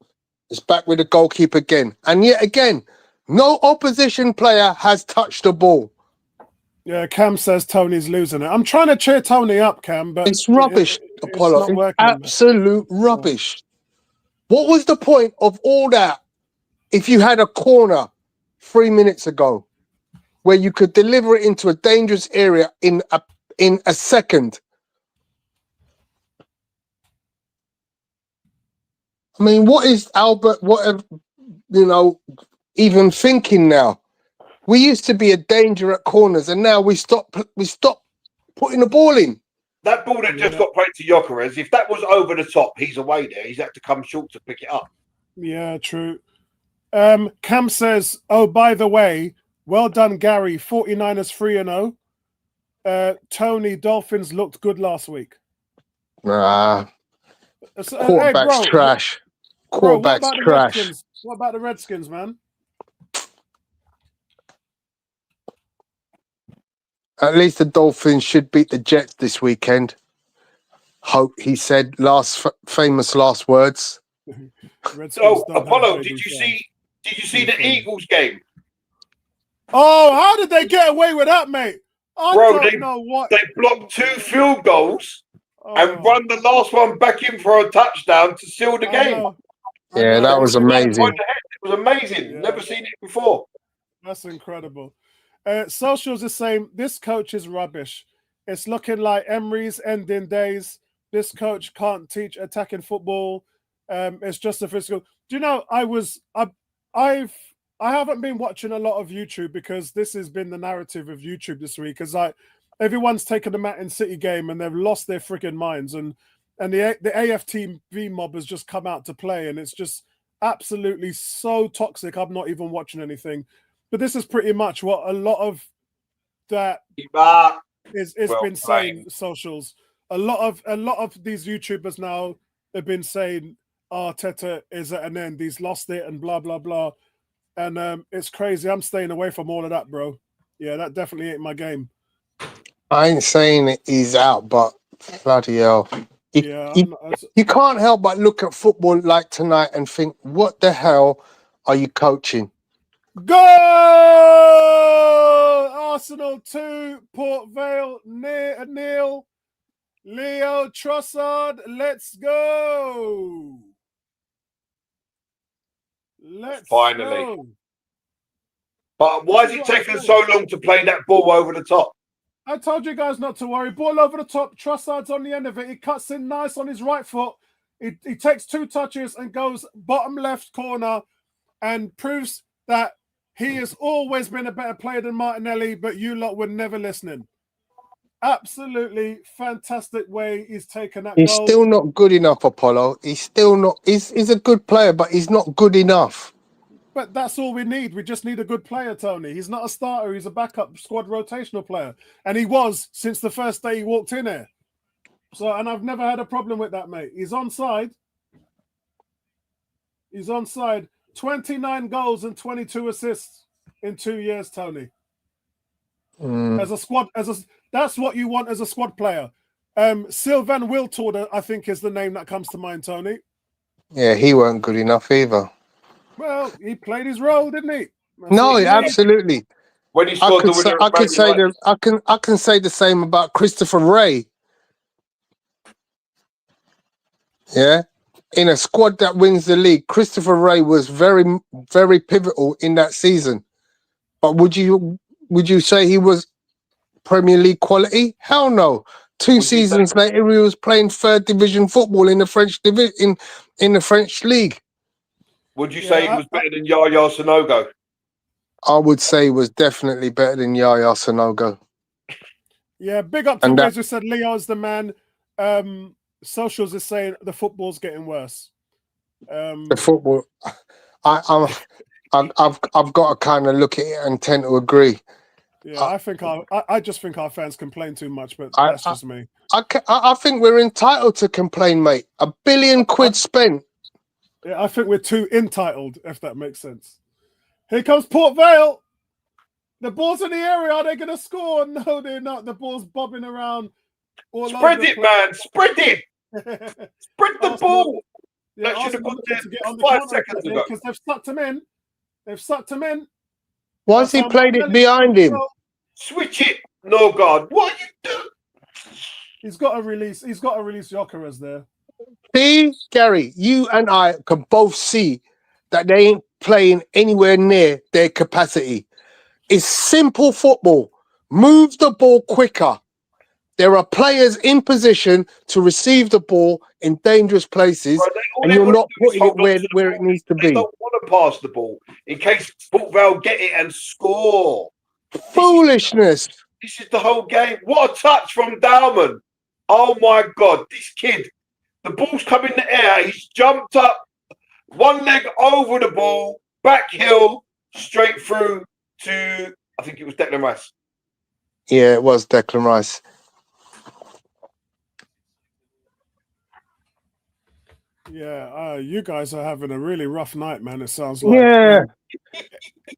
It's back with the goalkeeper again. And yet again, no opposition player has touched the ball. Yeah, Cam says Tony's losing it. I'm trying to cheer Tony up, Cam, but it's rubbish, Apollo. It's not working. Absolute rubbish. What was the point of all that if you had a corner 3 minutes ago where you could deliver it into a dangerous area in a second? I mean, what is Albert, even thinking now? We used to be a danger at corners, and now we stop putting the ball in. That ball that just got played to Gyökeres, if that was over the top, he's away there. He's had to come short to pick it up. Yeah, true. Cam says, oh, by the way, well done, Gary. 49ers 3-0. Tony, Dolphins looked good last week. Nah. Quarterback's trash. Quarterback's trash. What about the Redskins, man? At least the Dolphins should beat the Jets this weekend. Hope, he said, famous last words. So, Apollo, did you see the Eagles game? Oh, how did they get away with that, mate? I don't know what. They blocked 2 field goals and run the last one back in for a touchdown to seal the game. Yeah, that was amazing. It was amazing. Yeah. Never seen it before. That's incredible. Socials is saying this coach is rubbish. It's looking like Emery's ending days. This coach can't teach attacking football. It's just a physical. Do you know? I haven't been watching a lot of YouTube because this has been the narrative of YouTube this week. Because everyone's taken the Man City game and they've lost their freaking minds, and the AFTV mob has just come out to play, and it's just absolutely so toxic. I'm not even watching anything. But this is pretty much what a lot of that is been saying. Socials. A lot of these YouTubers now have been saying Arteta is at an end. He's lost it and blah blah blah. And it's crazy. I'm staying away from all of that, bro. Yeah, that definitely ain't my game. I ain't saying he's out, but bloody hell. You can't help but look at football like tonight and think, what the hell are you coaching? Goal! Arsenal 2, Port Vale 0. Leo Trossard, let's go! Let's finally go. But why is it taking so long to play that ball over the top? I told you guys not to worry. Ball over the top. Trossard's on the end of it. He cuts in nice on his right foot. He takes 2 touches and goes bottom left corner and proves that he has always been a better player than Martinelli, but you lot were never listening. Absolutely fantastic way he's taken that He's goal. still not good enough, Apollo. He's still not. He's a good player, but he's not good enough. But that's all we need. We just need a good player, Tony. He's not a starter. He's a backup squad rotational player. And he was since the first day he walked in here. So, and I've never had a problem with that, mate. He's onside. He's onside. 29 goals and 22 assists in 2 years, Tony. As a squad, that's what you want as a squad player. Sylvain Wiltord, I think, is the name that comes to mind, Tony. Yeah, he weren't good enough either. Well, he played his role, didn't he? That's No, what he absolutely. When he scored the winner, I can say the same about Christopher Ray. Yeah, in a squad that wins the league, Christopher Ray was very, very pivotal in that season. But would you say he was Premier League quality? Hell no. 2 seasons later, he was playing 3rd division football in the French in the French league. Would you say he was better than Yaya Sanogo? I would say he was definitely better than Yaya Sanogo. Yeah, big up to Wiz who said Leo's the man. Socials is saying the football's getting worse. The football, I've got to kind of look at it and tend to agree. Yeah, I just think our fans complain too much, but that's just me. I think we're entitled to complain, mate. £1 billion spent. Yeah, I think we're too entitled, if that makes sense. Here comes Port Vale. The ball's in the area. Are they going to score? No, they're not. The ball's bobbing around. Spread it, man. Spread it. Spread the ball. Yeah, that should have gone there to get on 5 seconds ago. Because they've sucked him in. They've sucked him in. Why has he played it behind him? Switch it. No, God. What are you doing? He's got to release Gyökeres there. See, Gary, you and I can both see that they ain't playing anywhere near their capacity. It's simple football. Move the ball quicker. There are players in position to receive the ball in dangerous places, and you're not putting it where it needs to be. They don't want to pass the ball in case Port Vale get it and score. Foolishness. This is the whole game. What a touch from Dowman. Oh, my God. This kid, the ball's come in the air. He's jumped up, one leg over the ball, back hill, straight through to, I think it was Declan Rice. Yeah, it was Declan Rice. Yeah, you guys are having a really rough night, man. It sounds like. Yeah.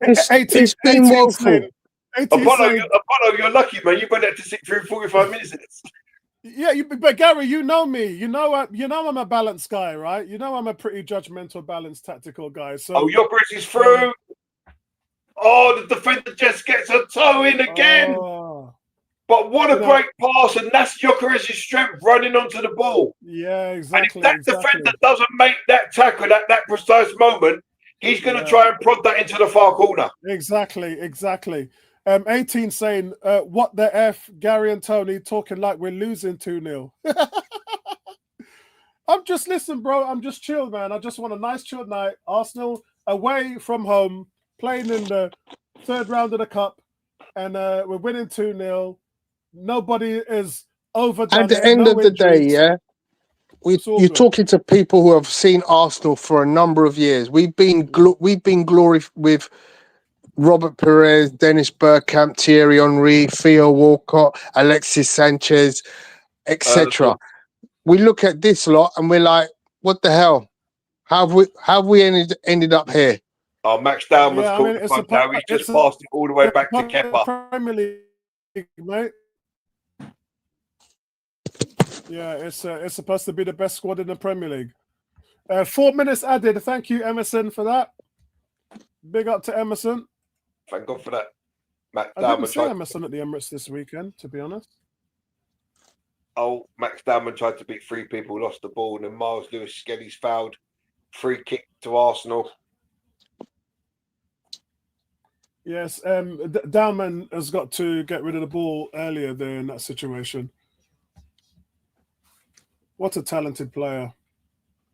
It's been woeful. Apollo, you're lucky, man. You went out to sit through 45 minutes of this. Yeah, but Gary, you know me. You know I'm a balanced guy, right? You know I'm a pretty judgmental, balanced, tactical guy. So Gyökeres is through. Oh, the defender just gets a toe in again. Oh. But what a great pass, and that's Gyökeres' strength running onto the ball. Yeah, exactly. And if that defender doesn't make that tackle at that precise moment, he's going to try and prod that into the far corner. Exactly. 18 saying, what the F, Gary and Tony talking like we're losing 2-0. I'm just, listen, bro, I'm just chilled, man. I just want a nice chilled night. Arsenal away from home, playing in the 3rd round of the Cup, and we're winning 2-0. Nobody is overdone. At the end of the day, yeah, you're talking to people who have seen Arsenal for a number of years. We've been glory with Robert Perez, Dennis Bergkamp, Thierry Henry, Theo Walcott, Alexis Sanchez, etc. We look at this lot and we're like, what the hell? How have we ended up here? Oh, Max Dowman's called the punt now. He just passed it all the way back to Kepa. Premier League, mate. Yeah, it's supposed to be the best squad in the Premier League. 4 minutes added. Thank you, Emerson, for that. Big up to Emerson. Thank God for that. Max I didn't see Emerson at the Emirates this weekend, to be honest. Oh, Max Dowman tried to beat 3 people, lost the ball, and then Miles Lewis-Skelly's fouled. Free kick to Arsenal. Yes, Dowman has got to get rid of the ball earlier there in that situation. What a talented player.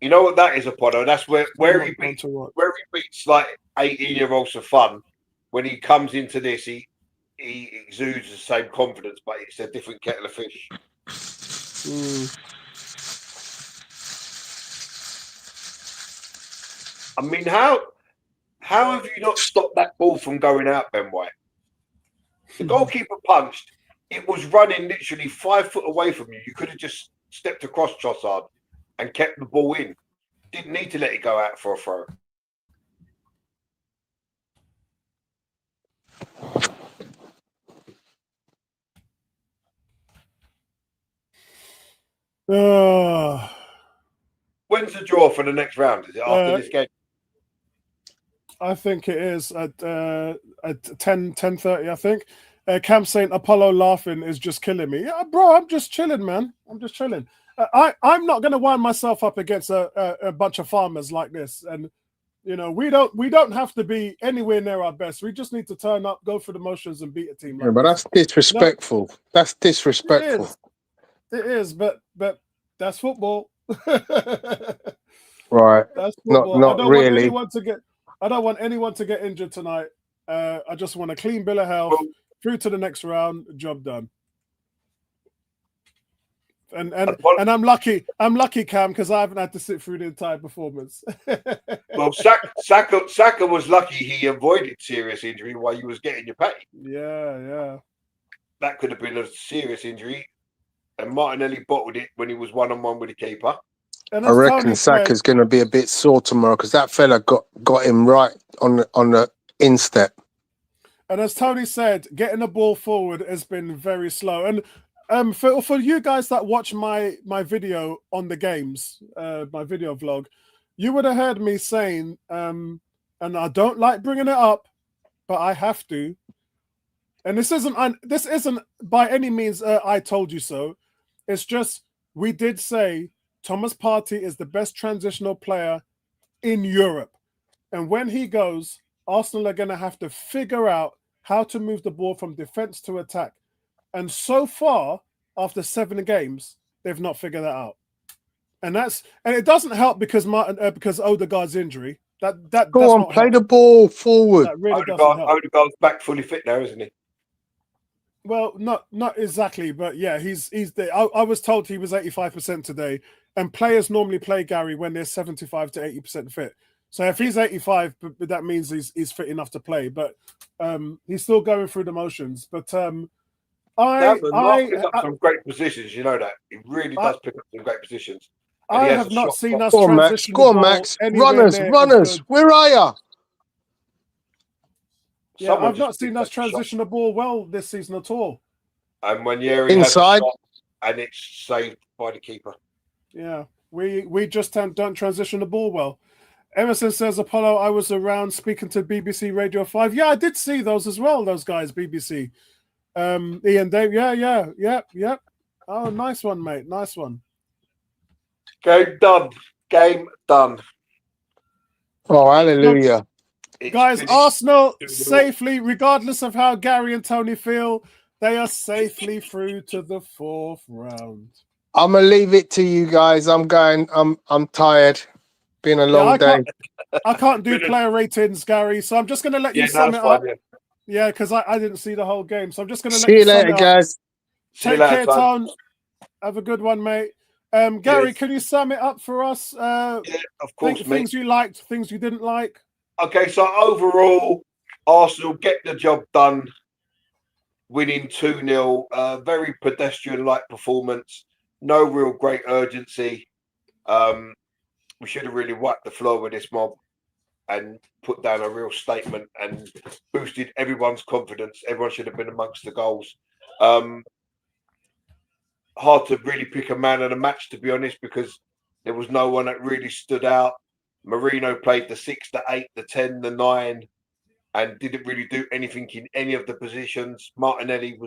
You know what that is, Apollo? That's where I'm he not going beats to watch. where he beats like 18-year-olds for fun. When he comes into this, he exudes the same confidence, but it's a different kettle of fish. I mean, how have you not stopped that ball from going out, Ben White? The goalkeeper punched. It was running literally 5 foot away from you. You could have just stepped across Trossard and kept the ball in. Didn't need to let it go out for a throw. When's the draw for the next round? Is it after this game? I think it is at 10:30. I think. Cam saying Apollo laughing is just killing me. Yeah, bro, I'm just chilling, man. I'm just chilling. I'm not going to wind myself up against a bunch of farmers like this. And you know, we don't have to be anywhere near our best. We just need to turn up, go through the motions, and beat a team. Like Yeah, but this. that's disrespectful. No, That's disrespectful. It is, but that's football. Right. That's football. Not really. I don't want anyone to get injured tonight. I just want a clean bill of health, through to the next round, job done. And I'm lucky, Cam, because I haven't had to sit through the entire performance. Well, Saka was lucky he avoided serious injury while you was getting your pay. Yeah. That could have been a serious injury. And Martinelli bottled it when he was 1-on-1 with the keeper. And I reckon Saka's going to be a bit sore tomorrow because that fella got him right on the instep. And as Tony said, getting the ball forward has been very slow. And for you guys that watch my video on the games, my video vlog, you would have heard me saying, and I don't like bringing it up, but I have to. And this isn't by any means I told you so. It's just we did say Thomas Partey is the best transitional player in Europe. And when he goes, Arsenal are going to have to figure out how to move the ball from defense to attack. And so far, after 7 games, they've not figured that out. And it doesn't help because Odegaard's injury. That Go on, play the ball forward. That really doesn't help. Odegaard's back fully fit now, isn't he? Well, not exactly, but yeah, he's the. I was told he was 85% today, and players normally play Gary when they're 75 to 80% fit. So if he's 85, but that means he's fit enough to play. But he's still going through the motions. But I pick up some great positions. You know that he really does pick up some great positions. I have not seen us transition. Go on, Max. Runners. Where are you? Yeah, I've not seen us transition the ball well this season at all. And when Yeri inside, has a shot and it's saved by the keeper. Yeah, we just don't transition the ball well. Emerson says, Apollo, I was around speaking to BBC Radio 5. Yeah, I did see those as well, those guys, BBC. Ian, Dave, yeah. Oh, nice one, mate. Nice one. Game done. Oh, hallelujah. Guys, Arsenal safely, regardless of how Gary and Tony feel, they are safely through to the 4th round. I'm gonna leave it to you guys. I'm tired. Been a long day. I can't do player ratings, Gary, so I'm just gonna let you sum it up. Yeah, because I didn't see the whole game, so I'm just gonna let you see you later, guys. Take care, Tone. Have a good one, mate. Gary, can you sum it up for us? Yeah, of course, things you liked, things you didn't like. Okay, so overall, Arsenal get the job done, winning 2-0. Very pedestrian-like performance. No real great urgency. We should have really wiped the floor with this mob and put down a real statement and boosted everyone's confidence. Everyone should have been amongst the goals. Hard to really pick a man of the match, to be honest, because there was no one that really stood out. Marino played the 6, the 8, the 10, the 9, and didn't really do anything in any of the positions. Martinelli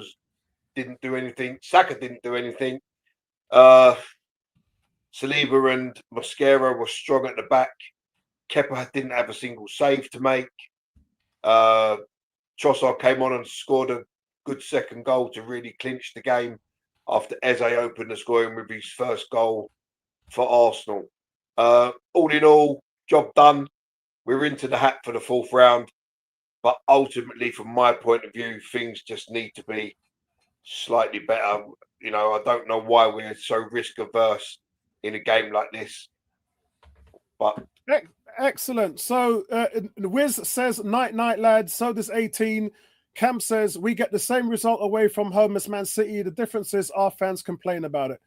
didn't do anything. Saka didn't do anything. Saliba and Mosquera were strong at the back. Kepa didn't have a single save to make. Trossard came on and scored a good second goal to really clinch the game after Eze opened the scoring with his first goal for Arsenal. All in all, job done. We're into the hat for the 4th round. But ultimately, from my point of view, things just need to be slightly better. You know, I don't know why we're so risk averse in a game like this. But excellent. So Wiz says, night, lads. So does 18. Camp says, we get the same result away from home as Man City. The difference is our fans complain about it.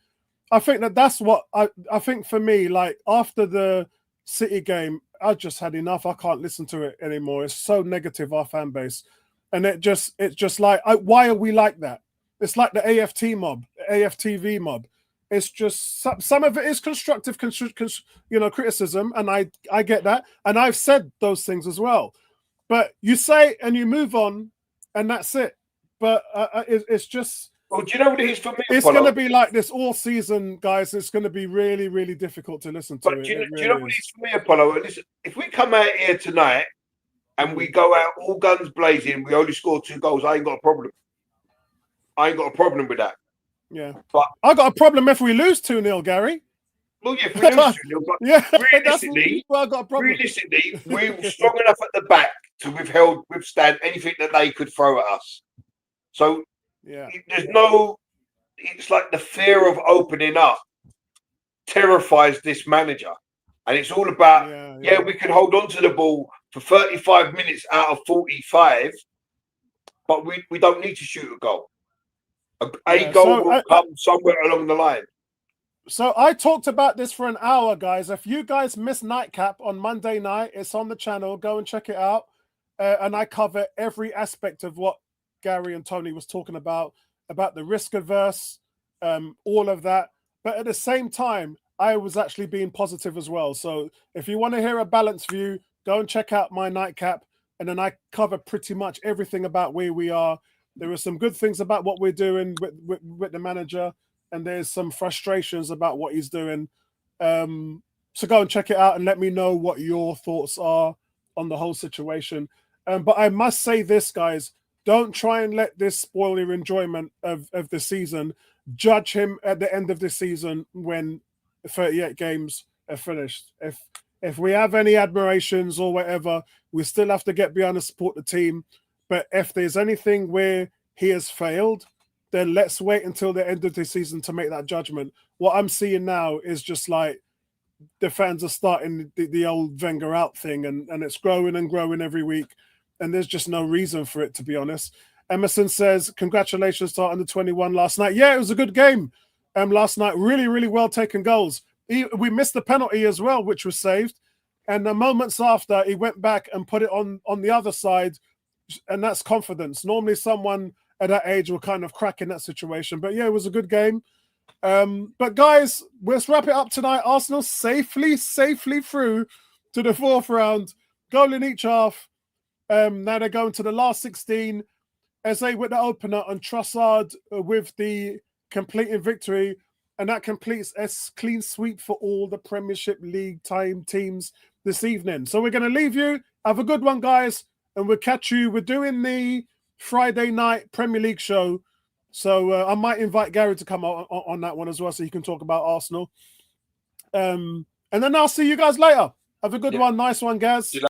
I think that's what I think for me, like after the City game, I just had enough. I can't listen to it anymore. It's so negative, our fan base. And it's just like, why are we like that? It's like the AFT mob, AFTV mob. It's just some of it is constructive, criticism, and I get that, and I've said those things as well. But you say and you move on, and that's it. But it's just. Well, do you know what it is for me? It's going to be like this all season, guys. It's going to be really, really difficult to listen to. But do you know what it is for me, Apollo? Listen, if we come out here tonight and we go out all guns blazing, we only score 2 goals, I ain't got a problem. I ain't got a problem with that. Yeah. But I got a problem if we lose 2-0, Gary. Well, yeah, if we lose 2-0, but yeah, realistically, I got a problem. Realistically, we're strong enough at the back to withstand anything that they could throw at us. So yeah, there's no. It's like the fear of opening up terrifies this manager, and it's all about we can hold on to the ball for 35 minutes out of 45, but we don't need to shoot a goal. A goal will come somewhere along the line. So I talked about this for an hour, guys. If you guys miss Nightcap on Monday night, it's on the channel. Go and check it out. And I cover every aspect of what Gary and Tony was talking about the risk averse, all of that. But at the same time, I was actually being positive as well. So if you want to hear a balanced view, go and check out my Nightcap. And then I cover pretty much everything about where we are. There are some good things about what we're doing with the manager. And there's some frustrations about what he's doing. So go and check it out and let me know what your thoughts are on the whole situation. But I must say this, guys, don't try and let this spoil your enjoyment of the season. Judge him at the end of the season when 38 games are finished. If we have any admirations or whatever, we still have to get behind and support the team. But if there's anything where he has failed, then let's wait until the end of the season to make that judgment. What I'm seeing now is just like the fans are starting the old Wenger out thing, and it's growing and growing every week. And there's just no reason for it, to be honest. Emerson says, congratulations to under 21 last night. Yeah, it was a good game last night. Really, really well taken goals. We missed the penalty as well, which was saved. And the moments after, he went back and put it on the other side. And that's confidence. Normally someone at that age will kind of crack in that situation. But yeah, it was a good game. But guys, let's wrap it up tonight. Arsenal safely through to the 4th round. Goal in each half. Now they're going to the last 16. Eze with the opener and Trossard with the completing victory. And that completes a clean sweep for all the Premiership League teams this evening. So we're going to leave you. Have a good one, guys. And we'll catch you. We're doing the Friday night Premier League show. So I might invite Gary to come on that one as well so he can talk about Arsenal. And then I'll see you guys later. Have a good one. Nice one, guys.